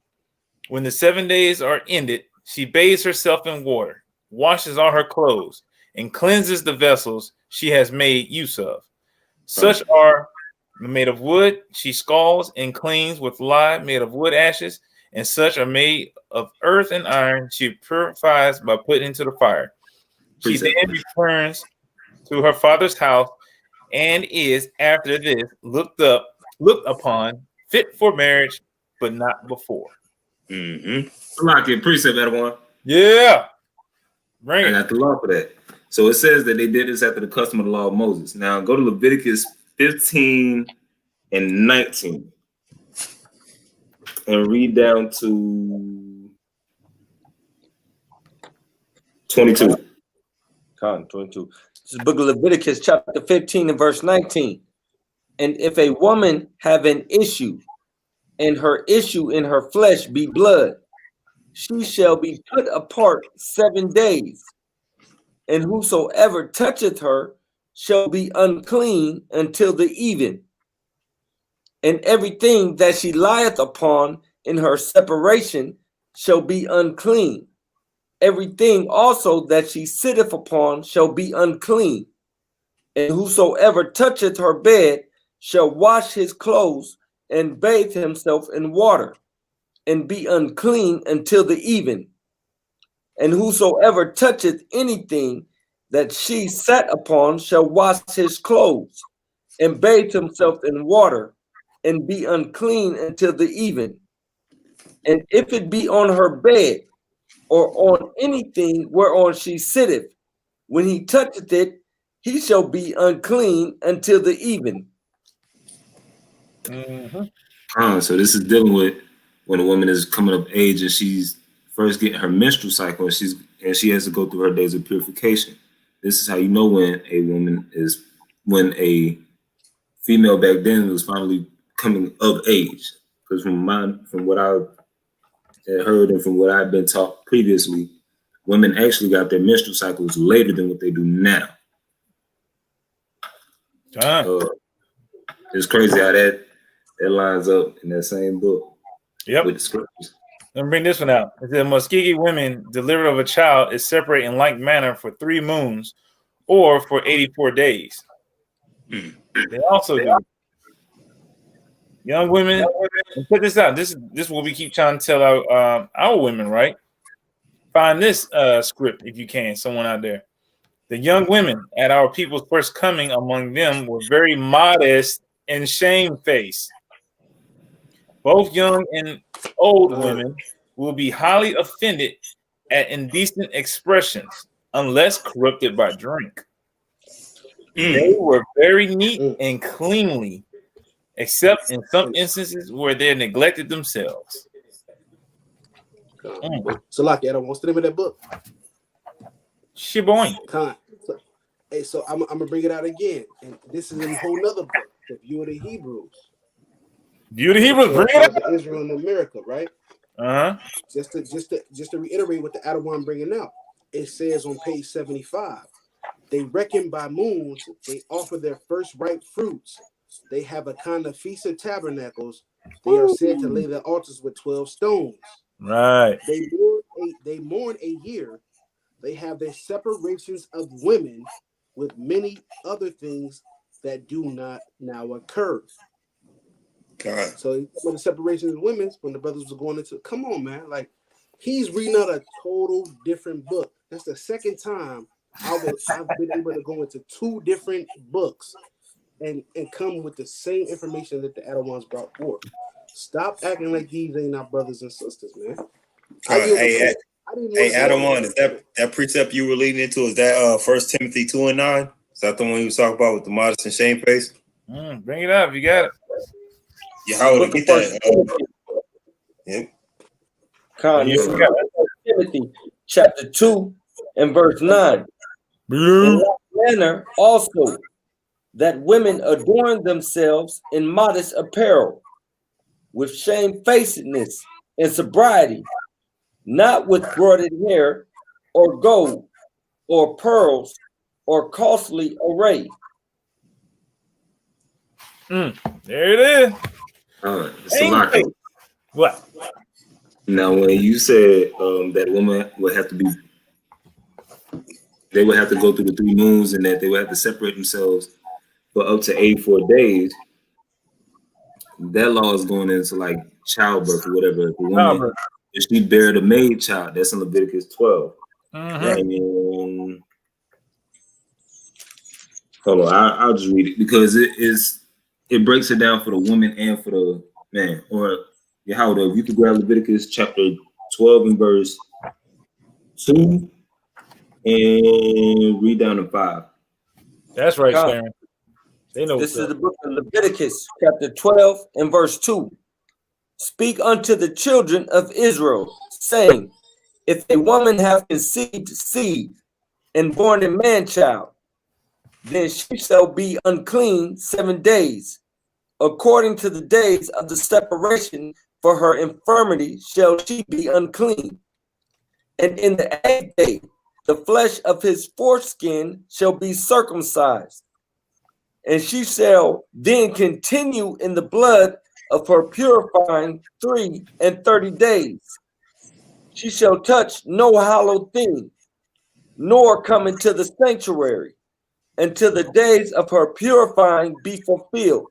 When the 7 days are ended, she bathes herself in water, washes all her clothes, and cleanses the vessels she has made use of. Such are made of wood. She scalds and cleans with lye made of wood ashes and such are made of earth and iron. She purifies by putting into the fire. She then returns to her father's house and is after this looked upon, fit for marriage, but not before. Like it, precept, everyone. Yeah. Bring it. I got the law for that. So it says that they did this after the custom of the law of Moses. Now go to Leviticus 15 and 19 and read down to 22. 22. This is the book of Leviticus, chapter 15 and verse 19. And if a woman have an issue, and her issue in her flesh be blood, she shall be put apart 7 days. And whosoever toucheth her shall be unclean until the even. And everything that she lieth upon in her separation shall be unclean. Everything also that she sitteth upon shall be unclean. And whosoever toucheth her bed shall wash his clothes and bathe himself in water, and be unclean until the even. And whosoever toucheth anything that she sat upon shall wash his clothes, and bathe himself in water, and be unclean until the even. And if it be on her bed, or on anything whereon she sitteth, when he toucheth it, he shall be unclean until the even. So this is dealing with when a woman is coming of age and she's first getting her menstrual cycle, and she has to go through her days of purification. This is how you know when a female back then was finally coming of age. Because from what I had heard and from what I've been taught previously, women actually got their menstrual cycles later than what they do now. It's crazy how that lines up in that same book. Yep. With the scriptures. Let me bring this one out. It says, Muskegee women delivered of a child is separate in like manner for 3 moons or for 84 days. They also do. Young women, and check this out. This is what we keep trying to tell our women, right? Find this script if you can, someone out there. The young women at our people's first coming among them were very modest and shamefaced. Both young and old women will be highly offended at indecent expressions unless corrupted by drink. They were very neat and cleanly, except in some instances where they neglected themselves. So, like, what's the name of that book? Shiboing. Hey, so I'm gonna bring it out again, and this is a whole nother book, The View of the Hebrews. View of the Hebrews, bring it up. Israel and America, right? Just to reiterate what the Adawan bringing out, it says on page 75, they reckon by moons, they offer their first ripe fruits. They have a kind of feast of tabernacles. They are said to lay their altars with 12 stones. Right. They mourn a year. They have their separations of women with many other things that do not now occur. God. So when the separation of women, when the brothers were going into, come on, man, like he's reading out a total different book. That's the second time I've been able to go into 2 different books and come with the same information that the Adawans brought forth. Stop acting like these ain't our brothers and sisters, man. Hey, Adawan, is that precept you were leading into? Is that 1 Timothy 2 and 9? Is that the one you was talking about with the modest and shamefaced? Bring it up. You got it. Yeah, how would I get that? Timothy chapter 2 and verse 9. In that manner also that women adorn themselves in modest apparel, with shamefacedness and sobriety, not with broided hair, or gold, or pearls, or costly array. There it is. What? Now, when you said that woman would have to be, they would have to go through the 3 moons and that they would have to separate themselves for up to 84 days, that law is going into like childbirth or whatever. The woman, Childbirth. if she bear the maid child, that's in Leviticus 12. Mhm. And hold on, I'll just read it because it breaks it down for the woman and for the man. Or Yahweh, if you could grab Leviticus chapter 12 and verse 2 and read down to 5. That's right, God. Sharon. They know This what's is the up. book of Leviticus, chapter 12 and verse 2. Speak unto the children of Israel, saying, if a woman have conceived seed and born a man child, then she shall be unclean 7 days. According to the days of the separation for her infirmity shall she be unclean. And in the 8th day, the flesh of his foreskin shall be circumcised. And she shall then continue in the blood of her purifying 3 and 30 days. She shall touch no hallowed thing, nor come into the sanctuary, until the days of her purifying be fulfilled.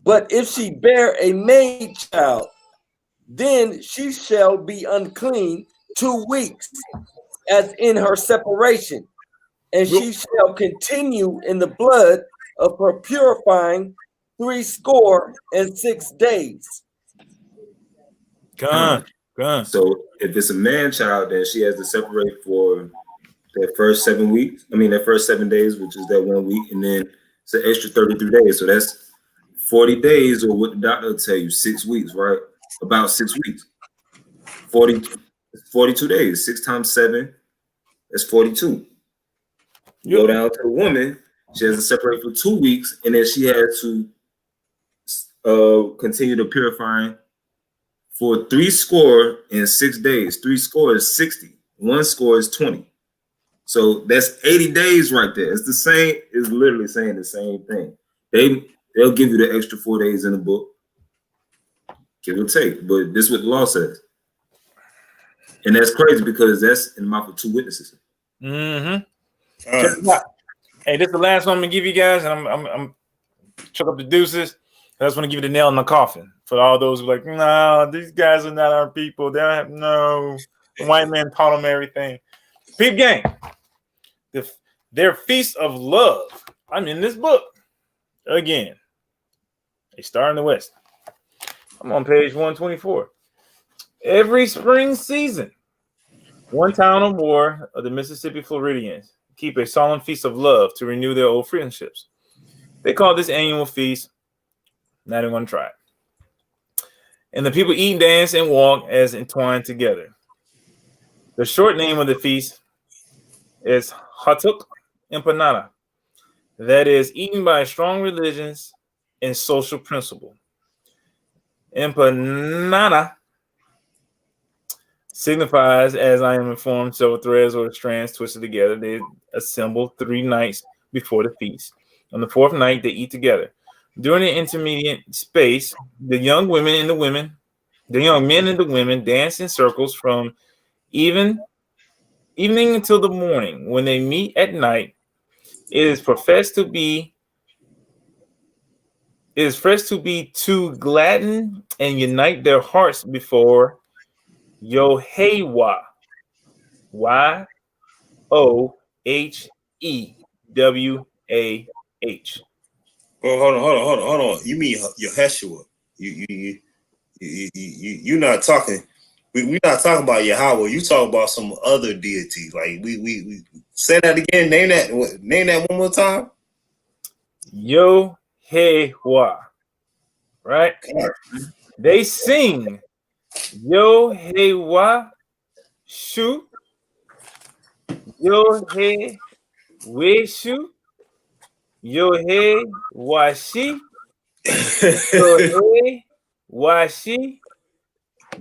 But if she bear a maid child, then she shall be unclean 2 weeks, as in her separation, and she shall continue in the blood of her purifying 66 days. Gun. So if it's a man child, then she has to separate for that first 7 weeks. I mean, that first 7 days, which is that 1 week, and then it's an extra 33 days. So that's 40 days, or what the doctor will tell you, 6 weeks, right? About 6 weeks. 42 days. 6 times 7, that's 42. You go down to the woman, she has to separate for 2 weeks, and then she has to continue to purifying for 66 days. 60. 1 score is 20. So that's 80 days right there. It's the same. It's literally saying the same thing. They'll give you the extra 4 days in the book, give or take. But this is what the law says, and that's crazy because that's in the mouth of 2 witnesses. Mm-hmm. Hey, this is the last one I'm gonna give you guys, and I'm chuck up the deuces. I just want to give you the nail in the coffin for all those who are like, no, these guys are not our people. They don't have no. The white man taught them everything. Peep gang. Their feast of love. I'm in this book again. They start in the West. I'm on page 124. Every spring season, one town or more of the Mississippi Floridians keep a solemn feast of love to renew their old friendships. They call this annual feast. Not even gonna try it. And the people eat, dance, and walk as entwined together. The short name of the feast is Hatuk Empanada. That is eaten by strong religions and social principle. Empanada signifies, as I am informed, several threads or strands twisted together. They assemble 3 nights before the feast. On the 4th night, they eat together. During the intermediate space, the young men and the women dance in circles from evening until the morning. When they meet at night, it is professed to be to gladden and unite their hearts before Yohewah. YOHEWAH. Well, hold on. You mean Yeshua? You not talking. We're not talking about Yahweh. You talking about some other deity. Like we say that again. Name that one more time. Yohewah. Right? They sing Yohewah Shu. Yoheweshu. Yohewashi. Yohewashi.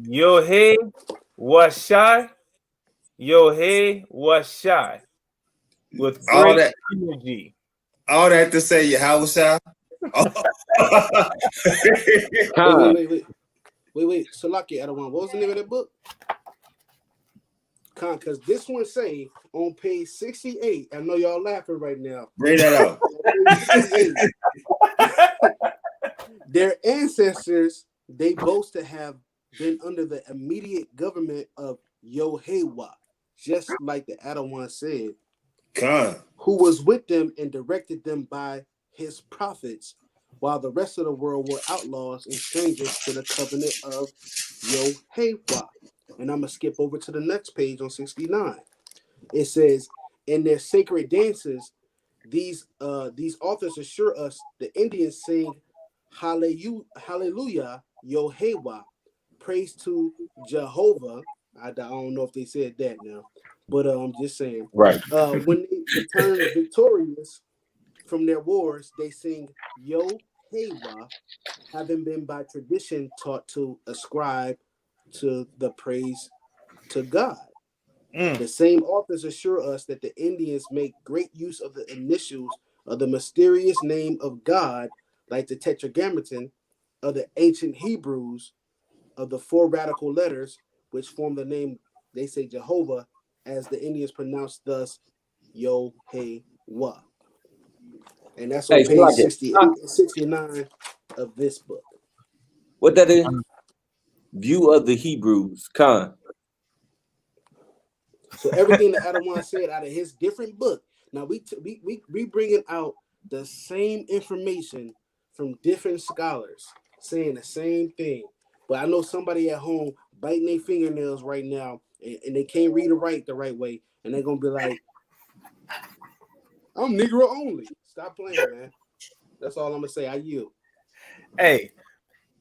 Yohewashai. Yohewashai. With great energy. All that to say Yahweh. Wait. Salaki Adawan. What was the name of that book? Because this one say on page 68. I know y'all laughing right now. Bring that out. Their ancestors they boast to have been under the immediate government of Yehovah, just like the Adawan said, who was with them and directed them by his prophets, while the rest of the world were outlaws and strangers to the covenant of Yehovah. And I'm going to skip over to the next page on 69. It says, in their sacred dances, these authors assure us the Indians sing Hallelujah, Yehovah, praise to Jehovah. I don't know if they said that now, but I'm just saying. Right. When they return victorious from their wars, they sing Yehovah, having been by tradition taught to ascribe to the praise to God. The same authors assure us that the Indians make great use of the initials of the mysterious name of God, like the Tetragrammaton of the ancient Hebrews, of the 4 radical letters which form the name, they say Jehovah, as the Indians pronounce thus Yehovah. And that's on page 68 and 69 of this book. What that is? View of the Hebrews. Khan. So everything that Adawan said out of his different book. Now we bringing out the same information from different scholars saying the same thing. But I know somebody at home biting their fingernails right now, and they can't read or write the right way, and they're gonna be like, "I'm Negro only." Stop playing, man. That's all I'm gonna say. I yield. Hey,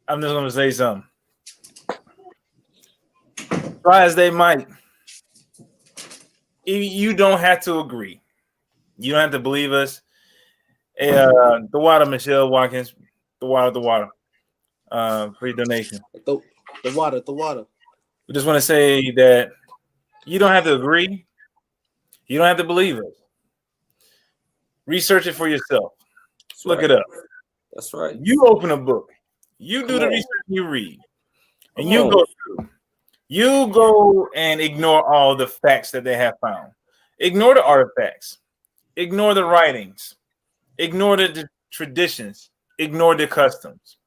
I'm just gonna say something. Try as they might, you don't have to agree. You don't have to believe us. Hey, the water, Michelle Watkins, the water. For your donation. The water. We just want to say that you don't have to agree. You don't have to believe it. Research it for yourself. Look it up. That's right. You open a book. You do the research. You read, and you go through. You go and ignore all the facts that they have found. Ignore the artifacts. Ignore the writings. Ignore the traditions. Ignore the customs.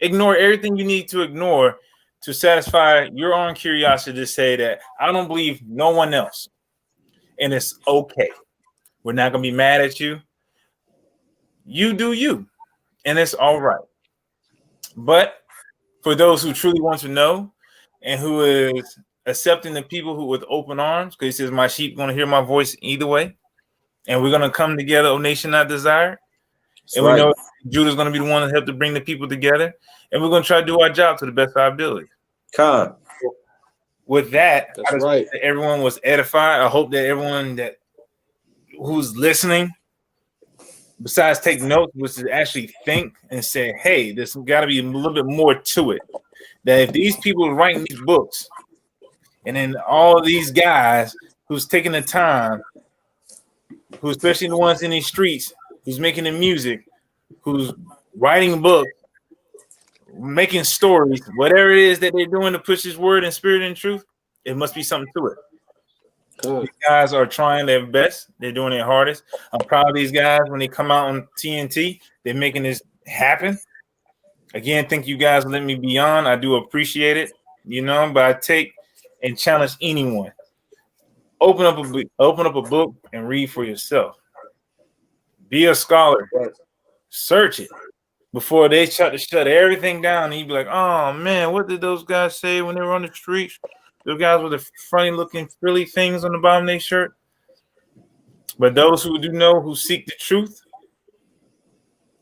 Ignore everything you need to ignore to satisfy your own curiosity to say that I don't believe no one else. And it's okay. We're not going to be mad at you. You do you. And it's all right. But for those who truly want to know and who is accepting the people who with open arms, because he says my sheep going to hear my voice either way. And we're going to come together, O nation not desired. And we know Judah's going to be the one that help to bring the people together. And we're going to try to do our job to the best of our ability. With that, that's right. That everyone was edified. I hope that everyone that who's listening, besides take notes, was to actually think and say, hey, there's got to be a little bit more to it. That if these people are writing these books, and then all these guys who's taking the time, who especially the ones in these streets, who's making the music, who's writing books, making stories, whatever it is that they're doing to push his word and spirit and truth, it must be something to it. Cool. These guys are trying their best. They're doing their hardest. I'm proud of these guys when they come out on TNT. They're making this happen. Again, thank you guys for letting me be on. I do appreciate it, but I take and challenge anyone. Open up a book and read for yourself. Be a scholar. Search it before they try to shut everything down. And you be like, oh man, what did those guys say when they were on the streets? Those guys with the funny looking frilly things on the bottom of their shirt. But those who do know, who seek the truth,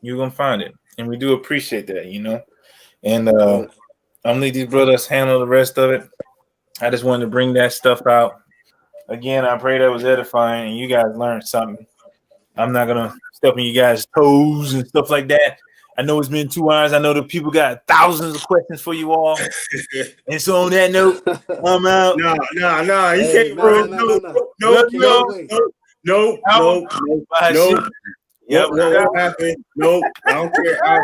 you're gonna find it. And we do appreciate that, And I'm gonna let these brothers handle the rest of it. I just wanted to bring that stuff out. Again, I pray that was edifying and you guys learned something. I'm not going to step on you guys' toes and stuff like that. I know it's been 2 hours. I know the people got thousands of questions for you all. And so on that note, I'm out. No. You can't ruin. No. Yep. What happened? No, I don't care. I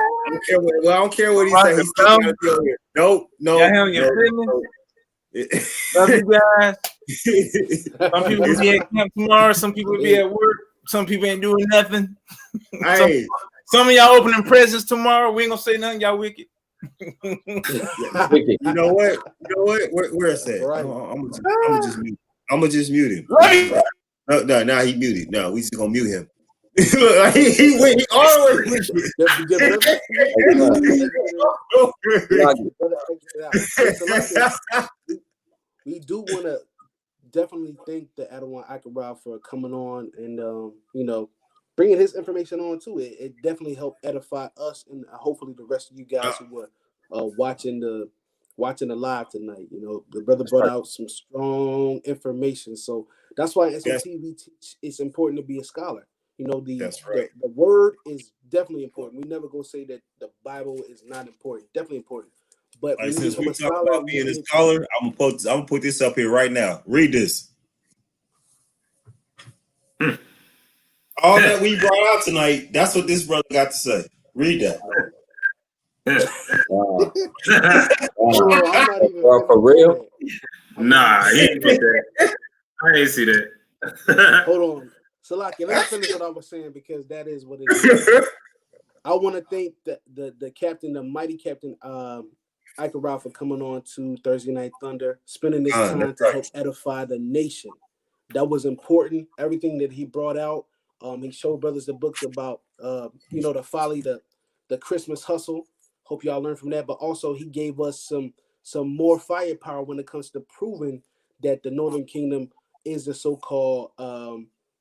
don't care what he said. He's still got to be over here. No. Love you guys. Some people will be at camp tomorrow. Some people will be at work. Some people ain't doing nothing. Hey. Some of y'all opening presents tomorrow. We ain't gonna say nothing. Y'all wicked. Wicked. You know what? Where's that? Right. I'm gonna just mute him. No, now he muted. No, we just gonna mute him. he always we do want to definitely thank the Adawan Akbarov for coming on and bringing his information on too. It definitely helped edify us and hopefully the rest of you guys who were watching the live tonight. The brother brought out some strong information, so that's why SOT we teach it's important to be a scholar. That's right. The word is definitely important. We never gonna say that the Bible is not important. Definitely important. But since we talk about being a scholar, I'm gonna put this up here right now. Read this. All that we brought out tonight, that's what this brother got to say. Read that. I'm not even for real? Nah, he didn't get that. I ain't see that. Hold on. Salaki, let me finish what I was saying because that is what it is. I want to thank the captain, the mighty captain, Icarot, for coming on to Thursday Night Thunder, spending this time to help edify the nation. That was important. Everything that he brought out, he showed brothers the books about, the folly, the Christmas hustle. Hope y'all learned from that. But also he gave us some more firepower when it comes to proving that the Northern Kingdom is the so-called,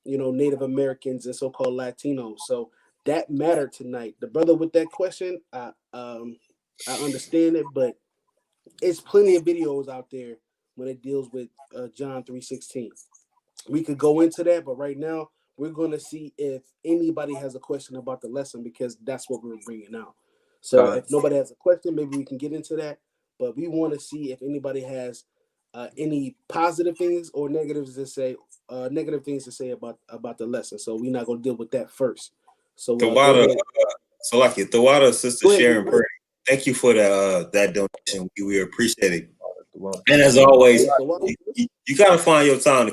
Native Americans and so-called Latinos. So that mattered tonight. The brother with that question, I understand it, but it's plenty of videos out there when it deals with John 3:16. We could go into that, but right now we're going to see if anybody has a question about the lesson because that's what we're bringing out. So if nobody has a question, maybe we can get into that. But we want to see if anybody has any positive things or negative things to say about the lesson. So we're not going to deal with that first. So Tawada, Sister Sharon Purdy, thank you for that donation. We appreciate it. And as always, you gotta find your time to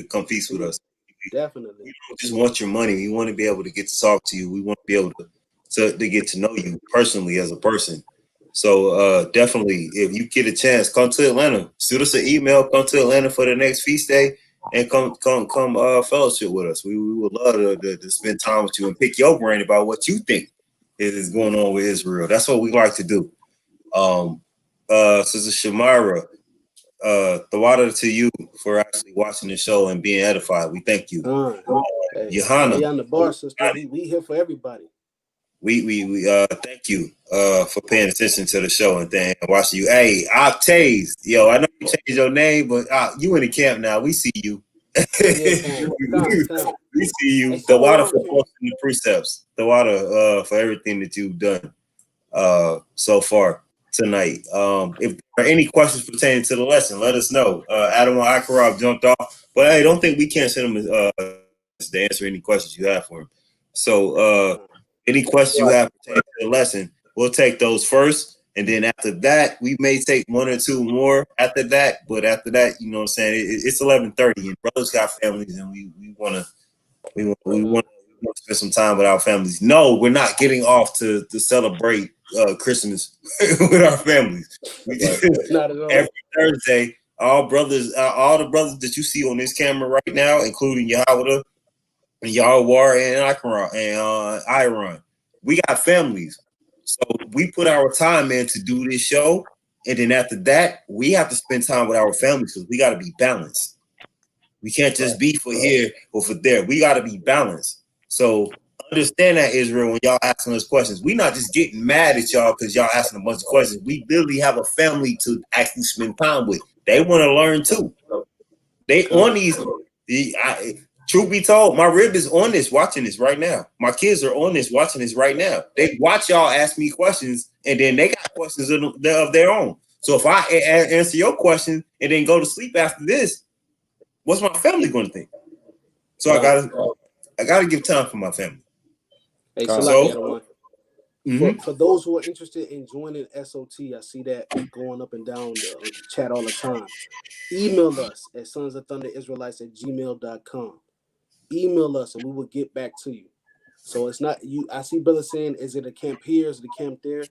come feast with us. Definitely. We don't just want your money. We want to be able to get to talk to you. We want to be able to get to know you personally as a person. So definitely, if you get a chance, come to Atlanta. Shoot us an email. Come to Atlanta for the next feast day, and come fellowship with us. We would love to spend time with you and pick your brain about what you think is going on with Israel. That's what we like to do. Sister Shamira, Tawada to you for actually watching the show and being edified. We thank you. Johanna, on the bar, sister. We here for everybody. We thank you for paying attention to the show and watching you. Hey, Octaves, yo, I know you changed your name, but you in the camp now. We see you. We see you. Tawada for posting the precepts. Tawada for everything that you've done so far tonight. If there are any questions pertaining to the lesson, let us know. Adam Akarov jumped off, but hey, don't think we can't send him to answer any questions you have for him. So any questions you have pertaining to the lesson, we'll take those first, and then after that, we may take one or two more after that. But after that, you know what I'm saying, it's 11:30, and brothers got families, and we want to spend some time with our families. No, we're not getting off to celebrate Christmas with our families. Not at all. Every Thursday, all the brothers that you see on this camera right now, including Yahweh and Yahweh and Iron, we got families. So we put our time in to do this show, and then after that, we have to spend time with our families because we got to be balanced. We can't just be for here or for there. We got to be balanced. So understand that, Israel, when y'all asking us questions, we're not just getting mad at y'all because y'all asking a bunch of questions. We literally have a family to actually spend time with. They want to learn too. They on these. Truth be told, my rib is on this, watching this right now. My kids are on this, watching this right now. They watch y'all ask me questions, and then they got questions of their own. So if I answer your question and then go to sleep after this, what's my family going to think? So I gotta give time for my family. Hey, so for those who are interested in joining SOT, I see that going up and down the chat all the time. Email us at sonsofthunderisraelites@gmail.com. Email us and we will get back to you. So it's not you. I see brothers saying, is it a camp here? Is it a camp there?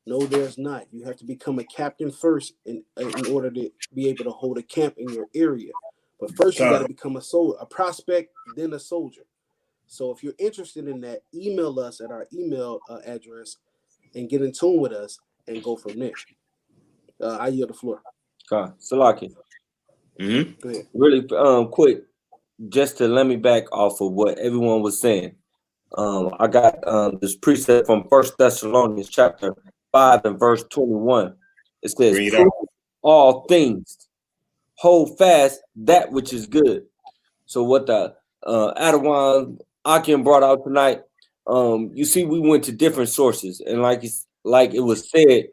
No, there's not. You have to become a captain first in order to be able to hold a camp in your area. But first, you got to become a prospect, then a soldier. So if you're interested in that, email us at our email address and get in tune with us and go from there. I yield the floor. Salaki. Go ahead. Really quick, just to let me back off of what everyone was saying. I got this precept from 1 Thessalonians chapter 5 and verse 21. It says, prove all things, hold fast that which is good. So what the Adawan Akim brought out tonight, you see, we went to different sources, and like it was said,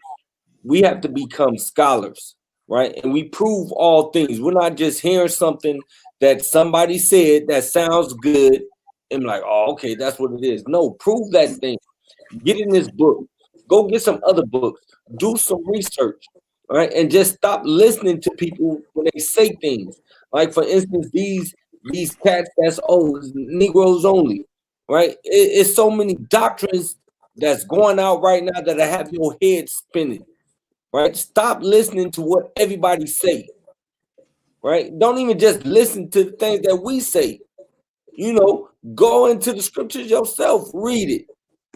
we have to become scholars, right? And we prove all things. We're not just hearing something that somebody said that sounds good and like, oh, okay, that's what it is. No, prove that thing. Get in this book. Go get some other books. Do some research, right? And just stop listening to people when they say things. Like, for instance, these cats that's old, Negroes only, right? It's so many doctrines that's going out right now that have your head spinning, right? Stop listening to what everybody say, right? Don't even just listen to the things that we say. You know, go into the scriptures yourself, read it.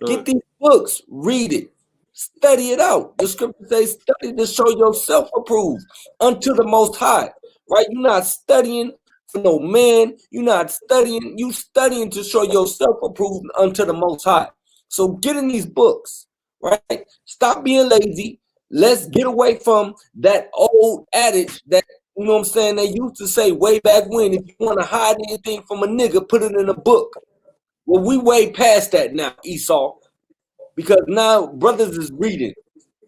Get these books, read it, study it out. The scripture says, study to show yourself approved unto the Most High, right? You're not studying for no man. You're not studying. You studying to show yourself approved unto the Most High. So get in these books, right? Stop being lazy. Let's get away from that old adage that, you know what I'm saying, they used to say way back when, if you want to hide anything from a nigga, put it in a book. Well, we way past that now, Esau, because now brothers is reading.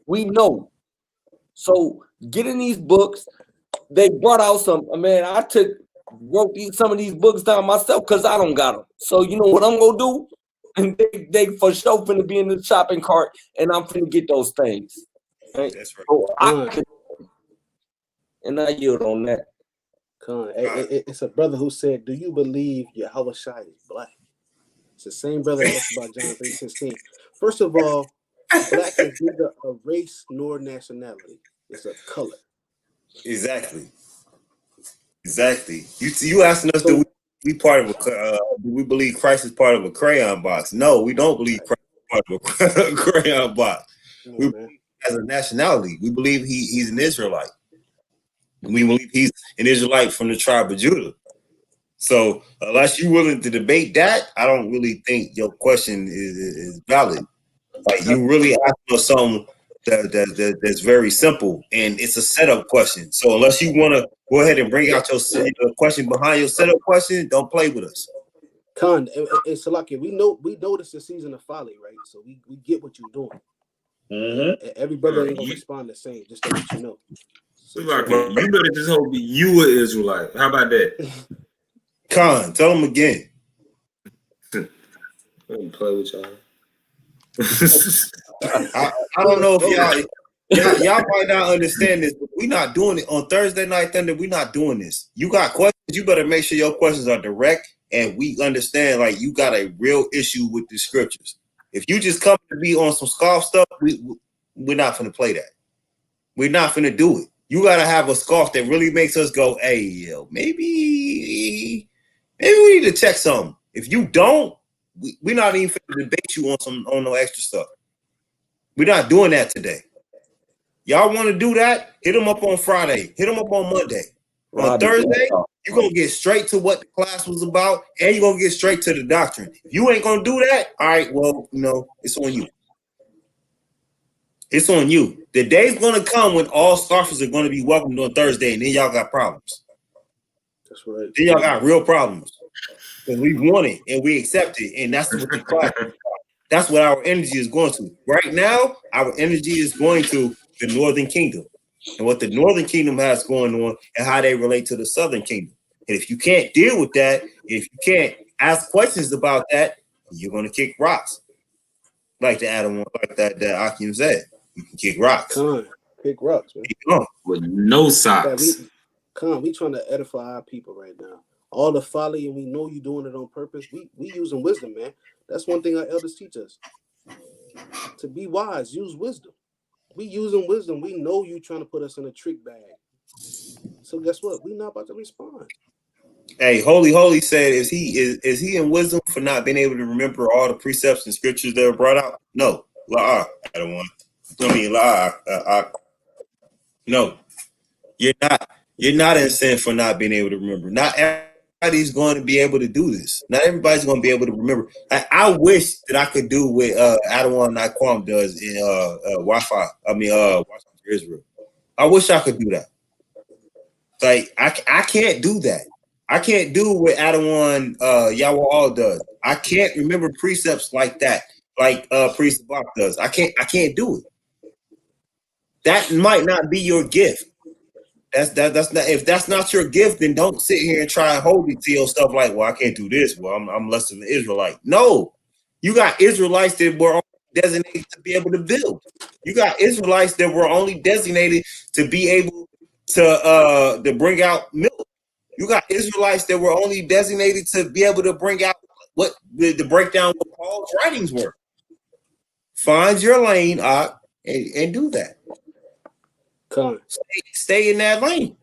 We know. So get in these books. They brought out some, man, I wrote some of these books down myself because I don't got them. So you know what I'm going to do? And they for sure finna be in the shopping cart, and I'm finna get those things. Right? That's right. So and I yield on that. It's a brother who said, do you believe Yahweh Shai is black? It's the same brother that asked about John 3:16. First of all, black is neither a race nor nationality. It's a color. Exactly. You asking us, do we part of do we believe Christ is part of a crayon box? No, we don't believe Christ is part of a crayon box. We believe as a nationality. We believe he's an Israelite. We believe he's an Israelite from the tribe of Judah. So unless you're willing to debate that, I don't really think your question is valid. Like, you really asking us something that's very simple, and it's a setup question. So unless you want to go ahead and bring out your question behind your setup question, don't play with us. Khan, it's Salaki. We know this is a season of folly, right? So we get what you're doing. Mm-hmm. Every brother ain't gonna respond the same, just to let you know. So, you better just hope you an Israelite. How about that? Khan, tell him again. Don't play with y'all. I don't know if y'all might not understand this, but we're not doing it on Thursday Night Thunder. We're not doing this. You got questions, you better make sure your questions are direct and we understand, like, you got a real issue with the scriptures. If you just come to be on some scoff stuff, we're not finna play that. We're not finna do it. You gotta have a scoff that really makes us go, hey, yo, maybe we need to check something. If you don't, we're not even finna debate you on no extra stuff. We're not doing that today. Y'all want to do that? Hit them up on Friday. Hit them up on Monday. On Thursday, you're going to get straight to what the class was about, and you're going to get straight to the doctrine. If you ain't going to do that, all right, well, it's on you. It's on you. The day's going to come when all scoffers are going to be welcomed on Thursday, and then y'all got problems. That's right. Then y'all got real problems. Because we want it, and we accept it, and that's what the class is. That's what our energy is going to. Right now, our energy is going to the Northern Kingdom and what the Northern Kingdom has going on and how they relate to the Southern Kingdom. And if you can't deal with that, if you can't ask questions about that, you're going to kick rocks. Like the Adam, like that Akim said. You can kick rocks. Kick rocks, man. With no socks. We trying to edify our people right now. All the folly, and we know you're doing it on purpose. We using wisdom, man. That's one thing our elders teach us. To be wise, use wisdom. We using wisdom. We know you trying to put us in a trick bag. So guess what? We not about to respond. Hey, Holy said, is he in wisdom for not being able to remember all the precepts and scriptures that were brought out? No. I don't want. I mean, no. You're not. You're not in sin for not being able to remember. Not everybody's going to be able to do this. Not everybody's going to be able to remember. I wish that I could do what Adawan Naquam does in Wi-Fi. I mean, Wi-Fi for Israel. I wish I could do that. Like I can't do that. I can't do what Adawan Yahweh does. I can't remember precepts like that, like Priest Bach does. I can't do it. That might not be your gift. That's not, if that's not your gift, then don't sit here and try and hold it to yourself like, well, I can't do this. Well, I'm less of an Israelite. No, you got Israelites that were designated to be able to build. You got Israelites that were only designated to be able to bring out milk. You got Israelites that were only designated to be able to bring out what the breakdown what Paul's writings were. Find your lane, and do that. Stay in that lane.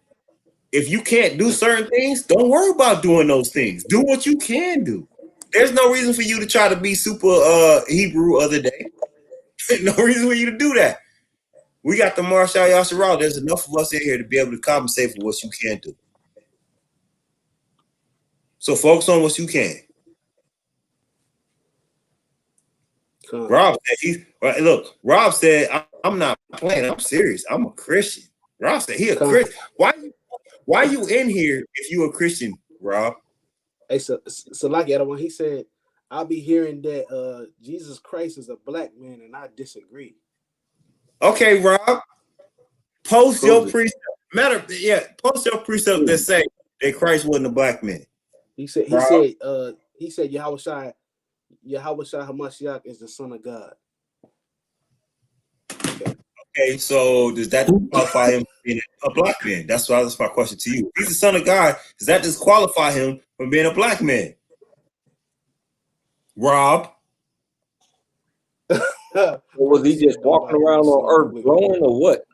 If you can't do certain things, don't worry about doing those things. Do what you can do. There's no reason for you to try to be super Hebrew other day. No reason for you to do that. We got the Marshal Yasharal. There's enough of us in here to be able to compensate for what you can't do. So focus on what you can. Rob said Rob said, I'm not playing, I'm serious. I'm a Christian. Rob said he a Christian. Why you in here if you a Christian, Rob? Hey, so like when he said, I'll be hearing that Jesus Christ is a black man, and I disagree. Okay, Rob. Post your precept. Post your precept that say that Christ wasn't a black man. He said Yahweh Hamashiach is the Son of God. Okay, so does that qualify him being a black man? That's my question to you. If he's the Son of God, does that disqualify him from being a black man? Rob? Or was he just walking around on earth glowing or what?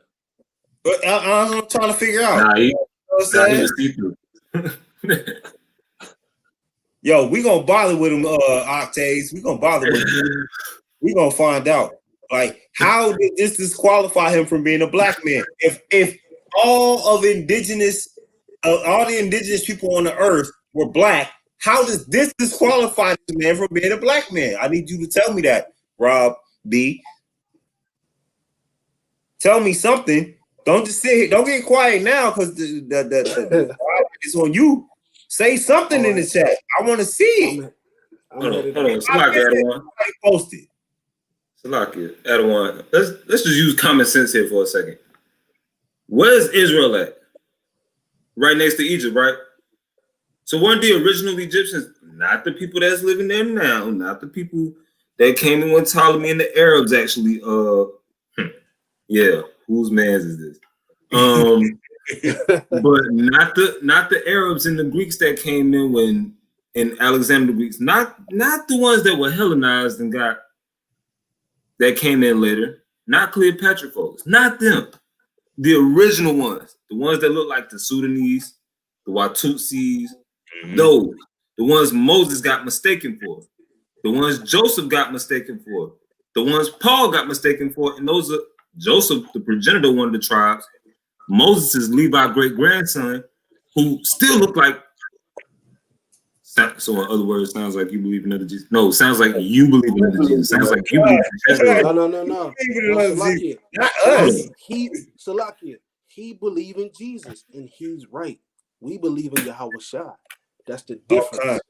But I'm trying to figure out. Nah, he was see-through. Yo, we gonna bother with him, Octaves. We gonna bother with him. We gonna find out. Like, how did this disqualify him from being a black man? If all the indigenous people on the earth were black, how does this disqualify this man from being a black man? I need you to tell me that, Rob B. Tell me something. Don't just sit here. Don't get quiet now, because the it's on you. Say something in the chat. I want to see it. Hold on. Salakia, post it. Salakia, Adawan. Let's just use common sense here for a second. Where's Israel at? Right next to Egypt, right? So weren't the original Egyptians not the people that's living there now, not the people that came in with Ptolemy and the Arabs actually? Yeah, whose man's is this? But not the Arabs and the Greeks that came in in Alexander the Greeks, not the ones that were Hellenized and that came in later, not Cleopatra folks, not them. The original ones, the ones that look like the Sudanese, the Watutsis, those, the ones Moses got mistaken for, the ones Joseph got mistaken for, the ones Paul got mistaken for, and those are Joseph, the progenitor of one of the tribes, Moses' Levi great-grandson, who still look like, so in other words, sounds like you believe in other Jesus. No, sounds like you believe in other Jesus. Sounds like you believe in Israel. No. Salakia, he believe in Jesus, and he's right. We believe in Yahweh Shai. That's the difference.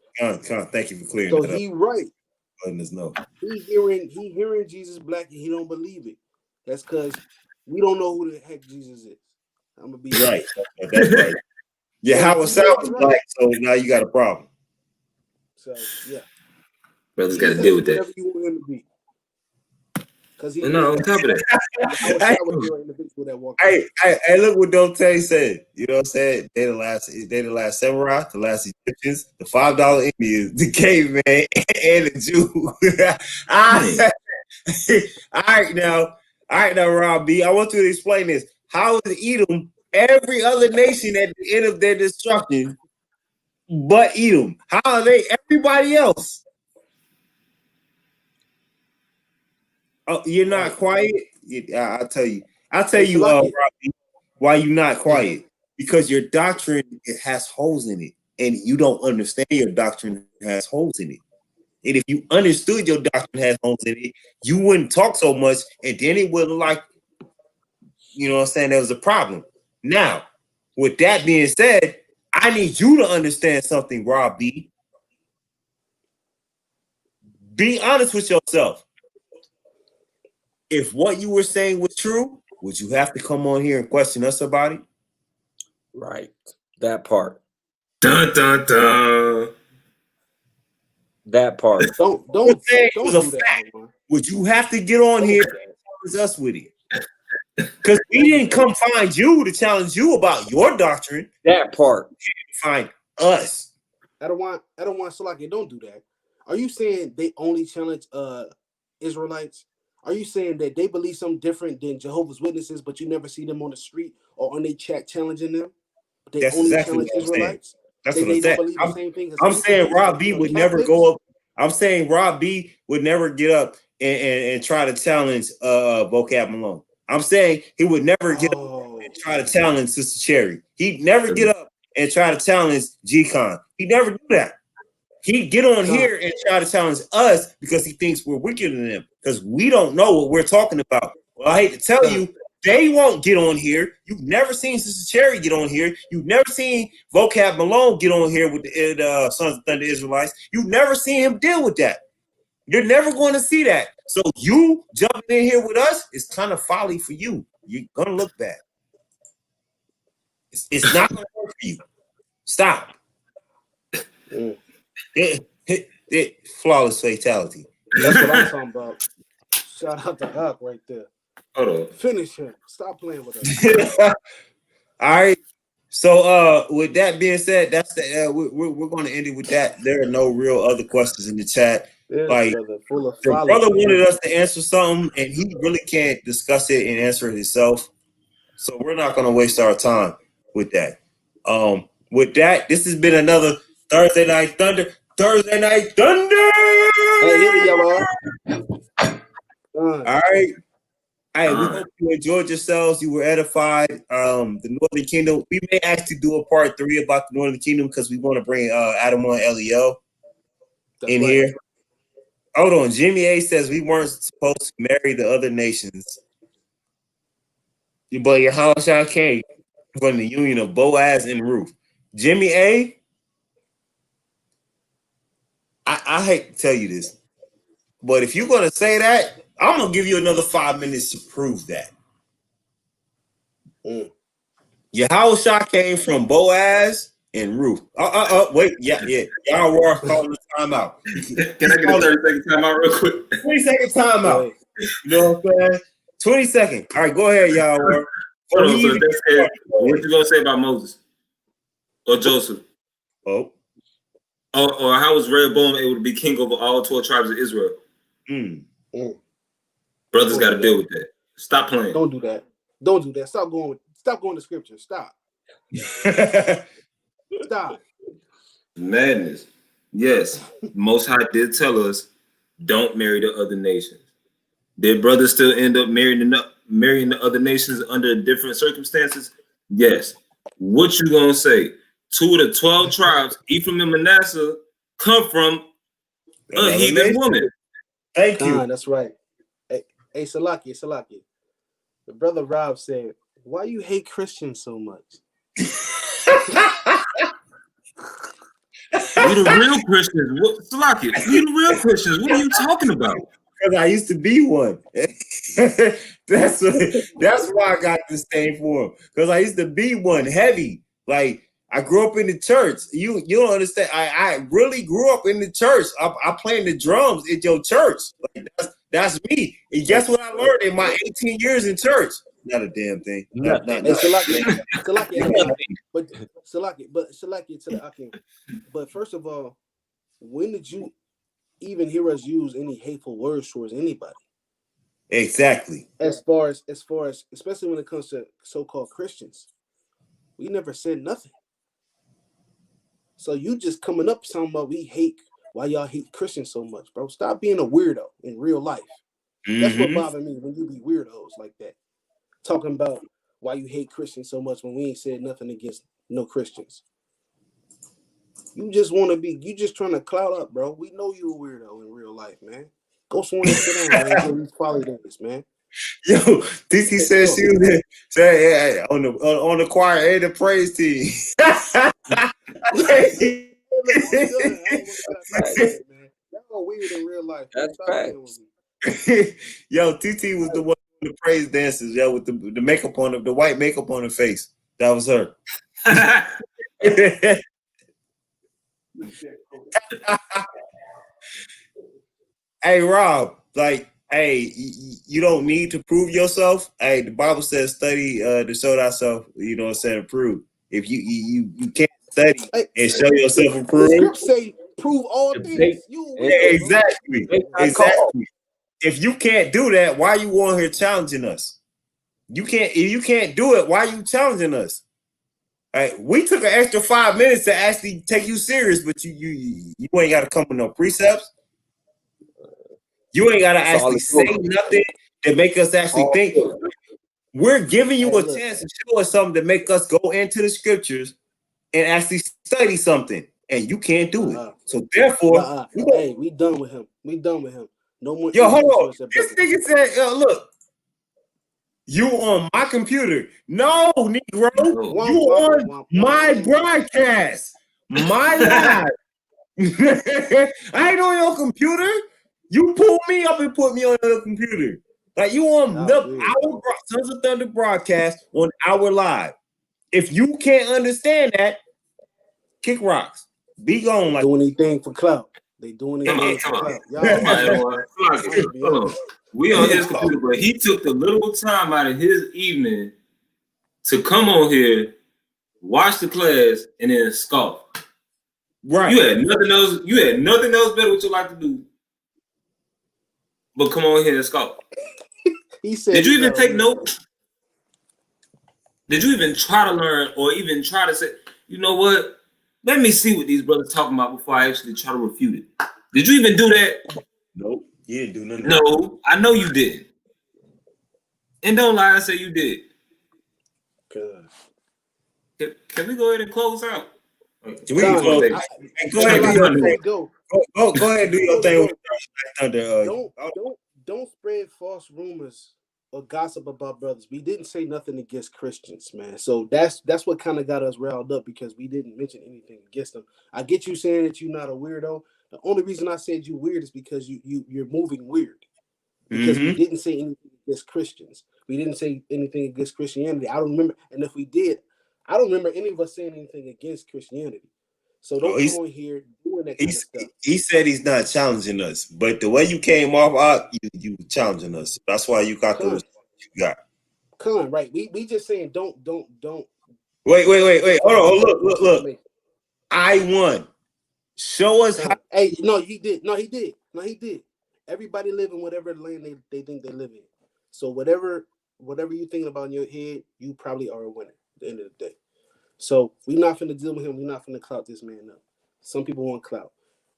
Thank you for clearing so that up. He right. Letting us know. He hearing Jesus black, and he don't believe it. That's because we don't know who the heck Jesus is. I'm gonna be right. That's right. Yahweh sounds black, so now you got a problem. So yeah, brothers got to deal with that. Whatever you want him to be, because he. No, on top of that. Hey, look what Dote said. You know what I'm saying? They the last samurai, the last Egyptians, the $5 Indians, the caveman, and the Jew. All right, now All right, now, Rob B, I want you to explain this. How is Edom every other nation at the end of their destruction but Edom? How are they everybody else? Oh, you're not quiet? I'll tell you. I'll tell you, Rob B, why you're not quiet. Because your doctrine, it has holes in it. And you don't understand your doctrine has holes in it. And if you understood your doctrine has holes in it, you wouldn't talk so much, and then it wouldn't like, you know what I'm saying, there was a problem. Now, with that being said, I need you to understand something, Rob B. Be honest with yourself. If what you were saying was true, would you have to come on here and question us about it? Right. That part. Dun dun dun. That part. Don't do do that. That, would you have to get on here and challenge us with it? Because we didn't come find you to challenge you about your doctrine. That part. Find us. I don't want Salaki. Don't do that. Are you saying they only challenge Israelites? Are you saying that they believe something different than Jehovah's Witnesses, but you never see them on the street or on their chat challenging them? They That's only exactly challenge what I'm Israelites. saying. That's they what I'm don't saying. believe the same thing. I'm saying Rob B would never go up. I'm saying Rob B would never get up and try to challenge Vocab Malone. I'm saying he would never get up and try to challenge Sister Cherry. He'd never get up and try to challenge G-Con. He'd never do that. He'd get on here and try to challenge us because he thinks we're wickeder than them because we don't know what we're talking about. Well, I hate to tell you, they won't get on here. You've never seen Sister Cherry get on here. You've never seen Vocab Malone get on here with the Sons of Thunder Israelites. You've never seen him deal with that. You're never going to see that. So you jumping in here with us is kind of folly for you. You're going to look bad. It's not going to work for you. Stop. Flawless fatality. That's what I'm talking about. Shout out to Huck right there. Hold on. Finish him. Stop playing with us. All right. So with that being said, that's the we're going to end it with that. There are no real other questions in the chat. Like the brother wanted us to answer something, and he really can't discuss it and answer it himself. So we're not going to waste our time with that. With that, this has been another Thursday Night Thunder. Thursday Night Thunder. All right. All right, we hope you enjoyed yourselves. You were edified. The Northern Kingdom. We may actually do a part 3 about the Northern Kingdom because we want to bring Adam on Leo in here. Hold on. Jimmy A says we weren't supposed to marry the other nations. But Yahushua came from the union of Boaz and Ruth. Jimmy A, I hate to tell you this, but if you're going to say that, I'm going to give you another 5 minutes to prove that. Yahushua came from Boaz and Ruth. Wait, yeah. Y'all were calling the timeout. Can I get a 30-second timeout real quick? 20-second timeout. You know what I'm saying? 20 seconds. All right, go ahead, y'all. Hold on, so what you gonna say about Moses or Joseph? Or how was Rehoboam able to be king over all 12 tribes of Israel? Brothers got to deal with that. Stop playing. Don't do that. Don't do that. Stop going to scripture. Stop. Stop. Madness. Yes, Most High did tell us don't marry the other nations. Did brothers still end up marrying the other nations under different circumstances? Yes. What you gonna say? 2 of the 12 tribes, Ephraim and Manasseh, come from a heathen woman. Thank you. That's right. Hey, Salaki. The brother Rob said, "Why you hate Christians so much?" We the real Christians. Salaki, we the real Christians. What are you talking about? Because I used to be one. That's why I got this thing for him. Because I used to be one heavy. Like I grew up in the church. You don't understand. I really grew up in the church. I playing the drums at your church. Like that's me. And guess what I learned in my 18 years in church? Not a damn thing. But first of all, when did you even hear us use any hateful words towards anybody? Exactly. As far as especially when it comes to so-called Christians, we never said nothing. So you just coming up talking about why y'all hate Christians so much, bro. Stop being a weirdo in real life. That's what bothered me when you be weirdos like that. Talking about why you hate Christians so much when we ain't said nothing against no Christians. You just trying to cloud up, bro. We know you a weirdo in real life, man. Go somewhere and sit down, man. Enjoy these quality days, man. Yo, DC said she was there. Say on the choir and the praise team. Hey, look, I'm done. I don't want to get man. Y'all weird in real life. That's Stop facts. playing with me. Yo, TT was the one with the praise dances, yo, with the makeup on the white makeup on her face. That was her. Hey, Rob, like, hey, you don't need to prove yourself. Hey, the Bible says study to show thyself, you know what I'm saying, approved. If you can't study and show yourself The approved. script say prove all things. You weird, Exactly. Exactly. If you can't do that, why you on here challenging us? If you can't do it, why you challenging us? All right, we took an extra 5 minutes to actually take you serious, but you ain't got to come with no precepts. You ain't got to actually say nothing to make us actually think. We're giving you a chance to show us something to make us go into the scriptures and actually study something, and you can't do it. So therefore, hey, we done with him. We done with him. No more. Yo, hold on. This nigga said, look, you on my computer. No, Negro. You on my broadcast. My live. I ain't on your computer. You pulled me up and put me on your computer. Like you on our Sons of Thunder broadcast on our live. If you can't understand that, kick rocks. Be gone. Like do anything for clout. They doing anything for clout. We on his computer, but he took the little time out of his evening to come on here, watch the class, and then scoff. Right. You had nothing else. You had nothing else better what you like to do, but come on here and scoff. He said, "Did you even take notes? Did you even try to learn, or even try to say, you know what? Let me see what these brothers talking about before I actually try to refute it. Did you even do that? Nope. You didn't do nothing. No, I know you did. And don't lie and say you did. Good. Can we go ahead and close out? We can close. Go ahead and do your thing. Go ahead and do your thing. Don't spread false rumors or gossip about brothers. We didn't say nothing against Christians, man. So that's what kind of got us riled up because we didn't mention anything against them. I get you saying that you're not a weirdo. The only reason I said you weird is because you're moving weird. Because we didn't say anything against Christians. We didn't say anything against Christianity. I don't remember. And if we did, I don't remember any of us saying anything against Christianity. So don't come on here doing that kind of stuff. He said he's not challenging us, but the way you came off, you challenging us. That's why you got the response you got. Right. We just saying don't. Wait. Hold on. Look. I won. Show us how. Hey, no, he did. No, he did. Everybody live in whatever land they think they live in. So whatever you're thinking about in your head, you probably are a winner at the end of the day. So we're not finna deal with him. We're not finna clout this man up. Some people want clout.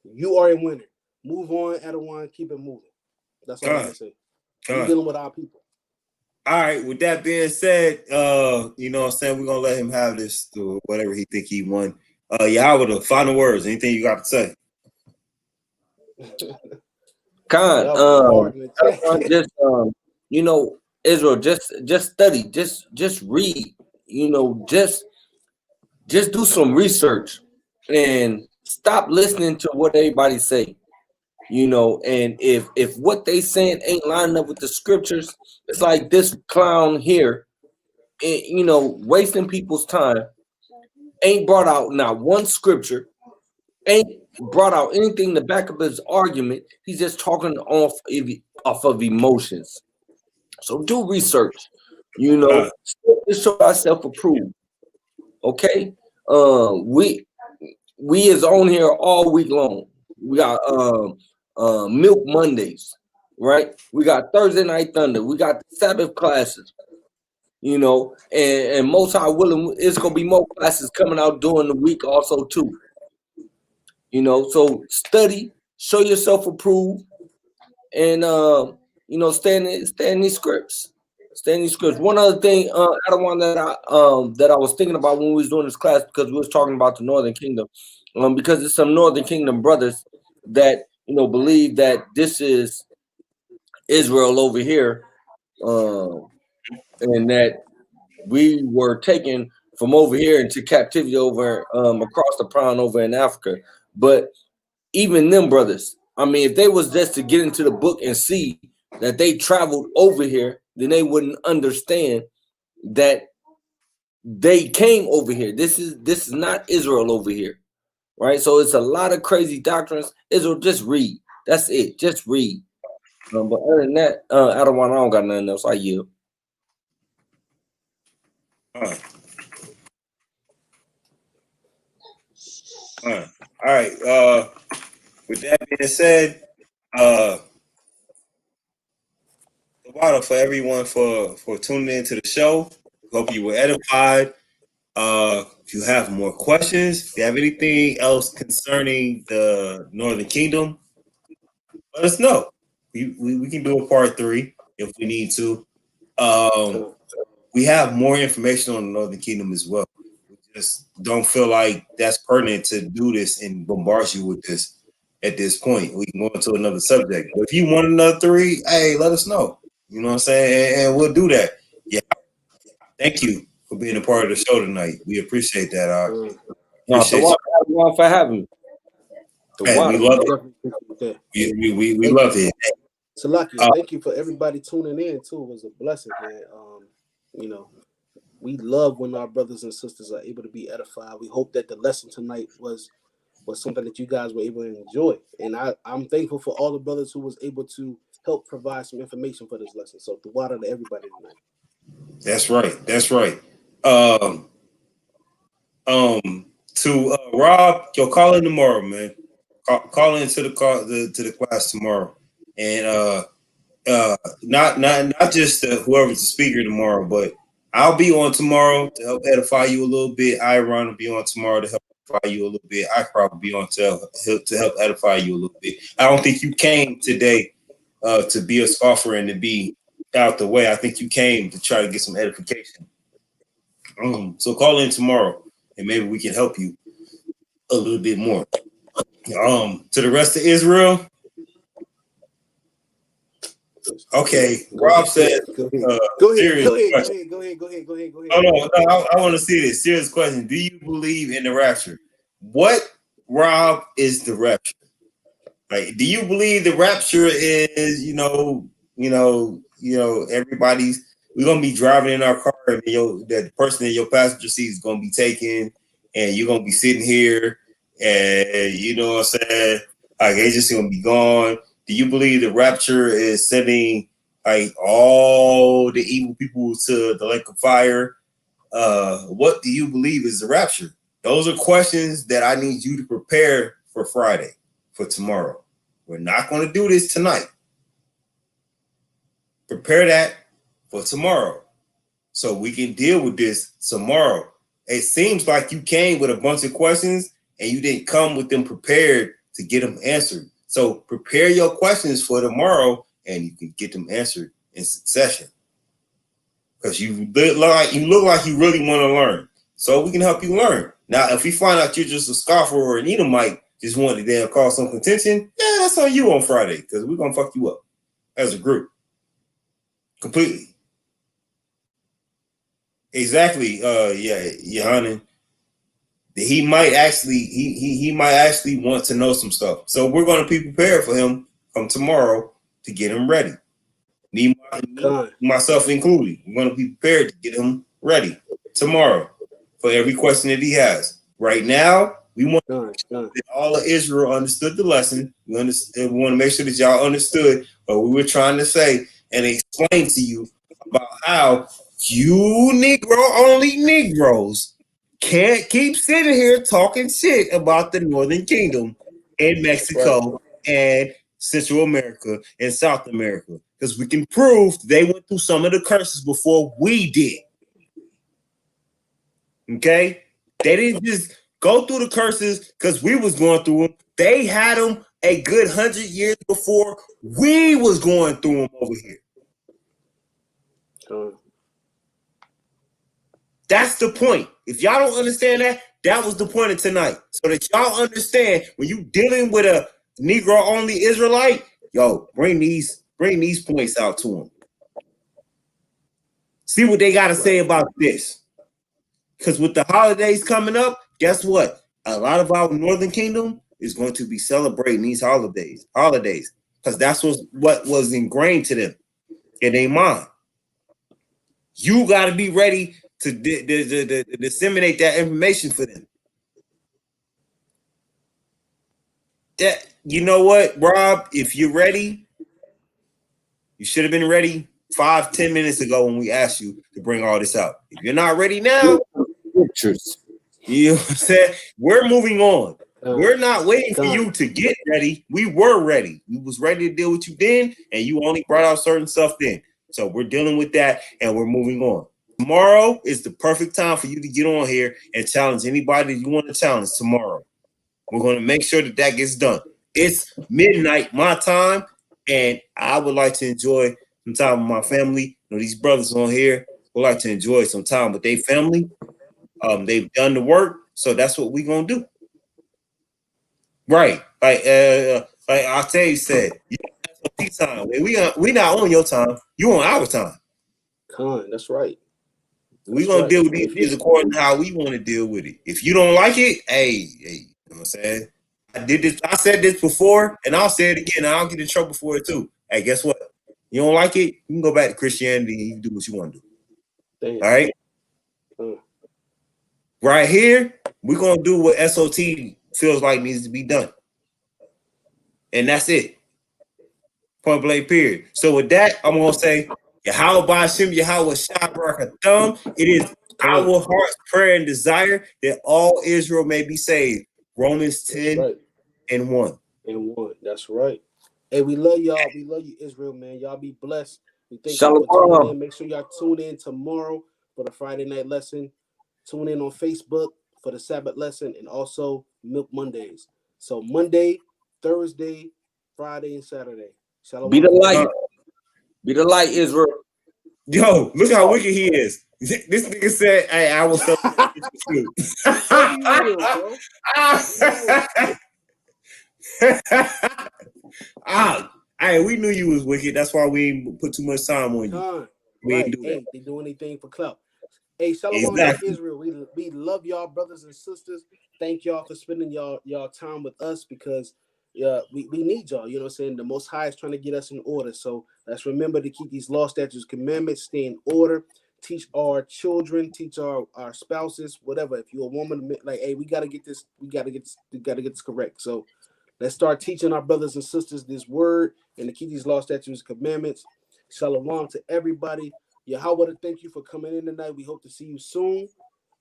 You are a winner. Move on, Adawan. Keep it moving. That's all I'm gonna say. We're dealing with our people. All right. With that being said, you know what I'm saying, we're gonna let him have this to whatever he think he won. Yahweh, the final words. Anything you got to say? Just you know, Israel, just study, just read, you know, just do some research and stop listening to what everybody say, you know. And if what they saying ain't lining up with the scriptures, it's like this clown here, you know, wasting people's time, ain't brought out not one scripture, ain't brought out anything to back up his argument. He's just talking off of emotions. So do research, you know, show ourselves approved. Okay, we is on here all week long. We got Milk Mondays, right? We got Thursday Night Thunder. We got the Sabbath classes, you know, and most high willing, it's gonna be more classes coming out during the week also too. You know, so study, show yourself approved, and you know, stay in these scripts. Stay in these scripts. One other thing, Adawan, that I was thinking about when we was doing this class, because we was talking about the Northern Kingdom, because there's some Northern Kingdom brothers that, you know, believe that this is Israel over here, and that we were taken from over here into captivity over across the pond over in Africa. But even them brothers, I mean, if they was just to get into the book and see that they traveled over here, then they wouldn't understand that they came over here. This is not Israel over here, right? So it's a lot of crazy doctrines. Israel, just read. That's it. Just read. But other than that, I don't got nothing else. I yield. All right. With that being said, the water for everyone for tuning into the show. Hope you were edified. If you have more questions, if you have anything else concerning the Northern Kingdom, let us know. We can do a part 3 if we need to. We have more information on the Northern Kingdom as well. We just don't feel like that's pertinent to do this and bombard you with this at this point. We can go into another subject. But if you want another 3, hey, let us know. You know what I'm saying? And we'll do that. Yeah. Thank you for being a part of the show tonight. We appreciate that. Appreciate you for having me. Hey, we love it. We love it. Salaki, thank you for everybody tuning in too. It was a blessing, man. You know, we love when our brothers and sisters are able to be edified. We hope that the lesson tonight was something that you guys were able to enjoy. And I'm thankful for all the brothers who was able to help provide some information for this lesson. So the water to everybody tonight. That's right. To Rob, yo, call in tomorrow, man. Call into the class tomorrow, and not just whoever's the speaker tomorrow, but I'll be on tomorrow to help edify you a little bit. Iron will be on tomorrow to help edify you a little bit. I probably be on to help edify you a little bit. I don't think you came today to be a scoffer and to be out the way. I think you came to try to get some edification. So call in tomorrow, and maybe we can help you a little bit more. To the rest of Israel. Okay, Rob said. Go ahead. No. I want to see this serious question. Do you believe in the rapture? What, Rob, is the rapture? Like, do you believe the rapture is, everybody's, we're gonna be driving in our car and that person in your passenger seat is gonna be taken, and you're gonna be sitting here, and you know what I'm saying? Like, it's just gonna be gone. Do you believe the rapture is sending like all the evil people to the lake of fire? What do you believe is the rapture? Those are questions that I need you to prepare for Friday, for tomorrow. We're not going to do this tonight. Prepare that for tomorrow so we can deal with this tomorrow. It seems like you came with a bunch of questions and you didn't come with them prepared to get them answered. So prepare your questions for tomorrow, and you can get them answered in succession. Because you look like you really want to learn. So we can help you learn. Now, if we find out you're just a scoffer or an Edomite, just want to damn cause some contention, yeah, that's on you on Friday, because we're gonna fuck you up as a group. Completely. Exactly. Yohanan. He might actually want to know some stuff. So we're going to be prepared for him from tomorrow to get him ready. Me, myself included. We're going to be prepared to get him ready tomorrow for every question that he has. Right now, we want that all of Israel understood the lesson. We want to make sure that y'all understood what we were trying to say and explain to you about how you Negro-only Negroes can't keep sitting here talking shit about the Northern Kingdom in Mexico and Central America, and South America, because we can prove they went through some of the curses before we did. Okay? They didn't just go through the curses because we was going through them. They had them a good 100 years before we was going through them over here. That's the point. If y'all don't understand that, that was the point of tonight. So that y'all understand when you dealing with a Negro only Israelite, yo, bring these points out to them. See what they got to say about this. Because with the holidays coming up, guess what? A lot of our Northern Kingdom is going to be celebrating these holidays. Because that's what was ingrained to them in their mind. You got to be ready to disseminate that information for them. That, you know what, Rob? If you're ready, you should have been ready 5-10 minutes ago when we asked you to bring all this out. If you're not ready now, Scriptures. you know what I'm saying? We're moving on. We're not waiting for you to get ready. We were ready. We was ready to deal with you then, and you only brought out certain stuff then. So we're dealing with that, and we're moving on. Tomorrow is the perfect time for you to get on here and challenge anybody you want to challenge tomorrow. We're going to make sure that gets done. It's midnight my time, and I would like to enjoy some time with my family. You know, these brothers on here would like to enjoy some time with their family. They've done the work, so that's what we're going to do. Right. Like Octave said, time. We not on your time. You on our time. That's right. We're going to deal with these things according to how we want to deal with it. If you don't like it, hey, you know what I'm saying? I said this before, and I'll say it again. I'll get in trouble for it too. Hey, guess what? You don't like it, you can go back to Christianity and you can do what you want to do. Damn. All right? Right here, we're going to do what SOT feels like needs to be done. And that's it. Point blank, period. So with that, I'm going to say, Yahweh Ba'ashem, Yahweh Shabarachatham. It is our heart's prayer and desire that all Israel may be saved. Romans 10 and 1. That's right. Hey, we love y'all. We love you, Israel, man. Y'all be blessed. We thank you for tuning in. Make sure y'all tune in tomorrow for the Friday night lesson. Tune in on Facebook for the Sabbath lesson and also Milk Mondays. So Monday, Thursday, Friday, and Saturday. Shalom. Be the light. Be the light, Israel. Yo, look how wicked he is. This nigga said, hey, I will sell we knew you was wicked. That's why we ain't put too much time on you. They do anything for clout. Hey, shalom to Israel. We love y'all, brothers and sisters. Thank y'all for spending y'all time with us because we need y'all. You know what I'm saying? The Most High is trying to get us in order. So let's remember to keep these law, statutes, commandments, stay in order. Teach our children, teach our spouses, whatever. If you're a woman, like, hey, we gotta get this correct. So let's start teaching our brothers and sisters this word and to keep these law, statutes, commandments. Shalom to everybody. Yahweh, thank you for coming in tonight. We hope to see you soon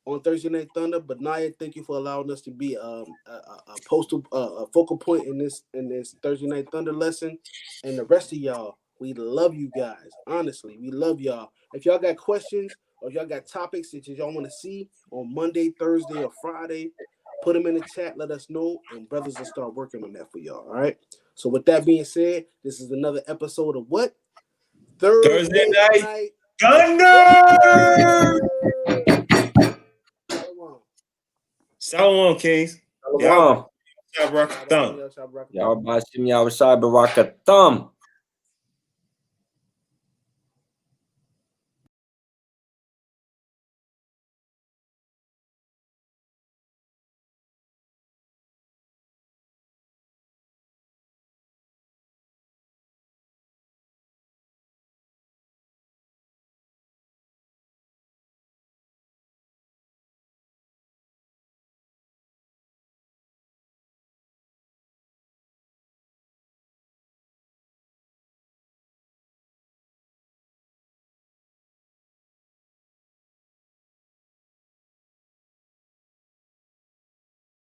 on Thursday Night Thunder. But Naya, thank you for allowing us to be a focal point in this Thursday Night Thunder lesson. And the rest of y'all, we love you guys. Honestly, we love y'all. If y'all got questions or if y'all got topics that y'all want to see on Monday, Thursday, or Friday, put them in the chat. Let us know, and brothers will start working on that for y'all. All right. So with that being said, this is another episode of what? Thursday night Thunder. Shalom, Kings. Shalom. Y'all rock a thumb. Y'all Ba'ashem, Yahweh Shai Barakatham.